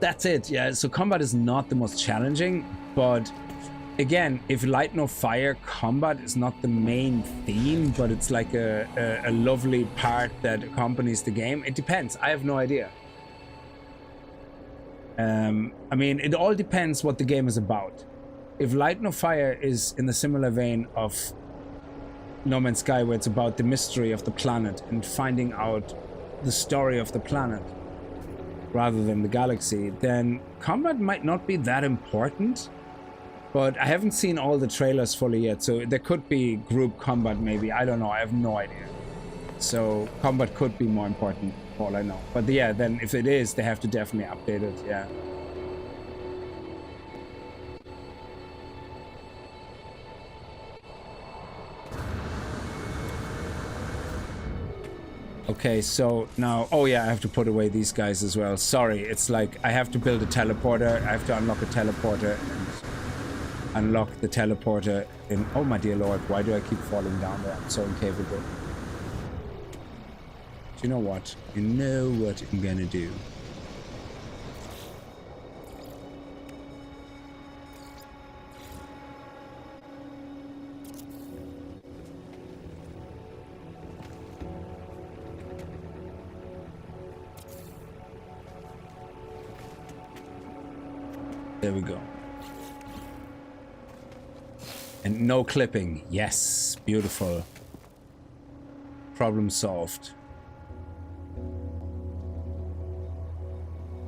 That's it, yeah. So combat is not the most challenging, but again, if Light No Fire combat is not the main theme, but it's like a lovely part that accompanies the game, it depends. I have no idea. I mean, it all depends what the game is about. If Light No Fire is in the similar vein of No Man's Sky, where it's about the mystery of the planet and finding out the story of the planet rather than the galaxy, then combat might not be that important. But I haven't seen all the trailers fully yet, so there could be group combat maybe. I don't know, I have no idea. So combat could be more important, for all I know. But yeah, then if it is, they have to definitely update it, yeah. Okay, so now, oh yeah, I have to put away these guys as well. Sorry, it's like I have to build a teleporter. I have to unlock a teleporter and unlock the teleporter in. Oh my dear lord, why do I keep falling down there? I'm so incapable. Do you know what? You know what I'm gonna do. There we go. And no clipping. Yes, beautiful. Problem solved.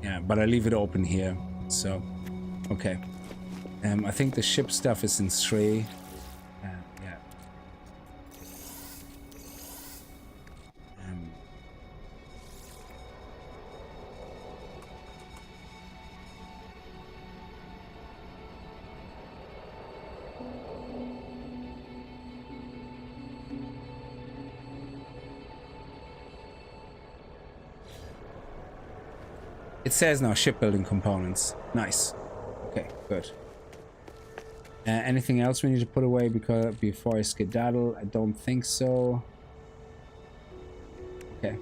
Yeah, but I leave it open here. So, okay. I think the ship stuff is in 3. Yeah. It says now shipbuilding components. Nice. Okay, good. Anything else we need to put away before I skedaddle? I don't think so. Okay.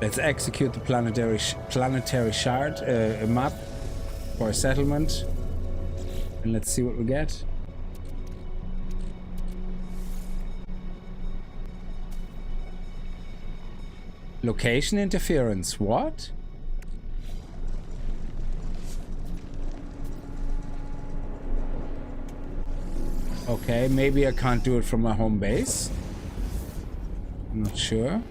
Let's execute the planetary shard map for a settlement. And let's see what we get. Location interference. What? Okay, maybe I can't do it from my home base. I'm not sure.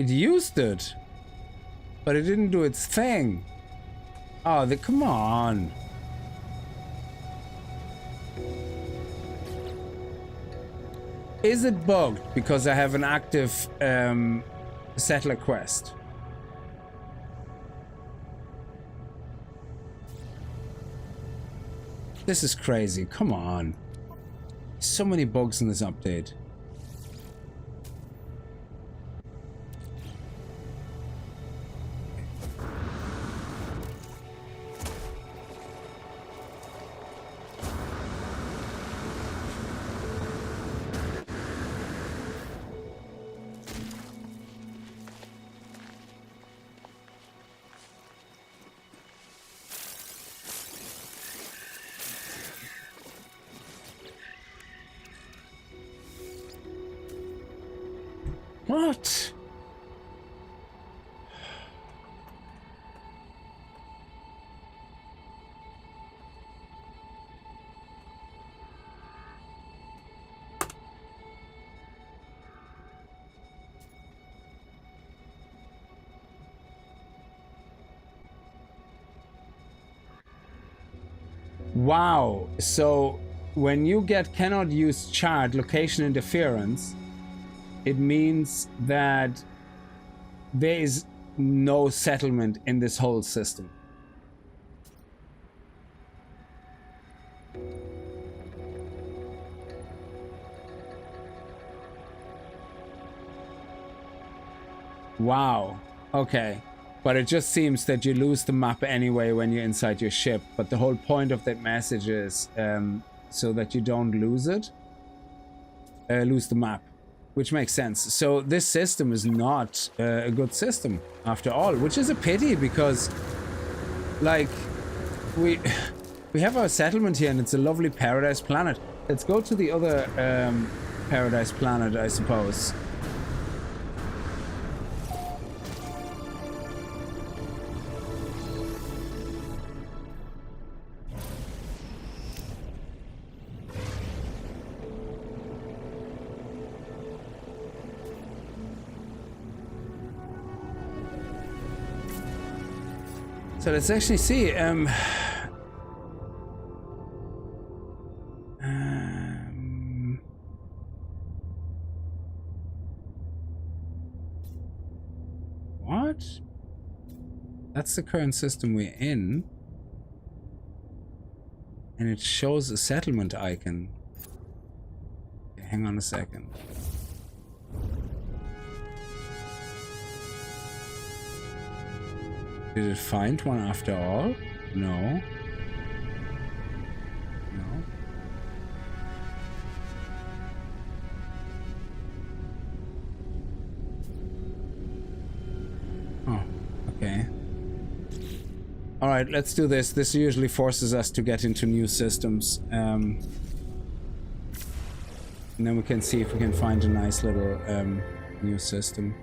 It used it, but it didn't do its thing. Oh, come on. Is it bugged because I have an active settler quest? This is crazy. Come on. So many bugs in this update. What? Wow. So when you get cannot use chart location interference, it means that there is no settlement in this whole system. Wow. Okay. But it just seems that you lose the map anyway when you're inside your ship. But the whole point of that message is so that you don't lose it. Lose the map. Which makes sense. So this system is not a good system after all, which is a pity because, like, we have our settlement here and it's a lovely paradise planet. Let's go to the other paradise planet, I suppose. So let's actually see. What? That's the current system we're in. And it shows a settlement icon. Okay, hang on a second. Did it find one after all? No. No. Oh, okay. All right, let's do this. This usually forces us to get into new systems. And then we can see if we can find a nice little new system.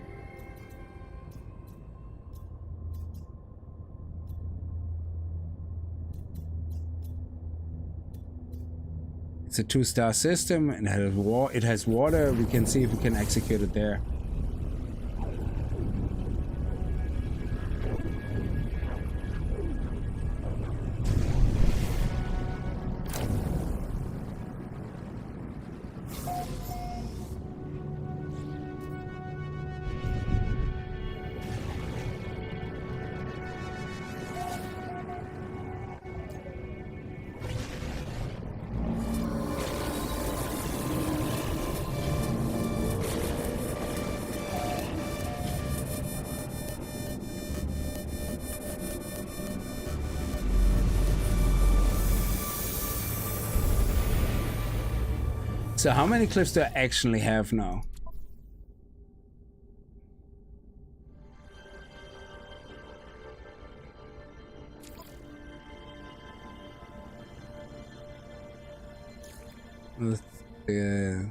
It's a 2-star system and it has water. We can see if we can execute it there. So how many cliffs do I actually have now? With the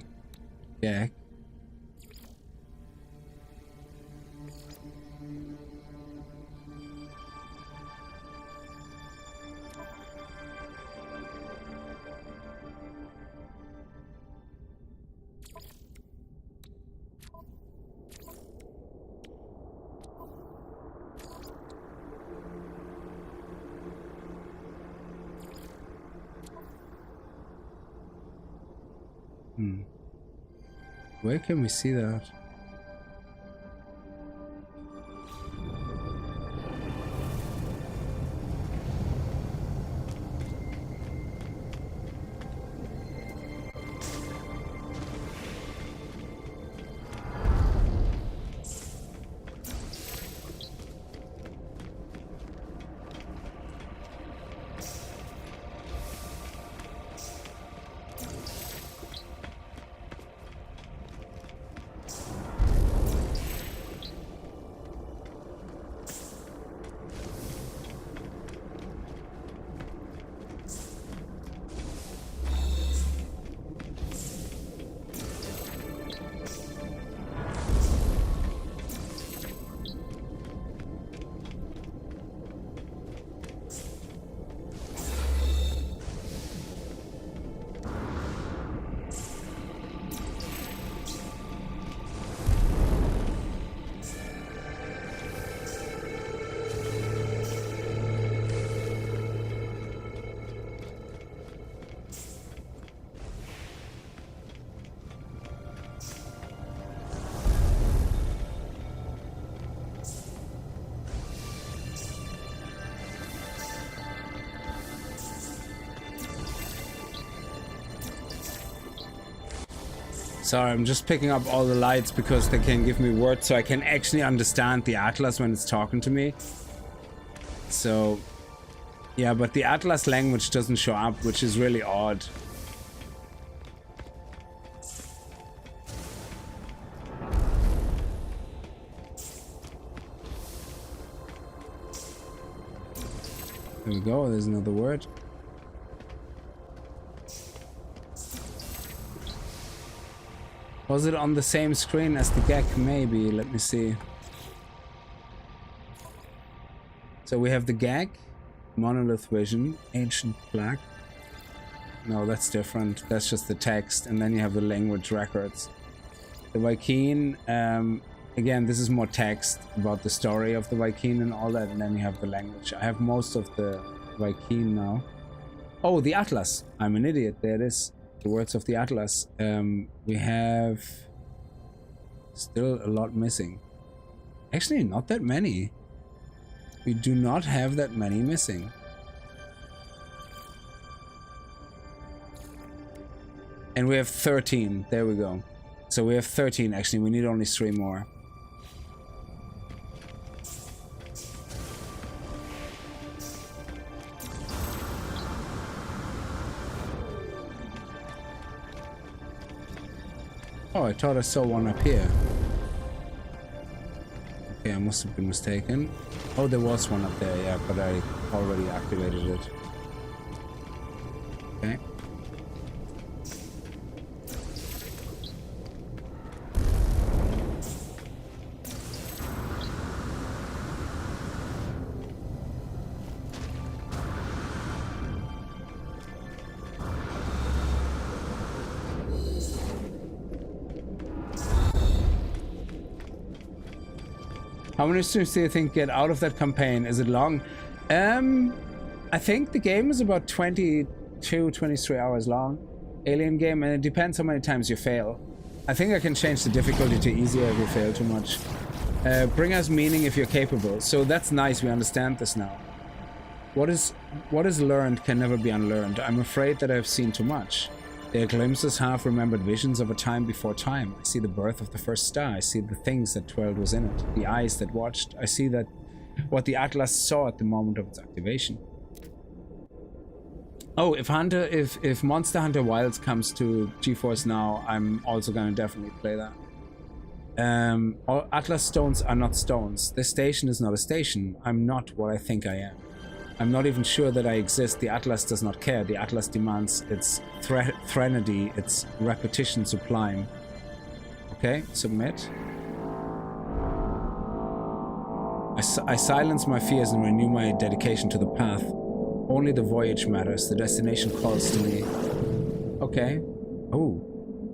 jack. Where can we see that? Sorry, I'm just picking up all the lights because they can give me words so I can actually understand the Atlas when it's talking to me. So, yeah, but the Atlas language doesn't show up, which is really odd. There we go, there's another word. Was it on the same screen as the GAC? Maybe. Let me see. So we have the GAC, Monolith Vision, Ancient Plaque. No, that's different. That's just the text. And then you have the language records. The Viking, again, this is more text about the story of the Viking and all that, and then you have the language. I have most of the Viking now. Oh, the Atlas. I'm an idiot. There it is. The words of the Atlas. We have still a lot missing. Actually, not that many. We do not have that many missing. And we have 13. There we go. So we have 13 actually. We need only 3 more. Oh, I thought I saw one up here. Okay, I must have been mistaken. Oh, there was one up there, yeah, but I already activated it. Okay. How many streams do you think get out of that campaign? Is it long? I think the game is about 22, 23 hours long. Alien game, and it depends how many times you fail. I think I can change the difficulty to easier if you fail too much. Bring us meaning if you're capable. So that's nice, we understand this now. What is learned can never be unlearned. I'm afraid that I've seen too much. They are glimpses, half-remembered visions of a time before time. I see the birth of the first star. I see the things that dwelled was in it. The eyes that watched. I see that what the Atlas saw at the moment of its activation. Oh, if Monster Hunter Wilds comes to GeForce Now, I'm also gonna definitely play that. All Atlas stones are not stones. This station is not a station. I'm not what I think I am. I'm not even sure that I exist. The Atlas does not care. The Atlas demands its threnody, its repetition sublime. Okay, submit. I silence my fears and renew my dedication to the path. Only the voyage matters. The destination calls to me. Okay. Oh.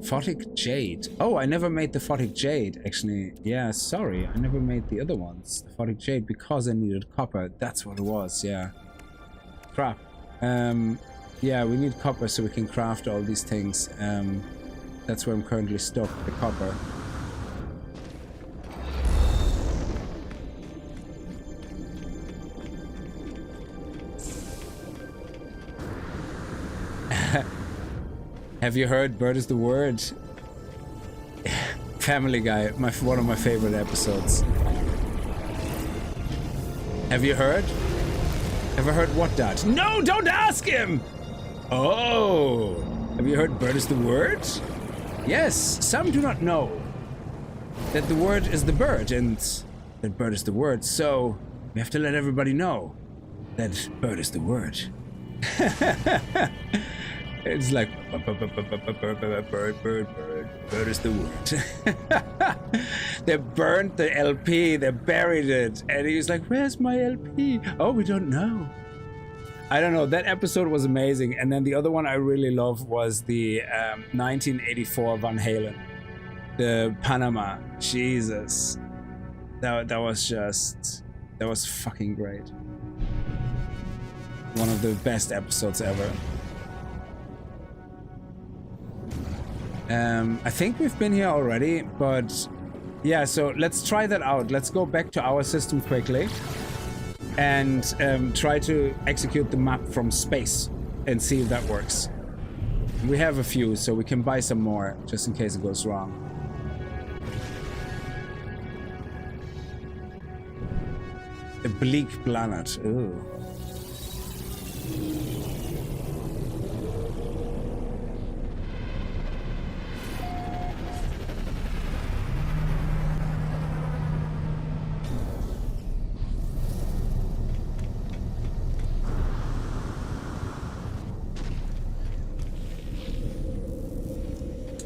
Photic Jade. Oh, I never made the Photic Jade, actually. Yeah, sorry. I never made the other ones. The Photic Jade because I needed copper. That's what it was, yeah. Crap. Yeah, we need copper so we can craft all these things. That's where I'm currently stuck, the copper. Have you heard Bird is the Word? Family Guy, one of my favorite episodes. Have you heard? Have I heard what, Dad? No, don't ask him! Oh! Have you heard Bird is the Word? Yes, some do not know that the word is the bird and that bird is the word, so we have to let everybody know that bird is the word. It's like bird is the word. They burned the LP, they buried it, and he was like, "Where's my LP?" Oh, we don't know. I don't know. That episode was amazing, and then the other one I really love was the 1984 Van Halen, the Panama. Jesus, that was fucking great. One of the best episodes ever. I think we've been here already, but yeah, so let's try that out. Let's go back to our system quickly and try to execute the map from space and see if that works. We have a few, so we can buy some more just in case it goes wrong. A bleak planet. Ooh.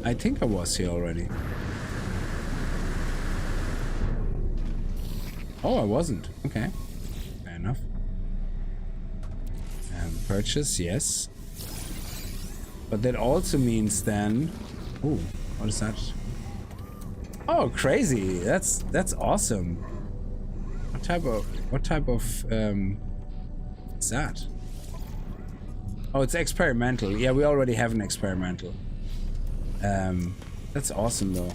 I think I was here already. Oh, I wasn't. Okay. Fair enough. Purchase, yes. But that also means then... Ooh, what is that? Oh, crazy! That's awesome. What type of is that? Oh, it's experimental. Yeah, we already have an experimental. That's awesome though.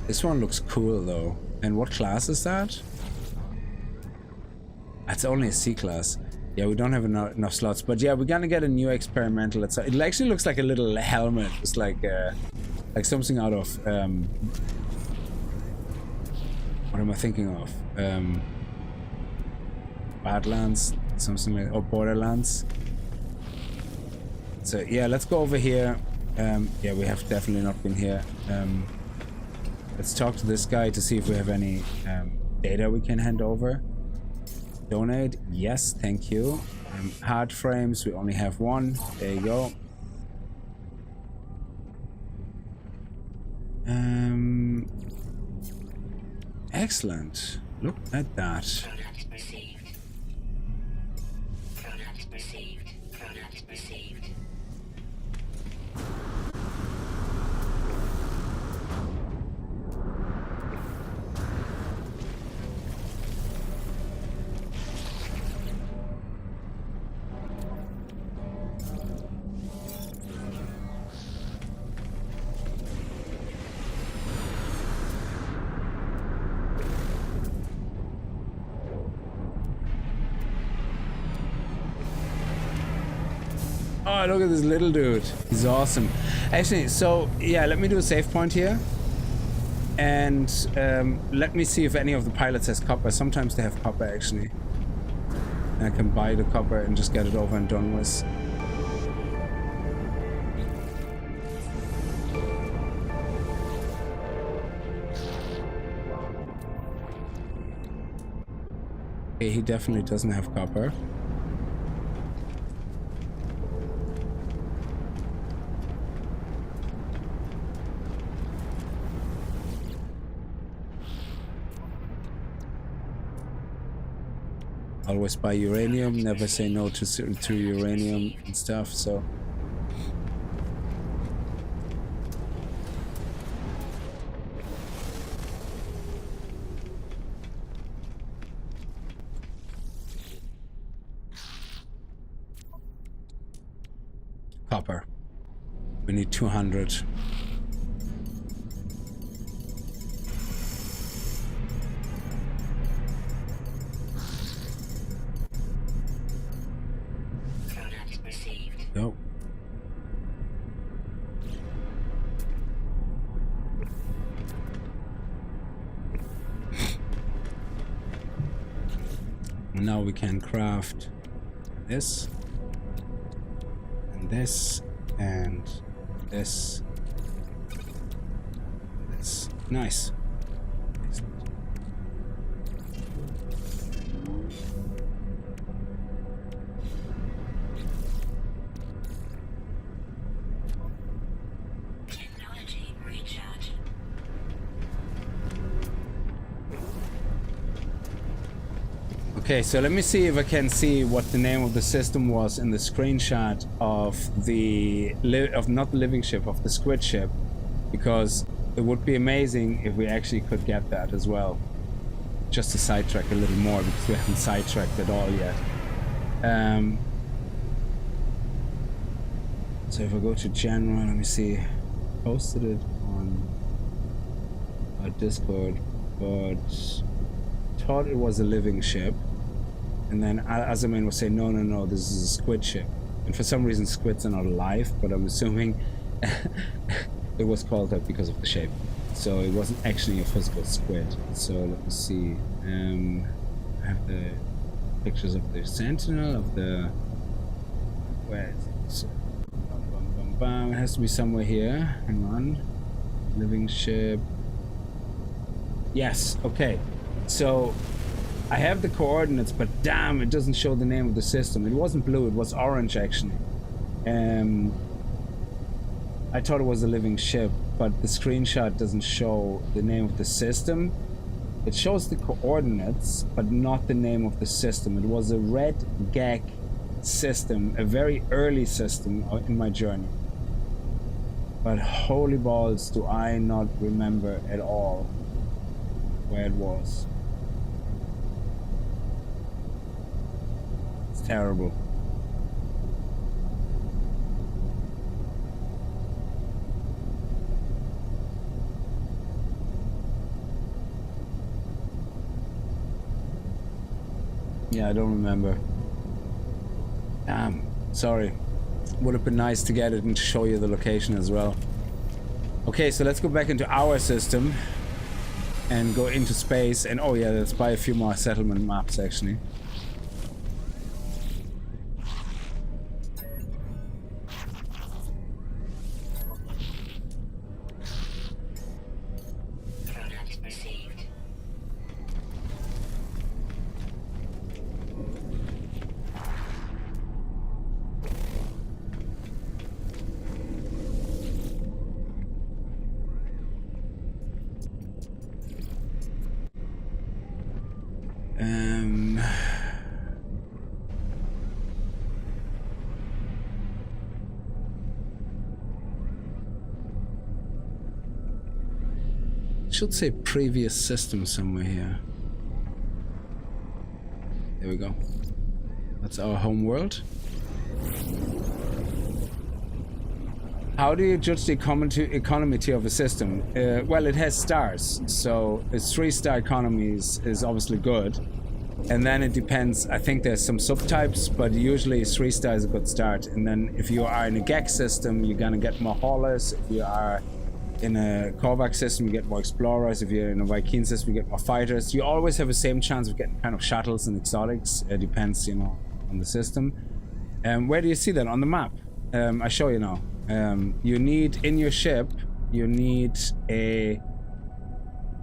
This one looks cool though. And what class is that? That's only a C class. Yeah, we don't have enough slots, but yeah, we're gonna get a new experimental. It actually looks like a little helmet. It's like something out of what am I thinking of? Badlands, something like, or Borderlands. So yeah, let's go over here. Yeah, we have definitely not been here. Let's talk to this guy to see if we have any data we can hand over. Donate, yes, thank you. Hard frames, we only have one. There you go. Excellent. Look at that. Product received. Product received. Product received. Oh, look at this little dude. He's awesome. Actually, so yeah, let me do a save point here. And let me see if any of the pilots has copper. Sometimes they have copper actually. And I can buy the copper and just get it over and done with. Okay, he definitely doesn't have copper. Always buy uranium, never say no to uranium and stuff, so. Copper. We need 200. Go. Now we can craft this and this and this. This. Nice. Okay, so let me see if I can see what the name of the system was in the screenshot of the not the living ship, of the squid ship, because it would be amazing if we actually could get that as well. Just to sidetrack a little more, because we haven't sidetracked at all yet. So if I go to general, let me see. Posted it on our Discord, but thought it was a living ship. And then Azamin was saying, no, this is a squid ship. And for some reason, squids are not alive, but I'm assuming it was called that because of the shape. So it wasn't actually a physical squid. So let me see. I have the pictures of the Sentinel, of the... Where is it? It has to be somewhere here. Hang on. Living ship. Yes, okay. So I have the coordinates, but damn, it doesn't show the name of the system. It wasn't blue, it was orange actually. I thought it was a living ship, but the screenshot doesn't show the name of the system. It shows the coordinates, but not the name of the system. It was a red GAC system, a very early system in my journey. But holy balls, do I not remember at all where it was. It's terrible. Yeah, I don't remember. Damn, sorry. Would have been nice to get it and to show you the location as well. Okay, so let's go back into our system and go into space. And oh yeah, let's buy a few more settlement maps actually. Should say previous system somewhere here. There we go. That's our home world. How do you judge the economy of a system? Well, it has stars, so a 3-star economy is obviously good. And then it depends. I think there's some subtypes, but usually 3-star is a good start. And then if you are in a Kickz system, you're gonna get more haulers. If you are in a Korvax system, you get more explorers. If you're in a Viking system, you get more fighters. You always have the same chance of getting kind of shuttles and exotics. It depends, you know, on the system. Where do you see that on the map? I show you now. You need in your ship, you need a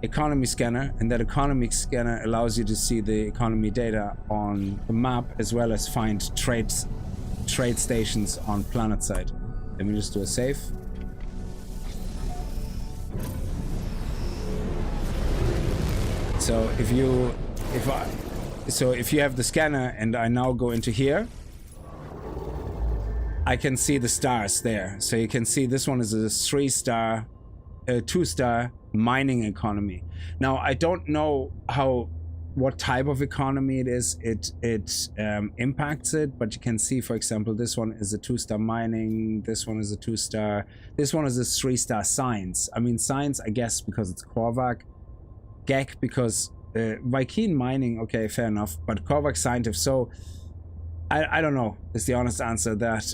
economy scanner, and that economy scanner allows you to see the economy data on the map as well as find trade stations on planet side. Let me just do a save. So if you have the scanner and I now go into here, I can see the stars there. So you can see this one is a 3-star, 2-star mining economy. Now I don't know what type of economy it is. It impacts it, but you can see, for example, this one is a 2-star mining. This one is a 2-star. This one is a 3-star science. I mean science, I guess, because it's Korvax. Gek because Viking mining, okay, fair enough, but Korvax scientific. So I don't know is the honest answer. That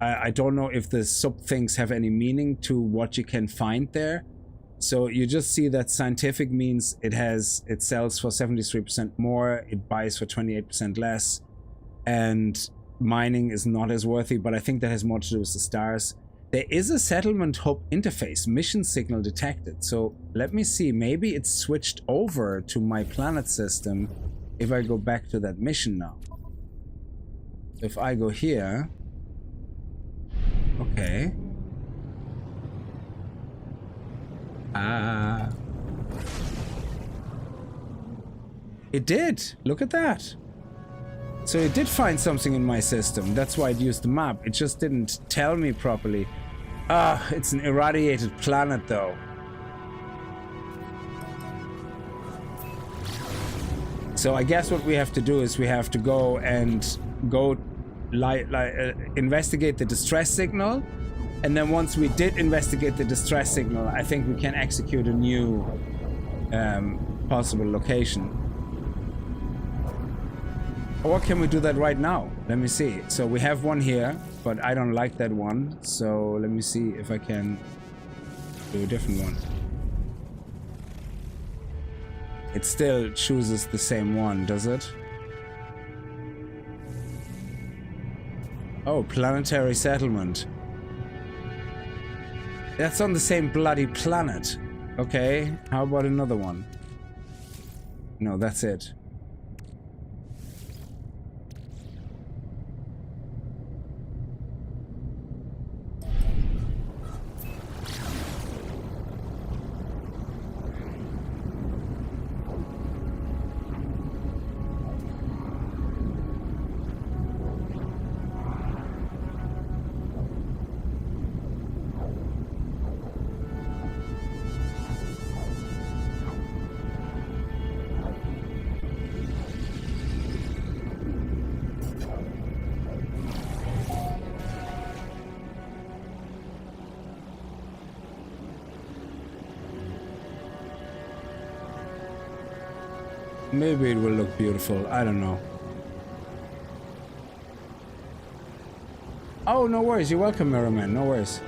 I don't know if the sub things have any meaning to what you can find there. So you just see that scientific means it sells for 73% more, it buys for 28% less, and mining is not as worthy, but I think that has more to do with the stars. There is a settlement hub interface, mission signal detected. So let me see, maybe it's switched over to my planet system if I go back to that mission now. If I go here, okay. It did, look at that. So it did find something in my system. That's why it used the map. It just didn't tell me properly. It's an irradiated planet though. So I guess what we have to do is we have to go investigate the distress signal, and then once we did investigate the distress signal, I think we can execute a new possible location. Or can we do that right now? Let me see. So we have one here, but I don't like that one. So let me see if I can do a different one. It still chooses the same one, does it? Oh, planetary settlement. That's on the same bloody planet. Okay, how about another one? No, that's it. Maybe it will look beautiful. I don't know. Oh, no worries. You're welcome, Mirrorman. No worries.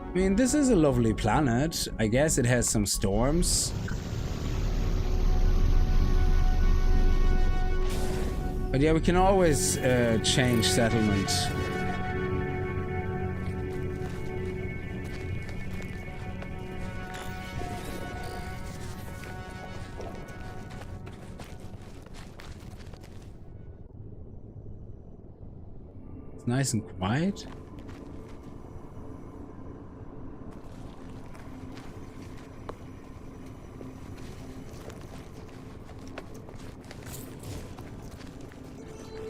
I mean, this is a lovely planet. I guess it has some storms. But yeah, we can always change settlement. It's nice and quiet.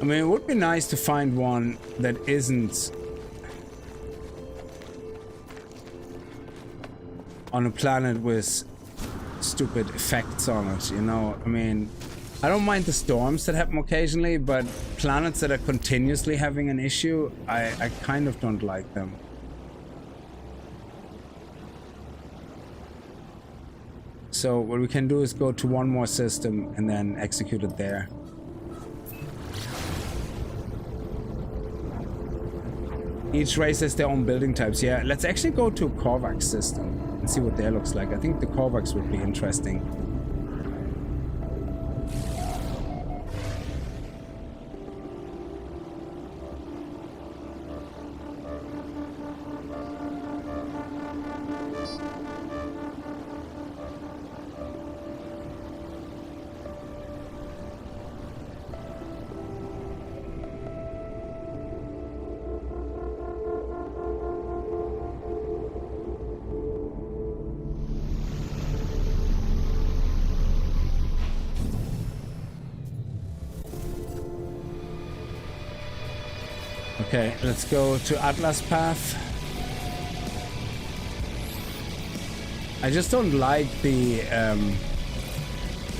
I mean, it would be nice to find one that isn't on a planet with stupid effects on it, you know? I mean, I don't mind the storms that happen occasionally, but planets that are continuously having an issue, I kind of don't like them. So what we can do is go to one more system and then execute it there. Each race has their own building types. Yeah, let's actually go to a Korvax system and see what there looks like. I think the Korvax would be interesting. Okay, let's go to Atlas Path. I just don't like the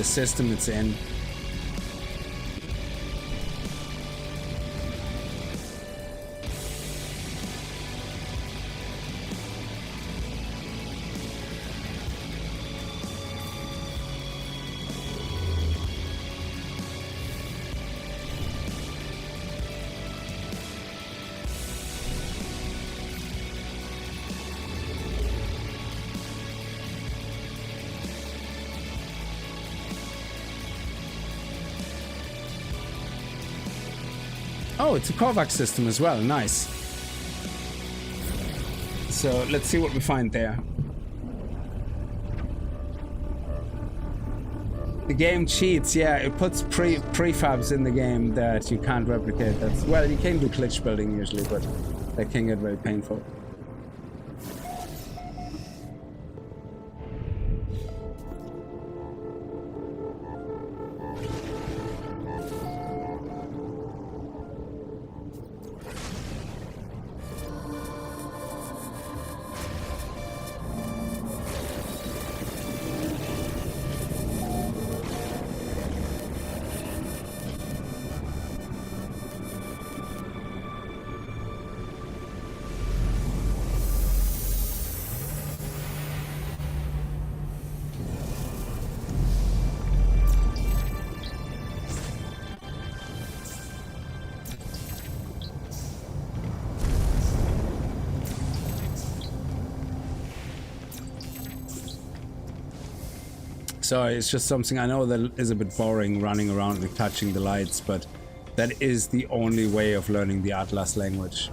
system it's in. Oh, it's a Korvax system as well. Nice. So let's see what we find there. The game cheats. Yeah, it puts prefabs in the game that you can't replicate. That's, well, you can do glitch building usually, but that can get very painful. Sorry, it's just something I know that is a bit boring running around and touching the lights, but that is the only way of learning the Atlas language.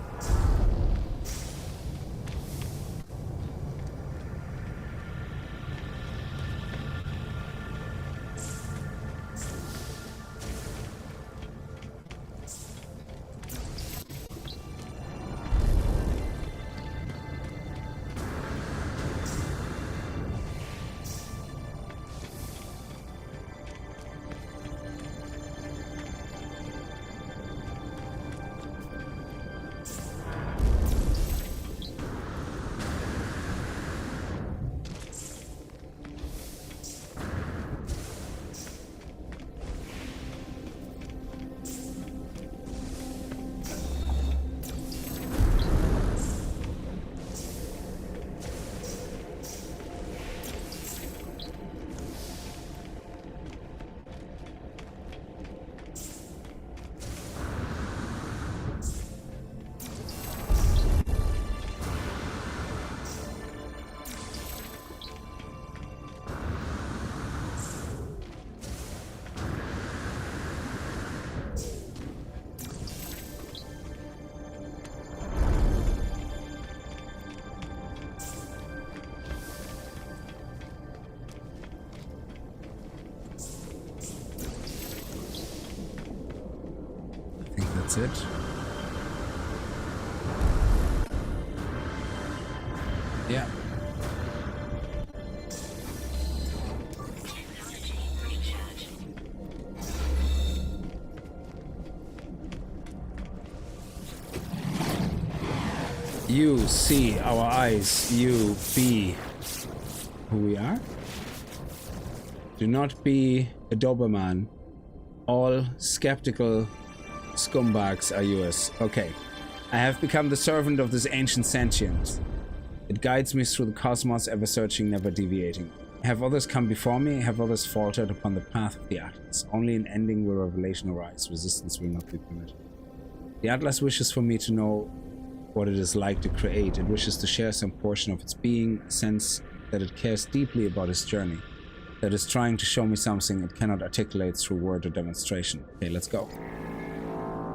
That's it. Yeah. Technology recharge. You see our eyes, you be who we are. Do not be a Doberman. All skeptical scumbags are yours. Okay. I have become the servant of this ancient sentience. It guides me through the cosmos, ever searching, never deviating. Have others come before me? Have others faltered upon the path of the Atlas? Only in ending will revelation arise. Resistance will not be permitted. The Atlas wishes for me to know what it is like to create. It wishes to share some portion of its being, a sense that it cares deeply about its journey, that it's trying to show me something it cannot articulate through word or demonstration. Okay, let's go.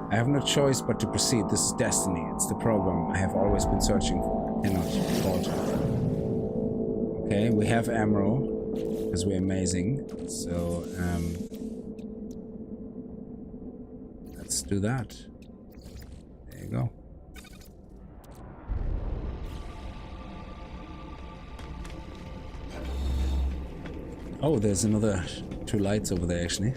I have no choice but to proceed. This is destiny. It's the program I have always been searching for. I cannot falter. Okay, we have Emerald, because we're amazing. So, let's do that. There you go. Oh, there's another 2 lights over there, actually.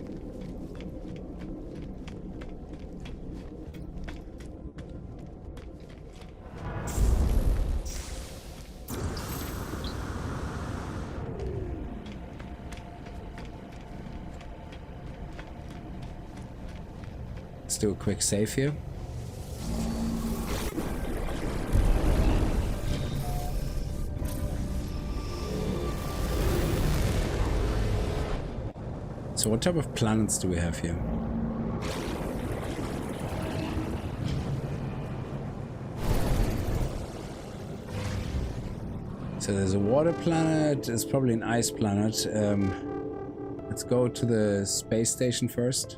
Let's do a quick save here. So what type of planets do we have here? So there's a water planet, there's probably an ice planet. Let's go to the space station first.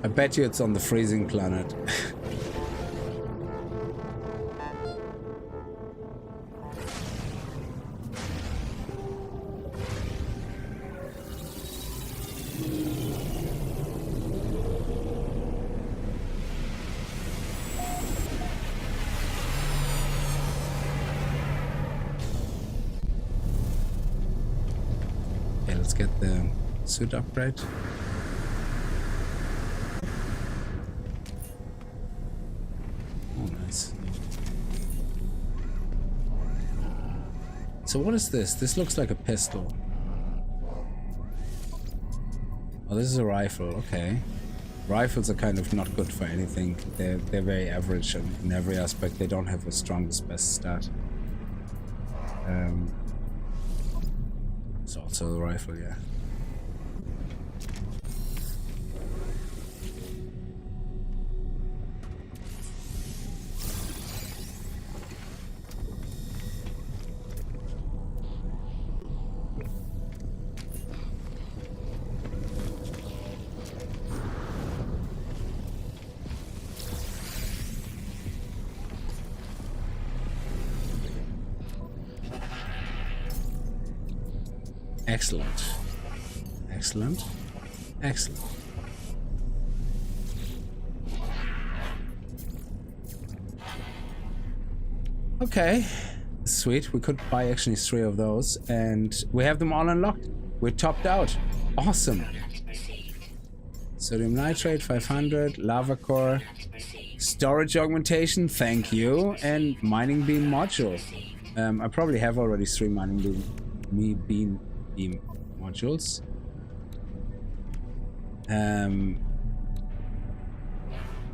I bet you it's on the freezing planet. Okay, let's get the suit upgrade. So what is this? This looks like a pistol. Oh, this is a rifle. Okay. Rifles are kind of not good for anything. They're very average in every aspect. They don't have the strongest best stat. It's also the rifle, yeah. Excellent. Excellent. Excellent. Okay. Sweet. We could buy actually 3 of those, and we have them all unlocked. We're topped out. Awesome. Sodium nitrate 500, lava core, storage augmentation, thank you, and mining beam module. I probably have already 3 mining beam modules.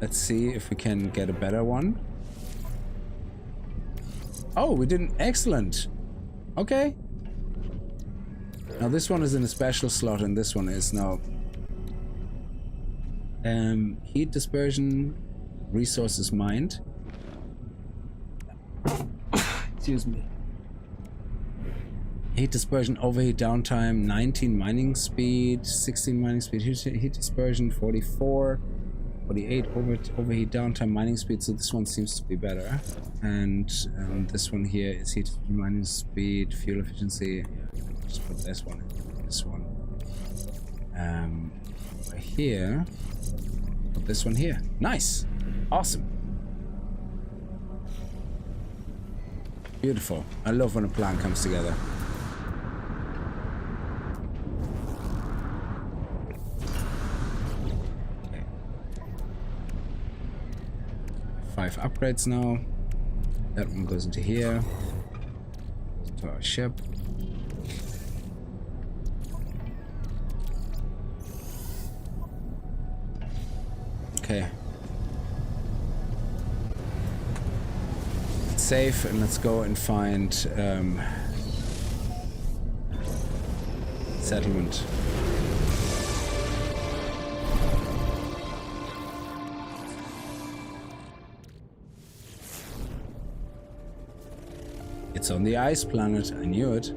Let's see if we can get a better one. Oh, we didn't. Excellent. Okay. Now this one is in a special slot, and this one is now. Heat dispersion, resources mined. Excuse me. Heat dispersion, overheat downtime, 19 mining speed, 16 mining speed, heat dispersion, 44. 48 overheat downtime, mining speed, so this one seems to be better. And this one here is heat mining speed, fuel efficiency. Yeah, just put this one in, this one. Right here, put this one here. Nice, awesome, beautiful. I love when a plan comes together. 5 upgrades now. That one goes into here. Goes into our ship. Okay. Save and let's go and find settlement. It's on the ice planet, I knew it.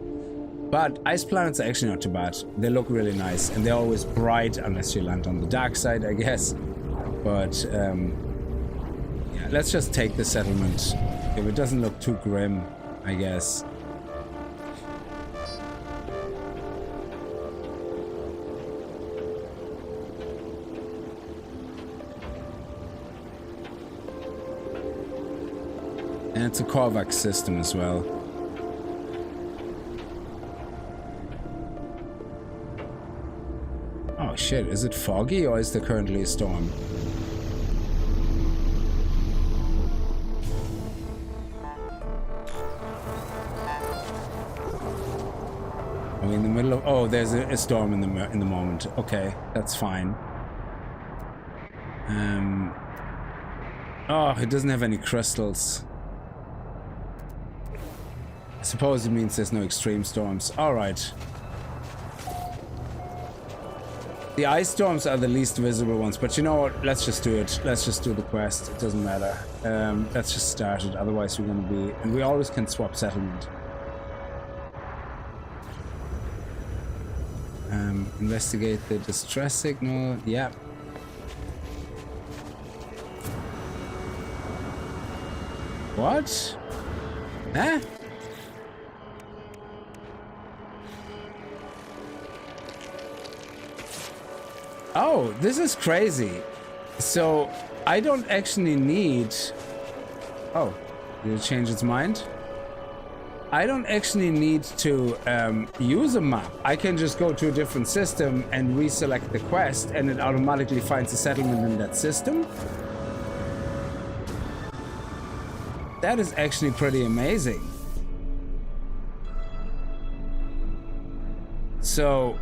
But ice planets are actually not too bad. They look really nice and they're always bright unless you land on the dark side, I guess. But yeah, let's just take the settlement. If it doesn't look too grim, I guess. And it's a Korvax system as well. Oh shit, is it foggy or is there currently a storm? Are we in the middle of... Oh, there's a storm in the moment. Okay, that's fine. Oh, it doesn't have any crystals. I suppose it means there's no extreme storms. Alright. The ice storms are the least visible ones, but you know what? Let's just do it. Let's just do the quest. It doesn't matter. Let's just start it. Otherwise we're gonna be... And we always can swap settlement. Investigate the distress signal. Yeah. What? Huh? Oh, this is crazy. So, I don't actually need... Oh, did it change its mind? I don't actually need to use a map. I can just go to a different system and reselect the quest and it automatically finds a settlement in that system. That is actually pretty amazing. So,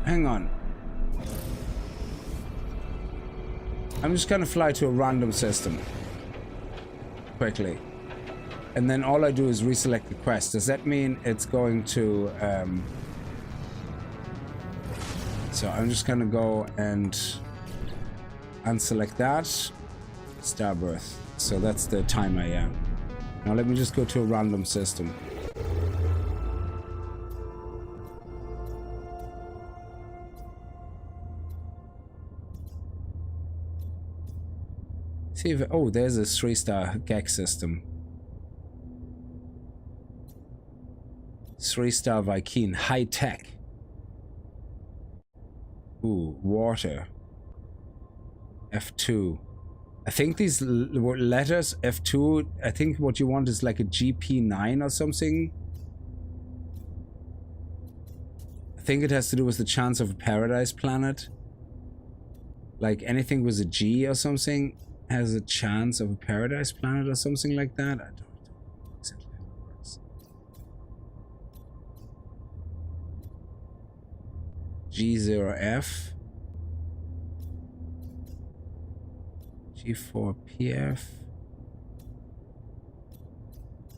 hang on. I'm just gonna fly to a random system quickly. And then all I do is reselect the quest. Does that mean it's going to... So I'm just gonna go and unselect that. Starbirth. So that's the time I am. Now let me just go to a random system. See if... Oh, there's a 3-star Kickz system. 3-star Viking, high tech. Ooh, water. F2. I think these letters, F2, I think what you want is like a GP9 or something. I think it has to do with the chance of a paradise planet. Like anything with a G or something has a chance of a paradise planet or something like that. I don't know exactly how it works. G0F. G4PF.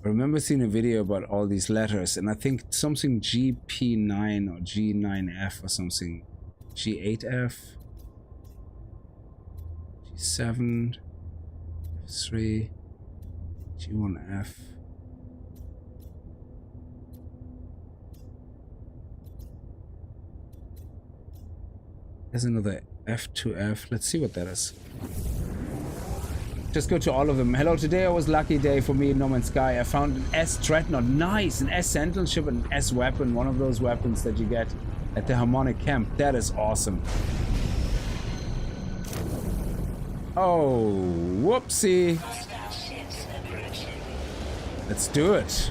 I remember seeing a video about all these letters, and I think something GP9 or G9F or something. G8F. G7. F3. G1F. There's another F2F. Let's see what that is. Just go to all of them. Hello, today was lucky day for me in No Man's Sky. I found an S Dreadnought. Nice! An S Sentinel ship and an S weapon. One of those weapons that you get at the Harmonic Camp. That is awesome. Oh, whoopsie. Let's do it.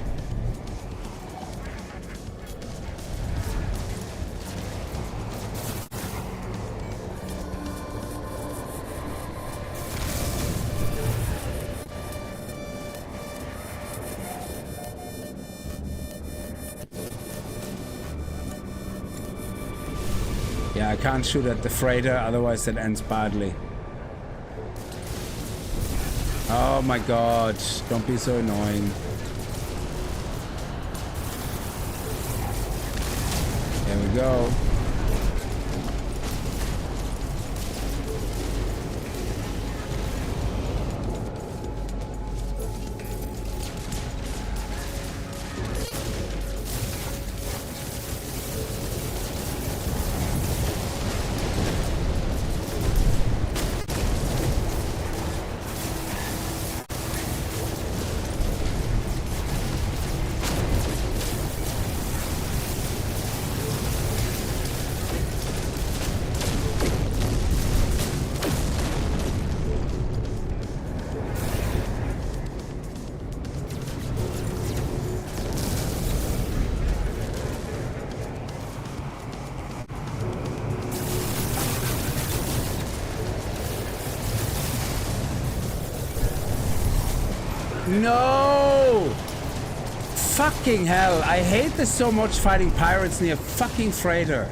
Yeah, I can't shoot at the freighter, otherwise that ends badly. Oh my god, don't be so annoying. There we go. No! Fucking hell, I hate this so much, fighting pirates near fucking freighter.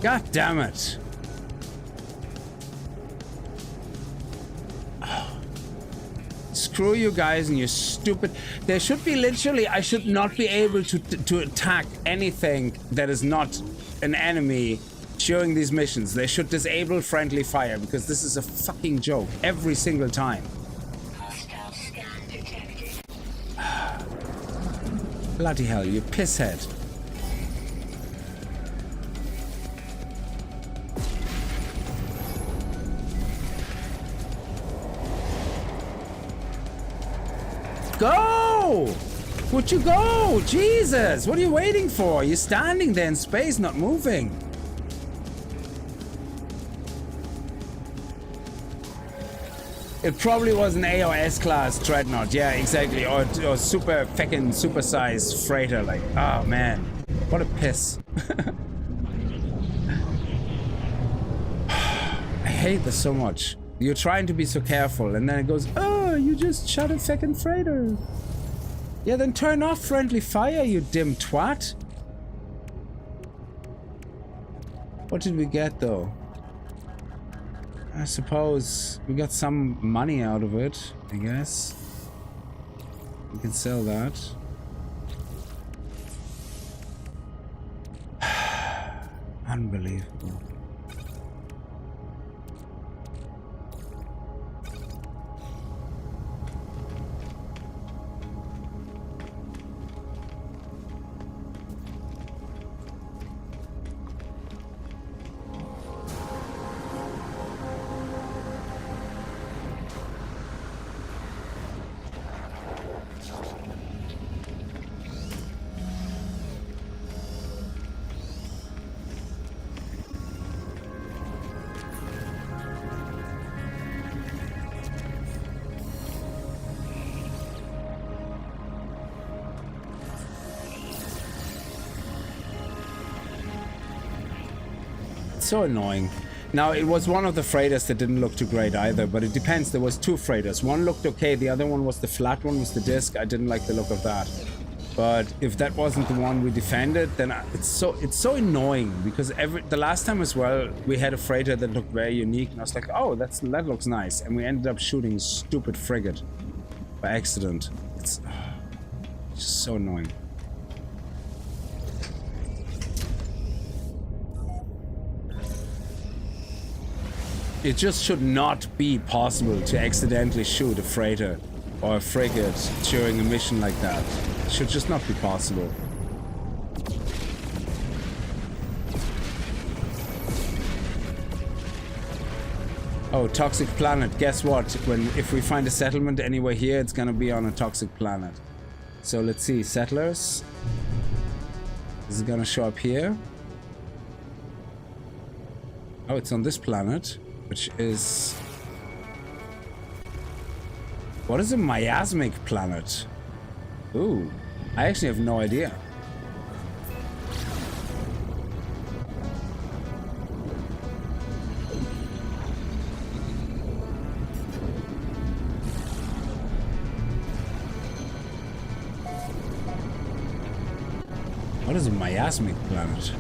God damn it. Oh. Screw you guys and your stupid... There should be literally... I should not be able to attack anything that is not an enemy during these missions. They should disable friendly fire, because this is a fucking joke every single time. Bloody hell, you pisshead. Go! Would you go? Jesus! What are you waiting for? You're standing there in space, not moving. It probably was an AOS class Dreadnought, yeah, exactly, or super fucking supersized freighter, like, oh man, what a piss. I hate this so much. You're trying to be so careful, and then it goes, oh, you just shot a fucking freighter. Yeah, then turn off friendly fire, you dim twat. What did we get though? I suppose we got some money out of it, I guess. We can sell that. Unbelievable. So annoying. Now, it was one of the freighters that didn't look too great either, but it depends. There was two freighters. One looked okay, the other one was the flat one, was the disc. I didn't like the look of that. But if that wasn't the one we defended, then it's so annoying, because the last time as well, we had a freighter that looked very unique, and I was like, oh, that looks nice, and we ended up shooting a stupid frigate by accident. It's just so annoying. It just should not be possible to accidentally shoot a freighter or a frigate during a mission like that. It should just not be possible. Oh, toxic planet. Guess what? If we find a settlement anywhere here, it's gonna be on a toxic planet. So let's see. Settlers. Is it gonna show up here? Oh, it's on this planet, which is... What is a miasmic planet? Ooh, I actually have no idea. What is a miasmic planet?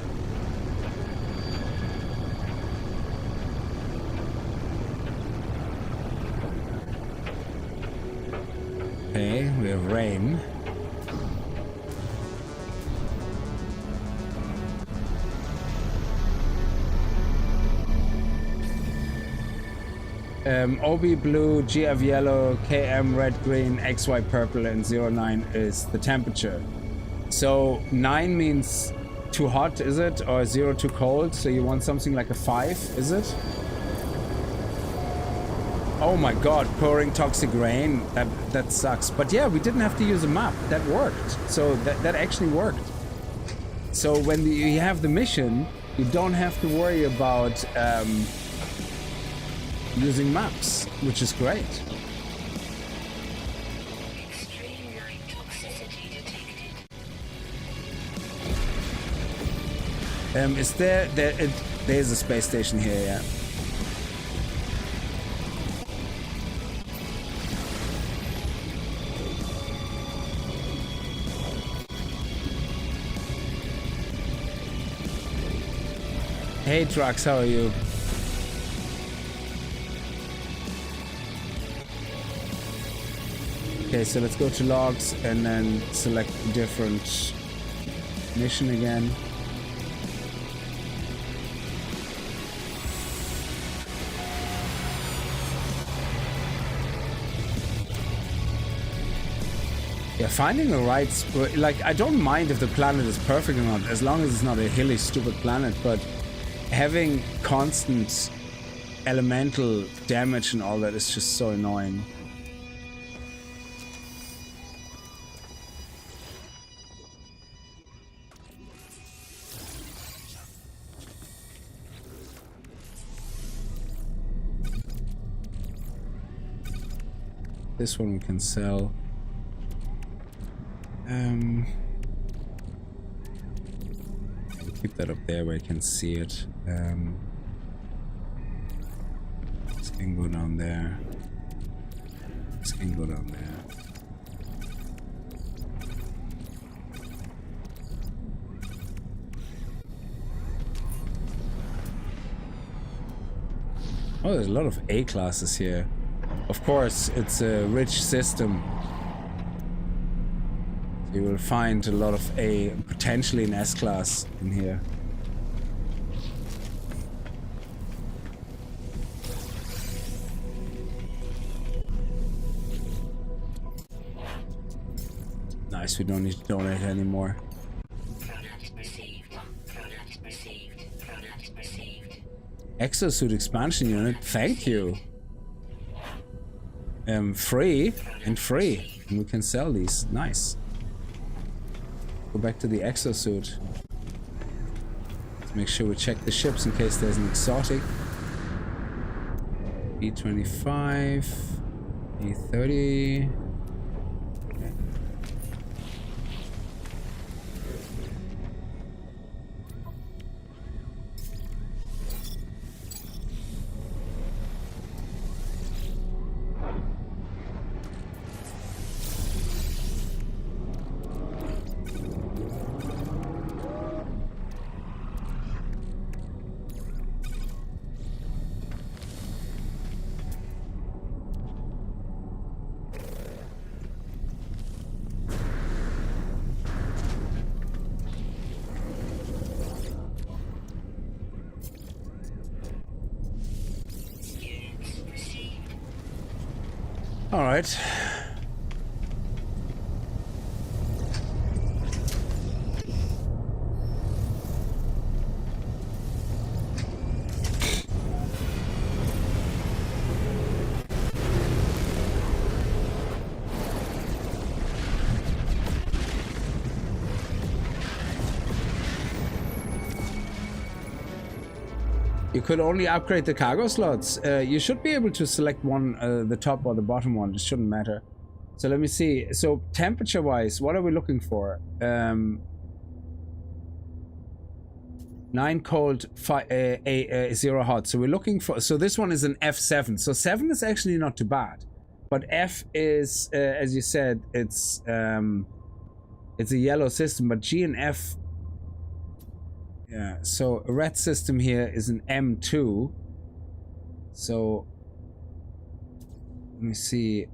Okay, we have rain. OB blue, GF yellow, KM red, green, XY purple, and 09 is the temperature. So 9 means too hot, is it? Or 0 too cold? So you want something like a 5, is it? Oh my god, pouring toxic rain. That sucks. But yeah, we didn't have to use a map. That worked. So that actually worked. So when you have the mission, you don't have to worry about using maps, which is great. Extreme light toxicity detected. Is there's a space station here, yeah. Hey Drax, how are you? Okay, so let's go to logs and then select a different mission again. Yeah, finding the right... Like, I don't mind if the planet is perfect or not, as long as it's not a hilly, stupid planet, but having constant elemental damage and all that is just so annoying. This one we can sell. Keep that up there where I can see it. This can go down there. This can go down there. Oh, there's a lot of A classes here. Of course, it's a rich system. You will find a lot of A, potentially an S class in here. Nice, we don't need to donate anymore. Product perceived. Product perceived. Product perceived. Exosuit expansion unit, thank you. Free and free. And we can sell these. Nice. Go back to the exosuit. Let's make sure we check the ships in case there's an exotic. E25, E30. Okay. All right. You could only upgrade the cargo slots. You should be able to select one, the top or the bottom one. It shouldn't matter. So let me see. So temperature-wise, what are we looking for? 9 cold, 0 hot. So we're looking for... So this one is an F7. So 7 is actually not too bad. But F is, as you said, it's a yellow system. But G and F... Yeah, so a red system here is an M2. So... Let me see.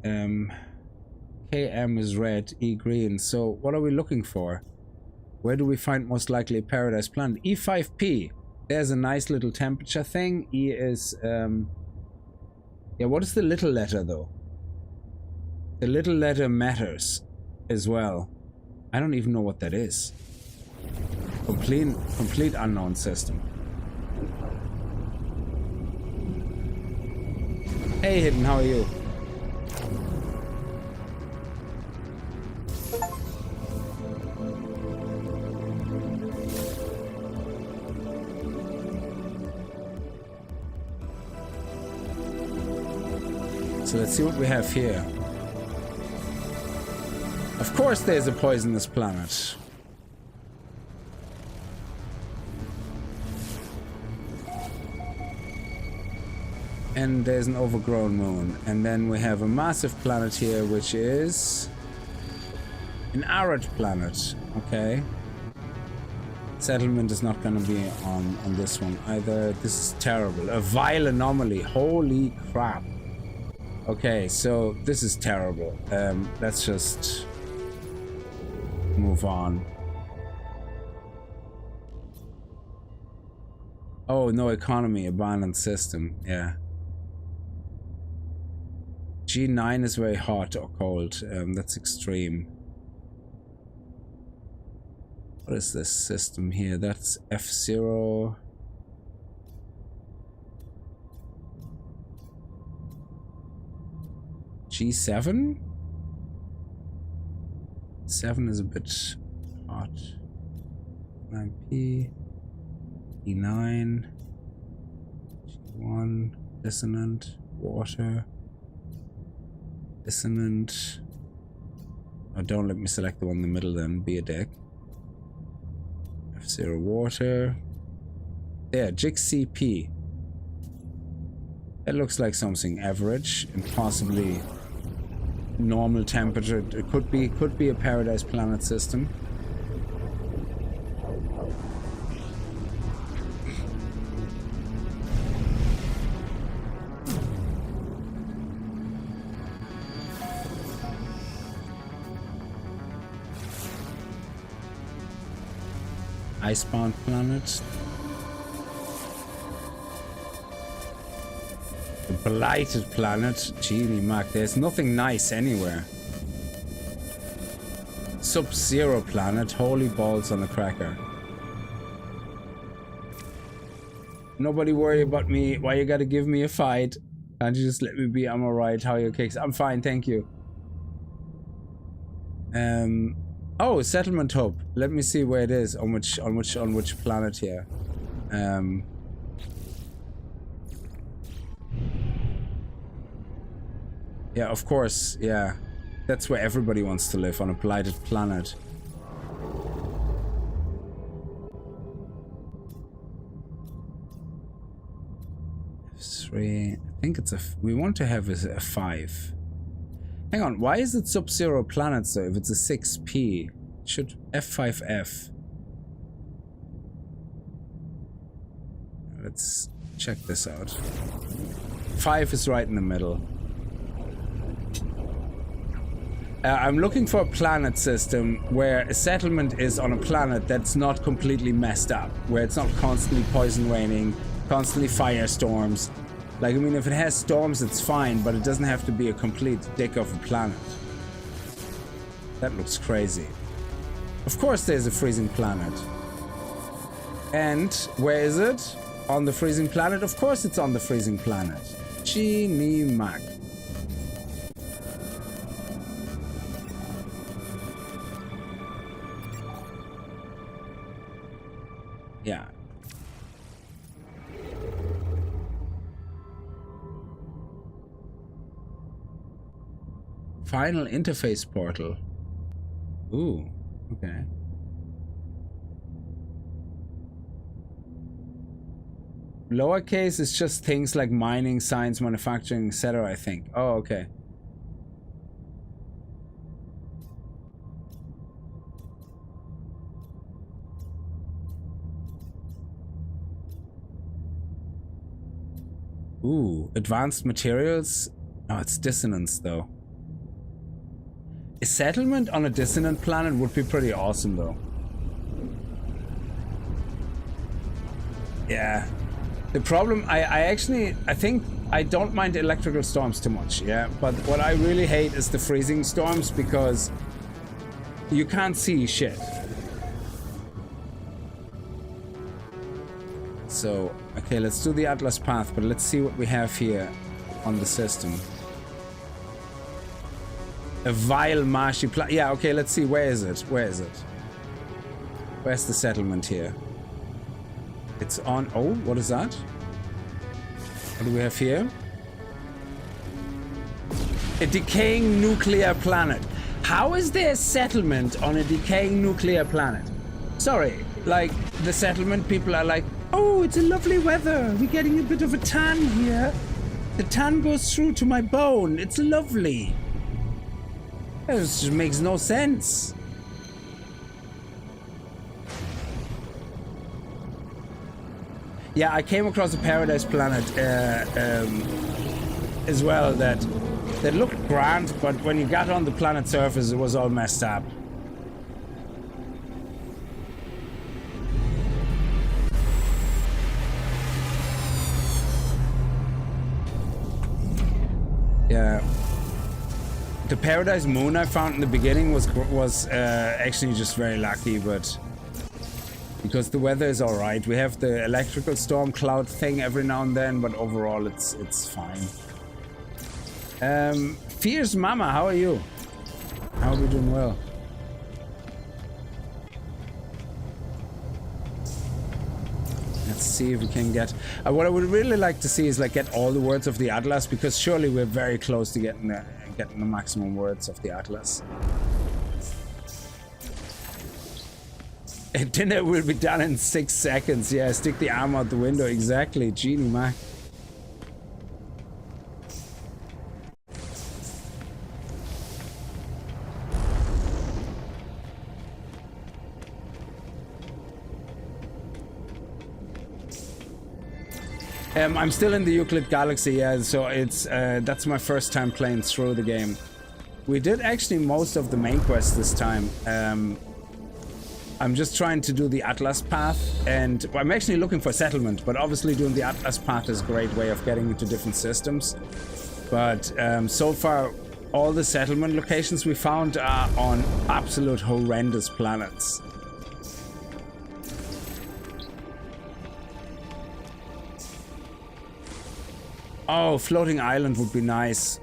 KM is red, E green. So what are we looking for? Where do we find most likely a paradise planet? E5P. There's a nice little temperature thing. E is... Yeah, what is the little letter though? The little letter matters as well. I don't even know what that is. Complete unknown system. Hey Hidden, how are you? So let's see what we have here. Of course there's a poisonous planet. And there's an overgrown moon. And then we have a massive planet here, which is an arid planet. Okay. Settlement is not going to be on this one either. This is terrible. A vile anomaly. Holy crap. Okay, so this is terrible. Let's just move on. Oh, no economy, abandoned system. Yeah. G9 is very hot or cold. That's extreme. What is this system here? That's F0. G7? 7 is a bit hot. 9P. E9. G1. Dissonant. Water. Dissonant. Oh, don't let me select the one in the middle then. Be a dick. F0 water. There, JIG-CP. That looks like something average and possibly normal temperature. It could be a paradise planet system. Icebound planet. The blighted planet. Genie Mac, there's nothing nice anywhere. Sub-Zero planet. Holy balls on a cracker. Nobody worry about me. Why you gotta give me a fight? Can't you just let me be? I'm alright. How are your Kickz? I'm fine, thank you. Oh, settlement hub. Let me see where it is. On which planet here. Yeah, of course. Yeah, that's where everybody wants to live, on a blighted planet. F3. I think it's a. We want to have a 5. Hang on, why is it Sub-Zero planets though? If it's a 6P, it should F5F. Let's check this out. 5 is right in the middle. I'm looking for a planet system where a settlement is on a planet that's not completely messed up, where it's not constantly poison raining, constantly firestorms. Like, I mean, if it has storms, it's fine, but it doesn't have to be a complete dick of a planet. That looks crazy. Of course there's a freezing planet. And where is it? On the freezing planet? Of course it's on the freezing planet. Genie Mac. Yeah. Final interface portal. Ooh, okay. Lowercase is just things like mining, science, manufacturing, etc. I think. Oh, okay. Ooh, advanced materials. Oh, it's dissonance though. A settlement on a dissonant planet would be pretty awesome though. Yeah. The problem, I think I don't mind electrical storms too much, yeah? But what I really hate is the freezing storms because you can't see shit. So, okay, let's do the Atlas path, but let's see what we have here on the system. A vile marshy planet. Yeah, okay, let's see. Where is it? Where is it? Where's the settlement here? It's on... Oh, what is that? What do we have here? A decaying nuclear planet. How is there a settlement on a decaying nuclear planet? Sorry, like, the settlement people are like, oh, it's a lovely weather. We're getting a bit of a tan here. The tan goes through to my bone. It's lovely. It just makes no sense. Yeah, I came across a paradise planet as well that looked grand, but when you got on the planet's surface, it was all messed up. Yeah. The paradise moon I found in the beginning was actually just very lucky, but because the weather is all right. We have the electrical storm cloud thing every now and then, but overall it's fine. Fierce Mama, how are you? How are we doing? Well. Let's see if we can get... what I would really like to see is like get all the words of the Atlas, because surely we're very close to getting the maximum words of the Atlas. Dinner will be done in 6 seconds. Yeah, stick the arm out the window. Exactly, Genie Mac. I'm still in the Euclid Galaxy, yeah, so it's that's my first time playing through the game. We did actually most of the main quest this time. I'm just trying to do the Atlas path, and well, I'm actually looking for settlement, but obviously doing the Atlas path is a great way of getting into different systems. But so far, all the settlement locations we found are on absolute horrendous planets. Oh, floating island would be nice.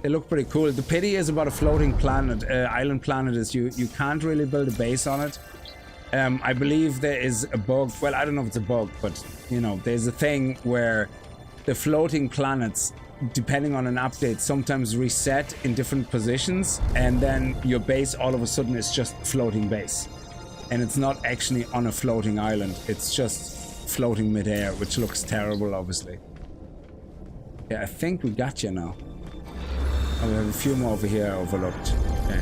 They look pretty cool. The pity is about a floating planet, island planet, is you can't really build a base on it. I believe there is a bug. Well, I don't know if it's a bug, but you know, there's a thing where the floating planets, depending on an update, sometimes reset in different positions, and then your base all of a sudden is just a floating base, and it's not actually on a floating island. It's just floating midair, which looks terrible, obviously. Yeah, I think we got you now. Oh, we have a few more over here overlooked. Okay.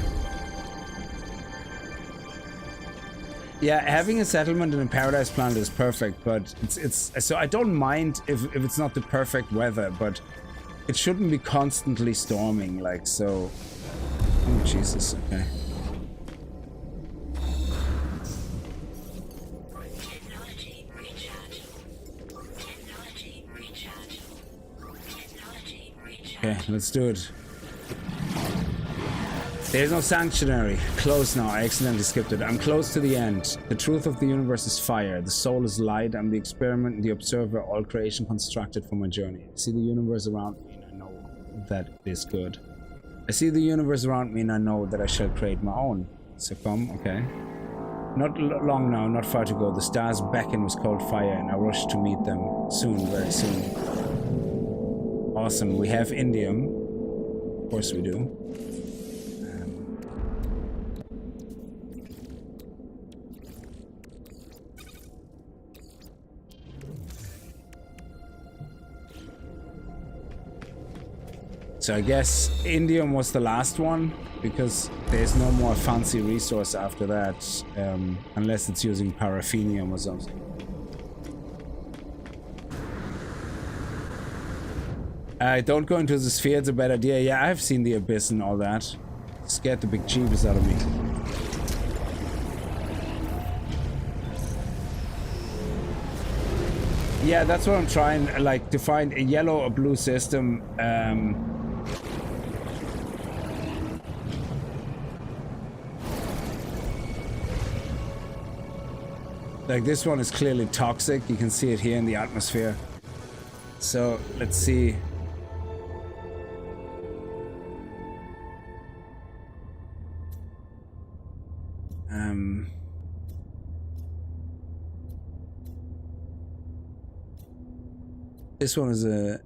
Yeah, having a settlement in a paradise planet is perfect, but it's so I don't mind if it's not the perfect weather, but it shouldn't be constantly storming, like so. Oh Jesus, okay. Okay, let's do it. There's no sanctuary. Close now. I accidentally skipped it. I'm close to the end. The truth of the universe is fire. The soul is light. I'm the experiment and the observer. All creation constructed for my journey. I see the universe around me and I know that it is good. I see the universe around me and I know that I shall create my own. Succumb, okay. Not long now, not far to go. The stars beckon with cold fire and I rush to meet them soon, very soon. Awesome. We have indium. Of course we do. So I guess indium was the last one, because there's no more fancy resource after that, unless it's using paraffinium or something. Don't go into the sphere, it's a bad idea. Yeah, I've seen the abyss and all that. Scared the big jeebus out of me. Yeah, that's what I'm trying, like, to find a yellow or blue system. Like, this one is clearly toxic. You can see it here in the atmosphere. So, let's see. This one is a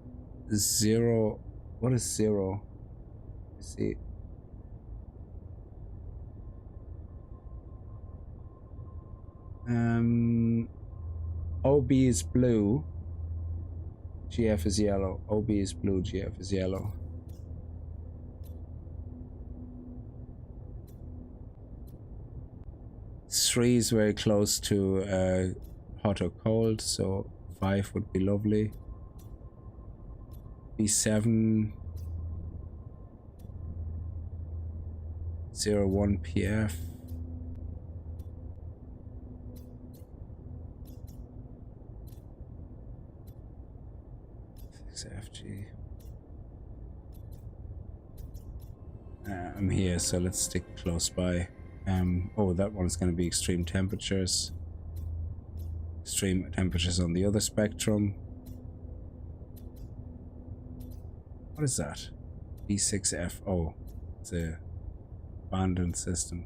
0. What is 0? Let's see. OB is blue. GF is yellow. OB is blue. GF is yellow. Three is very close to hot or cold, so 5 would be lovely. B7 01 PF. FG. I'm here, so let's stick close by. Oh, that one's going to be extreme temperatures. Extreme temperatures on the other spectrum. What is that? B6F. Oh, it's a abandoned system.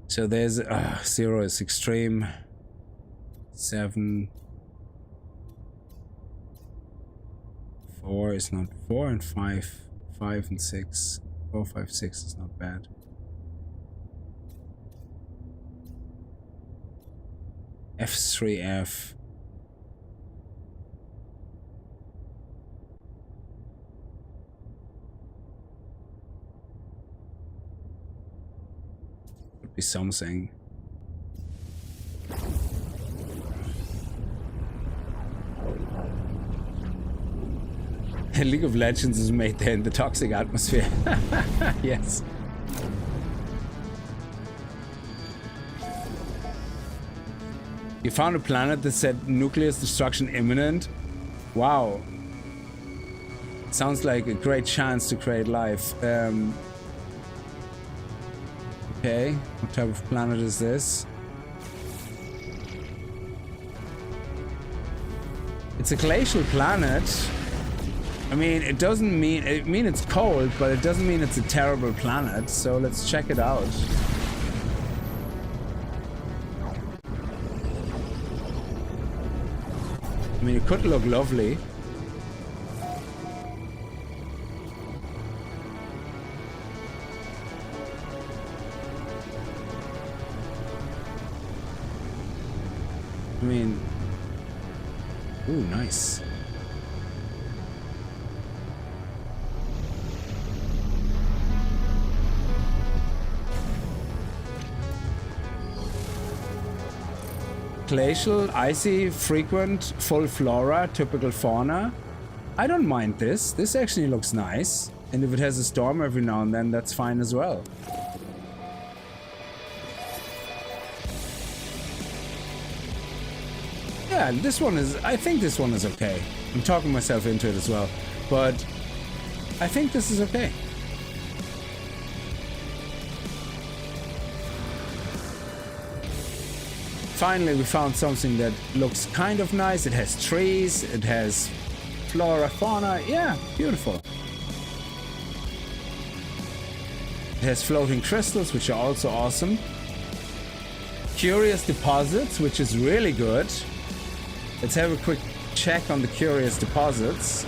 So there's 0 is extreme. 7. 4 is not 4 and 5. 5 and 6. 4, 5, 6 is not bad. F3F. Would be something. League of Legends is made there in the toxic atmosphere. Yes. You found a planet that said nuclear destruction imminent. Wow. Sounds like a great chance to create life. Okay, what type of planet is this? It's a glacial planet. I mean, it doesn't mean, it's cold, but it doesn't mean it's a terrible planet, so let's check it out. I mean, it could look lovely. I mean, ooh, nice. Glacial, icy, frequent, full flora, typical fauna. I don't mind this. This actually looks nice. And if it has a storm every now and then, that's fine as well. Yeah, this one is, I think this one is okay. I'm talking myself into it as well. But I think this is okay. Finally, we found something that looks kind of nice. It has trees, it has Flora, fauna, yeah, beautiful. It has floating crystals, which are also awesome. Curious deposits, which is really good. Let's have a quick check on the curious deposits.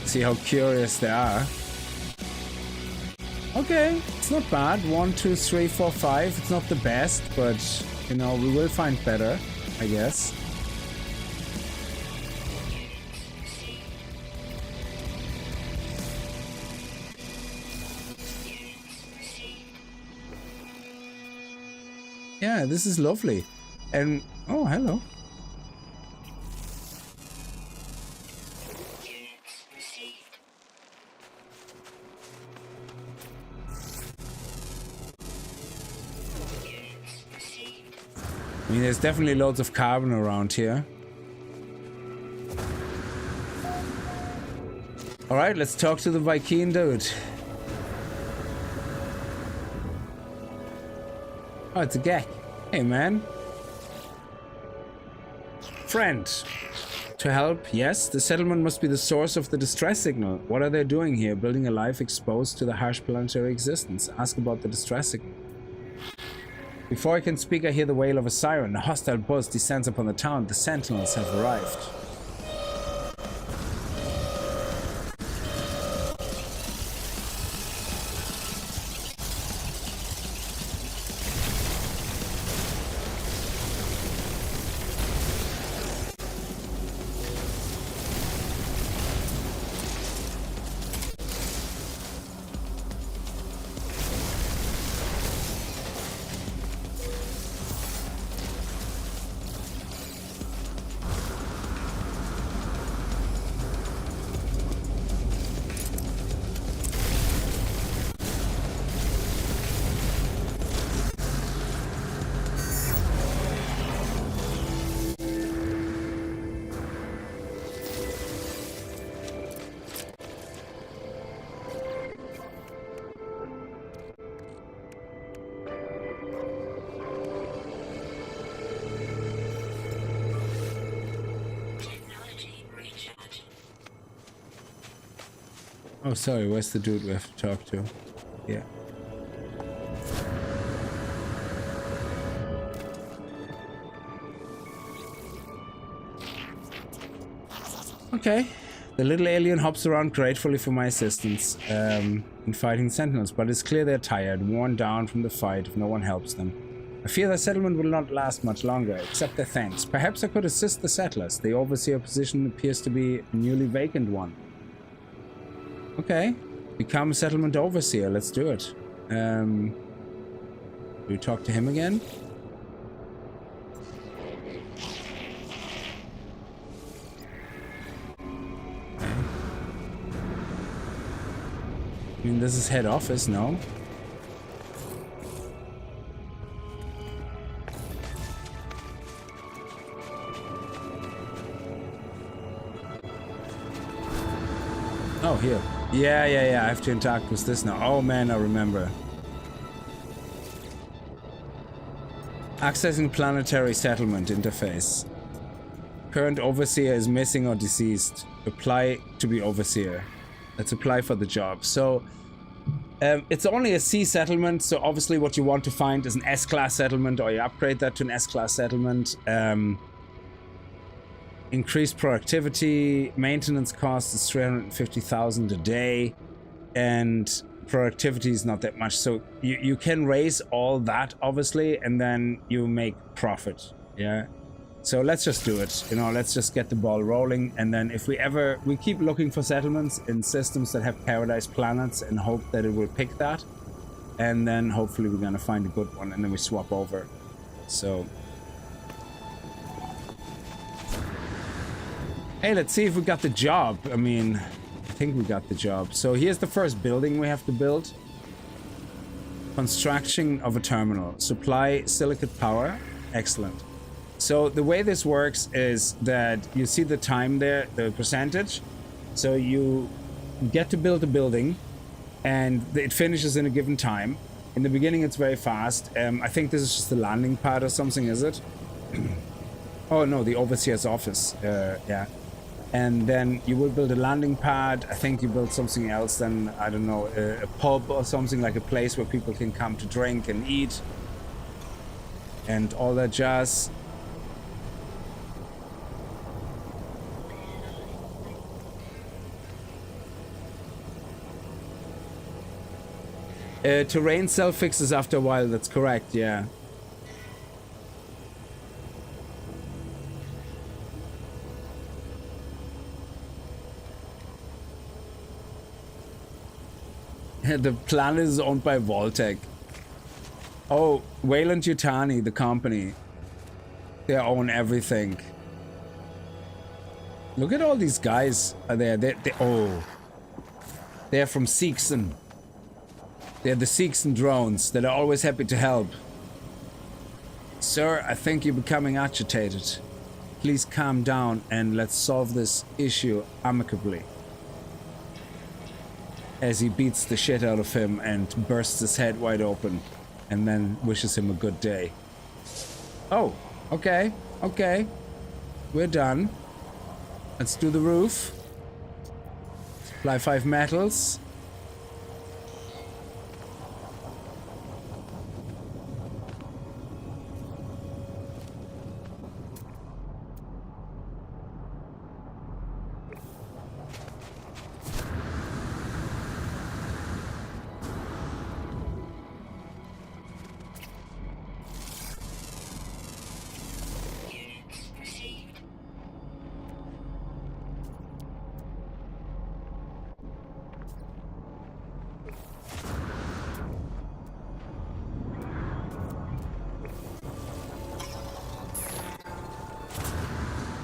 See how curious they are. Okay, it's not bad. 1, 2, 3, 4, 5. It's not the best, but you know, we will find better, I guess. Yeah, this is lovely. And oh, hello. I mean, there's definitely loads of carbon around here. Alright, let's talk to the Viking dude. Oh, it's a Gek. Hey, man. Friend. To help, yes. The settlement must be the source of the distress signal. What are they doing here? Building a life exposed to the harsh planetary existence. Ask about the distress signal. Before I can speak, I hear the wail of a siren. A hostile buzz descends upon the town. The sentinels have arrived. Oh, sorry, where's the dude we have to talk to? Yeah. Okay. The little alien hops around gratefully for my assistance in fighting sentinels, but it's clear they're tired, worn down from the fight if no one helps them. I fear the settlement will not last much longer, accept their thanks. Perhaps I could assist the settlers. The overseer position appears to be a newly vacant one. Okay, become a settlement overseer. Let's do it. Do we talk to him again? Okay. I mean, this is head office, no? Oh, here. Yeah, I have to interact with this now. Oh man, I remember. Accessing planetary settlement interface. Current overseer is missing or deceased. Apply to be overseer. Let's apply for the job. So, it's only a C settlement, so obviously what you want to find is an S-class settlement, or you upgrade that to an S-class settlement. Increased productivity, maintenance cost is 350,000 a day, and productivity is not that much. So you can raise all that, obviously, and then you make profit. Yeah. So let's just do it. You know, let's just get the ball rolling, and then if we keep looking for settlements in systems that have paradise planets and hope that it will pick that, and then hopefully we're gonna find a good one, and then we swap over. So. Hey, let's see if we got the job. I mean, I think we got the job. So here's the first building we have to build. Construction of a terminal. Supply silicate power. Excellent. So the way this works is that you see the time there, the percentage. So you get to build a building and it finishes in a given time. In the beginning, it's very fast. I think this is just the landing pad or something, is it? Oh no, the overseer's office. Yeah. And then you will build a landing pad. I think you build something else. Then I don't know, a pub or something, like a place where people can come to drink and eat and all that jazz. Terrain self-fixes after a while, that's correct, yeah. The planet is owned by Voltec. Oh, Wayland Yutani, the company. They own everything. Look at all these guys are there. They're from Siexen. They're the Siexen drones that are always happy to help. Sir, I think you're becoming agitated. Please calm down and let's solve this issue amicably. As he beats the shit out of him and bursts his head wide open and then wishes him a good day. Oh, okay, okay. We're done. Let's do the roof. Supply 5 metals.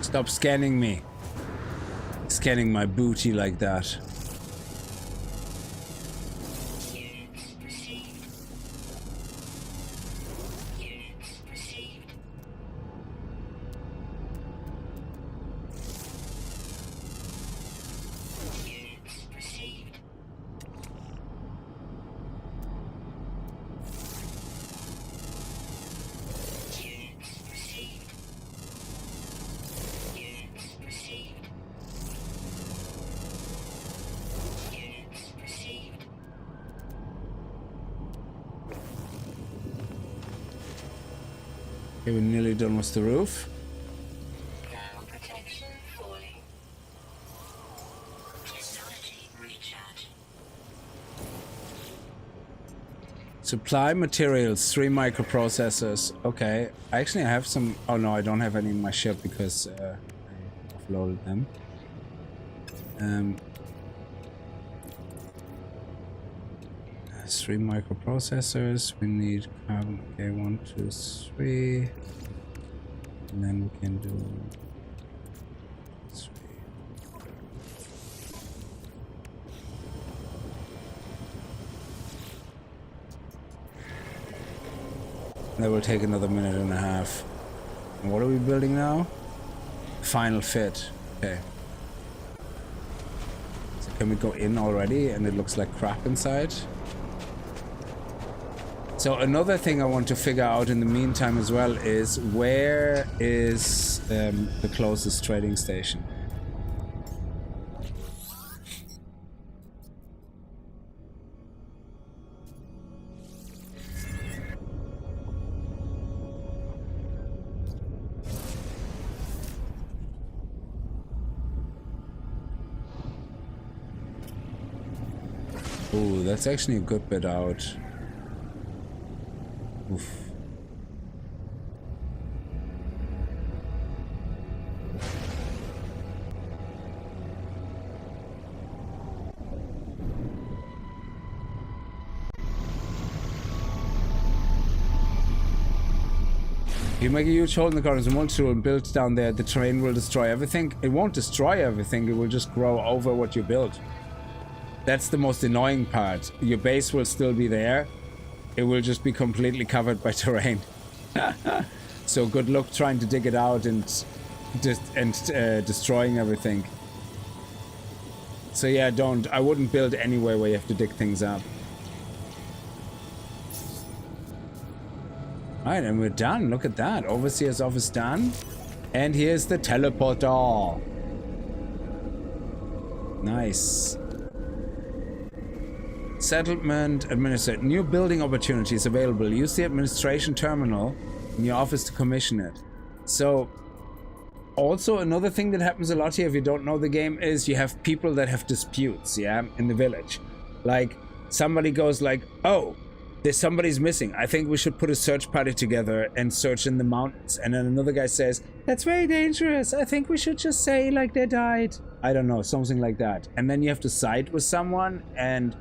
Stop scanning me. Scanning my booty like that. Okay, we're nearly done with the roof. Now protection falling. Technology recharge. Supply materials, 3 microprocessors. Okay, actually I have some. Oh no, I don't have any in my ship because I offloaded them. 3 microprocessors. We need carbon. Okay, 1, 2, 3. And then we can do 3. That will take another minute and a half. And what are we building now? Final fit. Okay. So can we go in already? And it looks like crap inside. So another thing I want to figure out in the meantime as well is where is the closest trading station? Ooh, that's actually a good bit out. Oof. If you make a huge hole in the corners and multi-tool and build down there, the terrain will destroy everything. It won't destroy everything, it will just grow over what you build. That's the most annoying part. Your base will still be there. It will just be completely covered by terrain. So good luck trying to dig it out and destroying everything. So yeah, I wouldn't build anywhere where you have to dig things up. Alright, and we're done. Look at that. Overseer's office done. And here's the teleporter. Nice. Settlement administrator. New building opportunities available. Use the administration terminal in your office to commission it. So, also another thing that happens a lot here if you don't know the game is you have people that have disputes, yeah, in the village. Like, somebody goes like, oh, there's somebody's missing. I think we should put a search party together and search in the mountains. And then another guy says, that's very dangerous. I think we should just say like they died. I don't know, something like that. And then you have to side with someone and,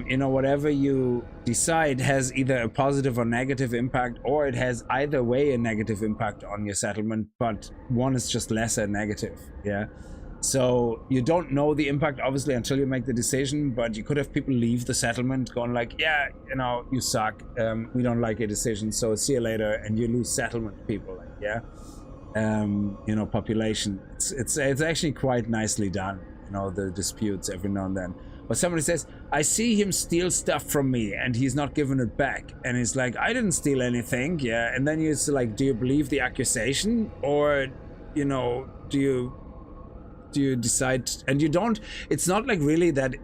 you know, whatever you decide has either a positive or negative impact, or it has either way a negative impact on your settlement, but one is just lesser negative, yeah? So you don't know the impact obviously until you make the decision, but you could have people leave the settlement going like, yeah, you know, you suck, we don't like your decision, so see you later, and you lose settlement people, like, yeah, you know, population. It's actually quite nicely done, you know, the disputes every now and then. But somebody says, I see him steal stuff from me and he's not giving it back, and he's like, I didn't steal anything, yeah, and then you're like, do you believe the accusation, or, you know, do you decide? And you don't, it's not like really that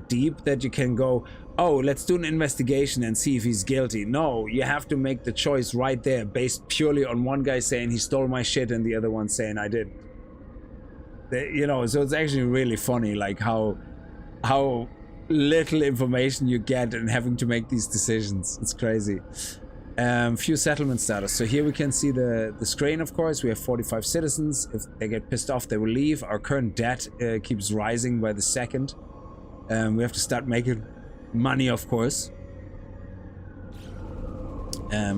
deep that you can go, oh, let's do an investigation and see if he's guilty. No, you have to make the choice right there based purely on one guy saying he stole my shit and the other one saying I did. You know, so it's actually really funny, like how little information you get and having to make these decisions. It's crazy. Few settlement status. So here we can see the screen, of course. We have 45 citizens. If they get pissed off, they will leave. Our current debt keeps rising by the second. We have to start making money, of course.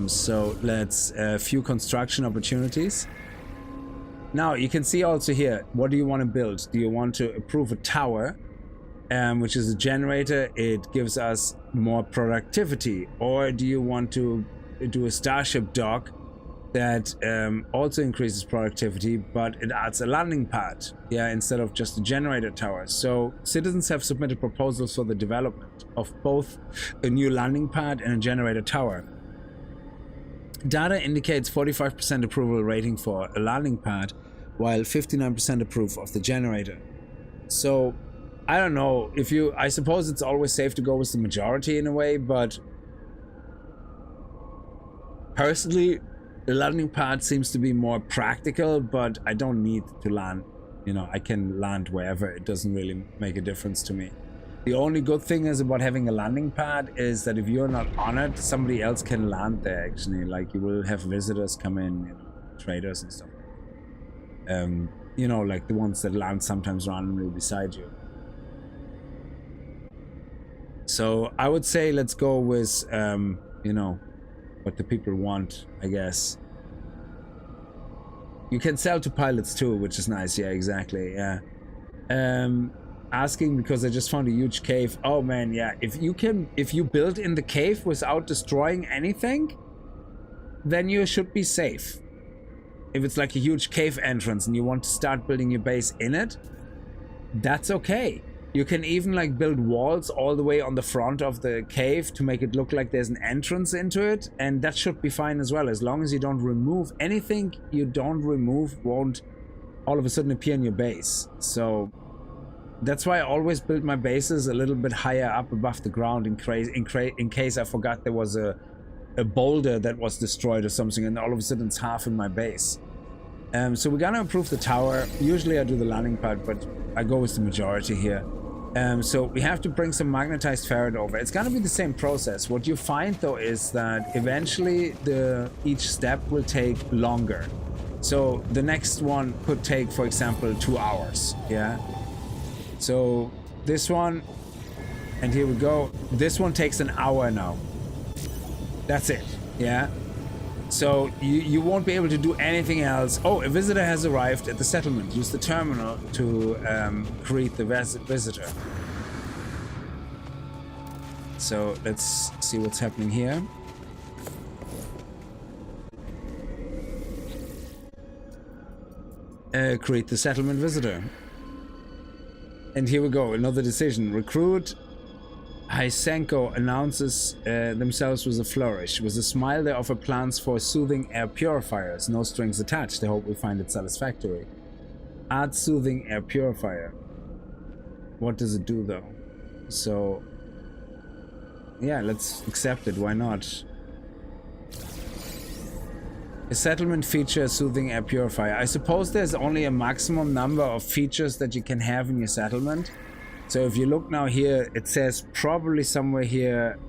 So let's few construction opportunities. Now you can see also here, what do you want to build? Do you want to approve a tower, which is a generator? It gives us more productivity. Or do you want to do a starship dock that also increases productivity, but it adds a landing pad, yeah, instead of just a generator tower? So citizens have submitted proposals for the development of both a new landing pad and a generator tower. Data indicates 45% approval rating for a landing pad, while 59% approve of the generator. So I don't know if you, I suppose it's always safe to go with the majority in a way, but personally, the landing pad seems to be more practical, but I don't need to land, you know, I can land wherever. It doesn't really make a difference to me. The only good thing is about having a landing pad is that if you're not on it, somebody else can land there actually. Like you will have visitors come in, you know, traders and stuff. You know, like the ones that land sometimes randomly beside you. So I would say let's go with, you know, what the people want, I guess. You can sell to pilots too, which is nice. Yeah, exactly. Yeah. Asking because I just found a huge cave. Oh man, yeah. If you build in the cave without destroying anything, then you should be safe. If it's like a huge cave entrance and you want to start building your base in it, that's okay. You can even like build walls all the way on the front of the cave to make it look like there's an entrance into it, and that should be fine as well, as long as you don't remove anything. You don't remove won't all of a sudden appear in your base. So that's why I always build my bases a little bit higher up above the ground in case I forgot there was a boulder that was destroyed or something, and all of a sudden it's half in my base. So we're gonna improve the tower. Usually I do the landing pad, but I go with the majority here. So we have to bring some magnetized ferret over. It's gonna be the same process. What you find though is that eventually each step will take longer. So the next one could take, for example, 2 hours. Yeah. So this one, and here we go. This one takes an hour now. That's it. Yeah. So you won't be able to do anything else. Oh, a visitor has arrived at the settlement. Use the terminal to greet the visitor. So let's see what's happening here. Greet the settlement visitor. And here we go, another decision. Recruit Hysenko announces themselves with a flourish. With a smile, they offer plans for soothing air purifiers. No strings attached. They hope we find it satisfactory. Add soothing air purifier. What does it do though? So, yeah, let's accept it. Why not? A settlement feature, soothing air purifier. I suppose there's only a maximum number of features that you can have in your settlement. So if you look now here, it says probably somewhere here,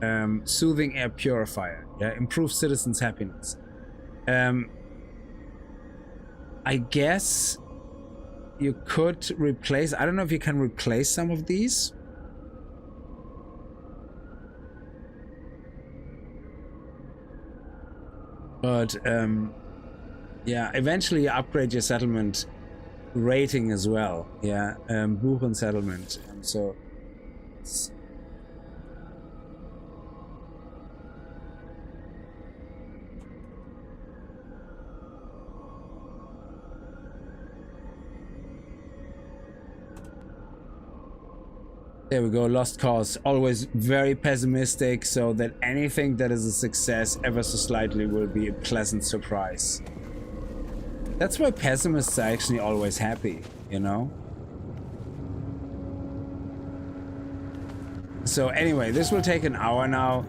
soothing air purifier. Yeah, improve citizens' happiness. I guess you could replace. I don't know if you can replace some of these. But yeah, eventually you upgrade your settlement rating as well. Yeah, Buchen settlement. So there we go. Lost cause. Always very pessimistic, so that anything that is a success ever so slightly will be a pleasant surprise. That's why pessimists are actually always happy, you know? So anyway, this will take an hour now.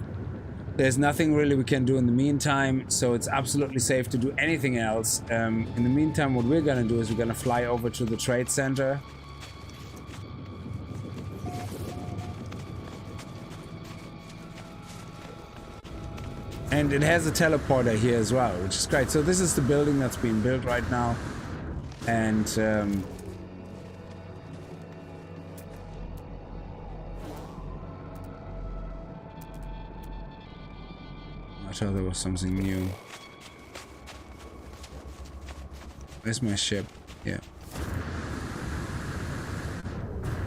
There's nothing really we can do in the meantime, so it's absolutely safe to do anything else. In the meantime, what we're gonna do is we're gonna fly over to the trade center. And it has a teleporter here as well, which is great. So this is the building that's being built right now. And I thought there was something new. Where's my ship? Yeah.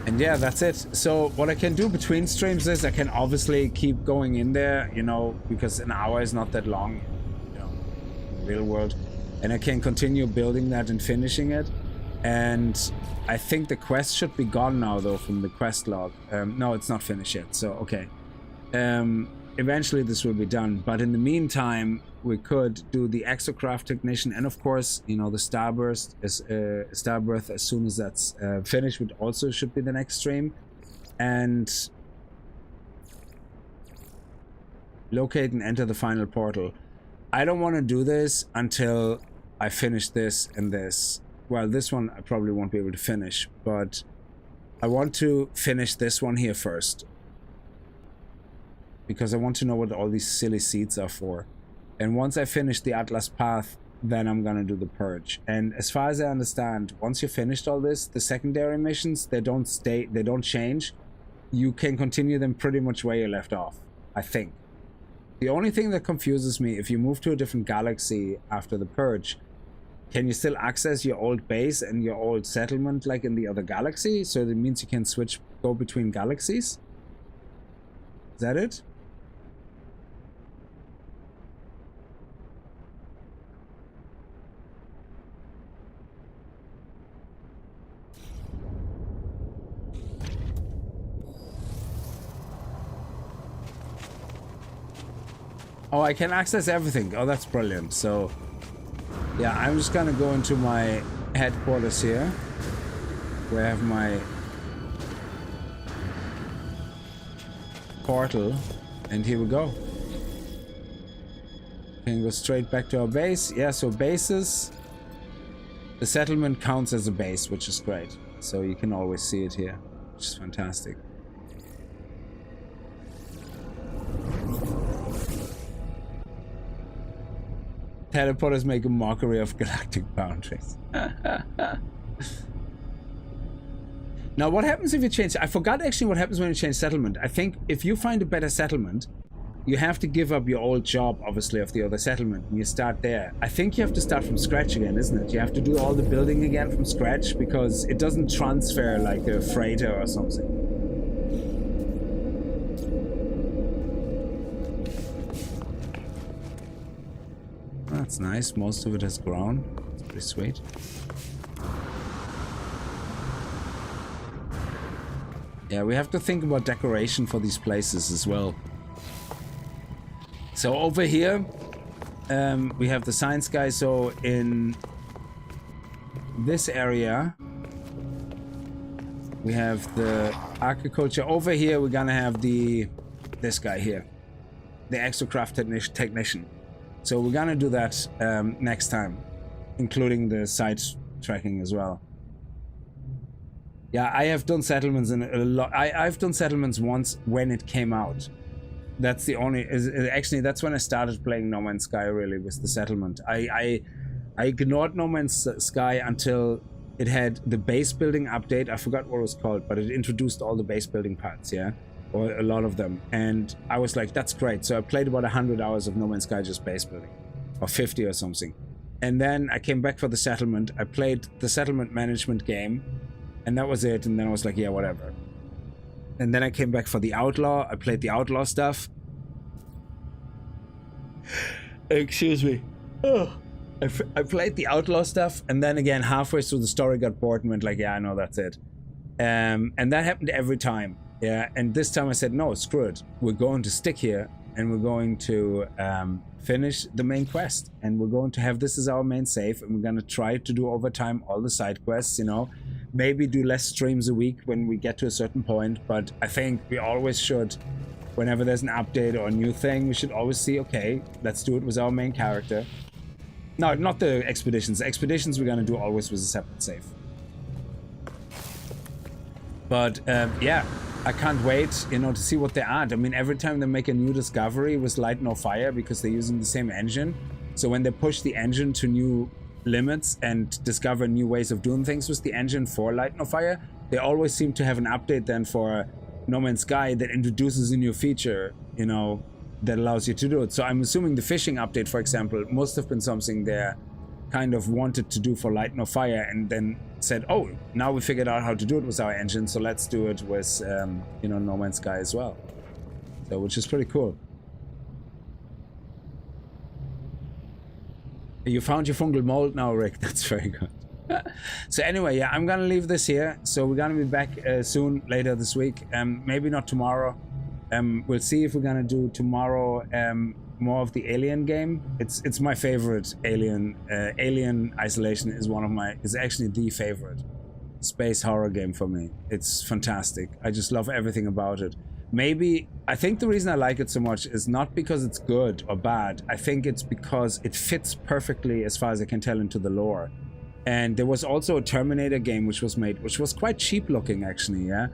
And yeah, that's it. So what I can do between streams is I can obviously keep going in there, you know, because an hour is not that long, you know, in the real world. And I can continue building that and finishing it. And I think the quest should be gone now, though, from the quest log. No, it's not finished yet. So, okay. Eventually this will be done. But in the meantime, we could do the exocraft technician, and of course, you know, the starburst is starbirth as soon as that's finished, which also should be the next stream. And locate and enter the final portal. I don't want to do this until I finish this and this. Well, this one I probably won't be able to finish, but I want to finish this one here first, because I want to know what all these silly seeds are for. And once I finish the Atlas Path, then I'm gonna do the purge. And as far as I understand, once you finished all this, the secondary missions, they don't change. You can continue them pretty much where you left off, I think. The only thing that confuses me, if you move to a different galaxy after the purge, can you still access your old base and your old settlement like in the other galaxy? So that means you can go between galaxies? Is that it? Oh, I can access everything. Oh, that's brilliant. So, yeah, I'm just gonna go into my headquarters here, where I have my portal, and here we go. Can go straight back to our base. Yeah, so bases, the settlement counts as a base, which is great. So you can always see it here, which is fantastic. Teleporters make a mockery of galactic boundaries. Now, what happens if you change... I forgot actually what happens when you change settlement. I think if you find a better settlement, you have to give up your old job, obviously, of the other settlement, and you start there. I think you have to start from scratch again, isn't it? You have to do all the building again from scratch, because it doesn't transfer like a freighter or something. That's nice. Most of it has grown. It's pretty sweet. Yeah, we have to think about decoration for these places as well. So over here, we have the science guy. So in this area, we have the agriculture. Over here, we're gonna have this guy here, the exocraft technician. So we're gonna do that next time, including the side tracking as well. Yeah, I have done settlements in a lot. I've done settlements once when it came out. That's the only. Actually, that's when I started playing No Man's Sky. Really, was the settlement. I ignored No Man's Sky until it had the base building update. I forgot what it was called, but it introduced all the base building parts. Yeah, or a lot of them, and I was like, that's great. So I played about 100 hours of No Man's Sky just base building, or 50 or something. And then I came back for the settlement. I played the settlement management game, and that was it. And then I was like, yeah, whatever. And then I came back for the Outlaw. I played the Outlaw stuff. Excuse me. Oh. I played the Outlaw stuff, and then again, halfway through the story, got bored and went like, yeah, I know, that's it. And that happened every time. Yeah, and this time I said, no, screw it. We're going to stick here, and we're going to finish the main quest. And we're going to have this as our main save, and we're going to try to do over time all the side quests, you know. Maybe do less streams a week when we get to a certain point, but I think we always should, whenever there's an update or a new thing, we should always see, okay, let's do it with our main character. No, not the expeditions. Expeditions we're gonna do always with a separate save. But yeah, I can't wait, you know, to see what they add. I mean, every time they make a new discovery with Light No Fire, because they're using the same engine. So when they push the engine to new limits and discover new ways of doing things with the engine for Light No Fire, they always seem to have an update then for No Man's Sky that introduces a new feature, you know, that allows you to do it. So I'm assuming the fishing update, for example, must have been something they kind of wanted to do for Light No Fire, and then said, oh, now we figured out how to do it with our engine, so let's do it with you know, No Man's Sky as well. So, which is pretty cool. You found your fungal mold now, Rick. That's very good. So anyway, yeah, I'm gonna leave this here. So we're gonna be back soon, later this week. Maybe not tomorrow. We'll see if we're gonna do tomorrow more of the Alien game. It's my favorite Alien. Alien Isolation is actually the favorite space horror game for me. It's fantastic. I just love everything about it. Maybe, I think the reason I like it so much is not because it's good or bad. I think it's because it fits perfectly, as far as I can tell, into the lore. And there was also a Terminator game which was made, which was quite cheap looking actually, yeah?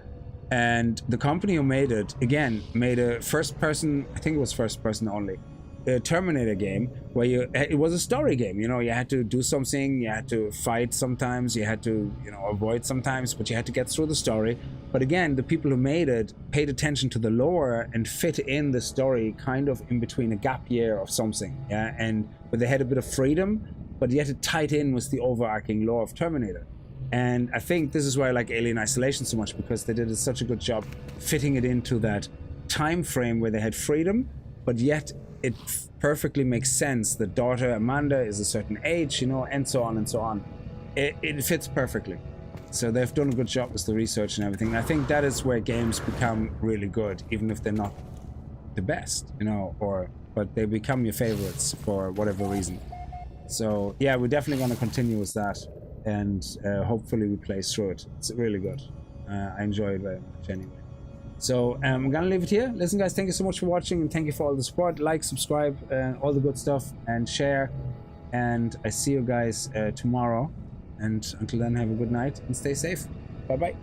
And the company who made it, again, made a first person, I think it was first person only, a Terminator game where it was a story game, you know, you had to do something, you had to fight sometimes, you had to, you know, avoid sometimes, but you had to get through the story. But again, the people who made it paid attention to the lore and fit in the story kind of in between a gap year of something, yeah, and where they had a bit of freedom, but yet it tied in with the overarching lore of Terminator. And I think this is why I like Alien Isolation so much, because they did such a good job fitting it into that time frame where they had freedom, but yet it perfectly makes sense. The daughter Amanda is a certain age, you know, and so on and so on. It fits perfectly. So they've done a good job with the research and everything. And I think that is where games become really good, even if they're not the best, you know, but they become your favorites for whatever reason. So yeah, we're definitely going to continue with that, and hopefully we play through it. It's really good. I enjoy it very much anyway. So I'm gonna leave it here. Listen guys, thank you so much for watching, and thank you for all the support. Like, subscribe, all the good stuff, and share. And I see you guys tomorrow. And until then, have a good night and stay safe. Bye bye.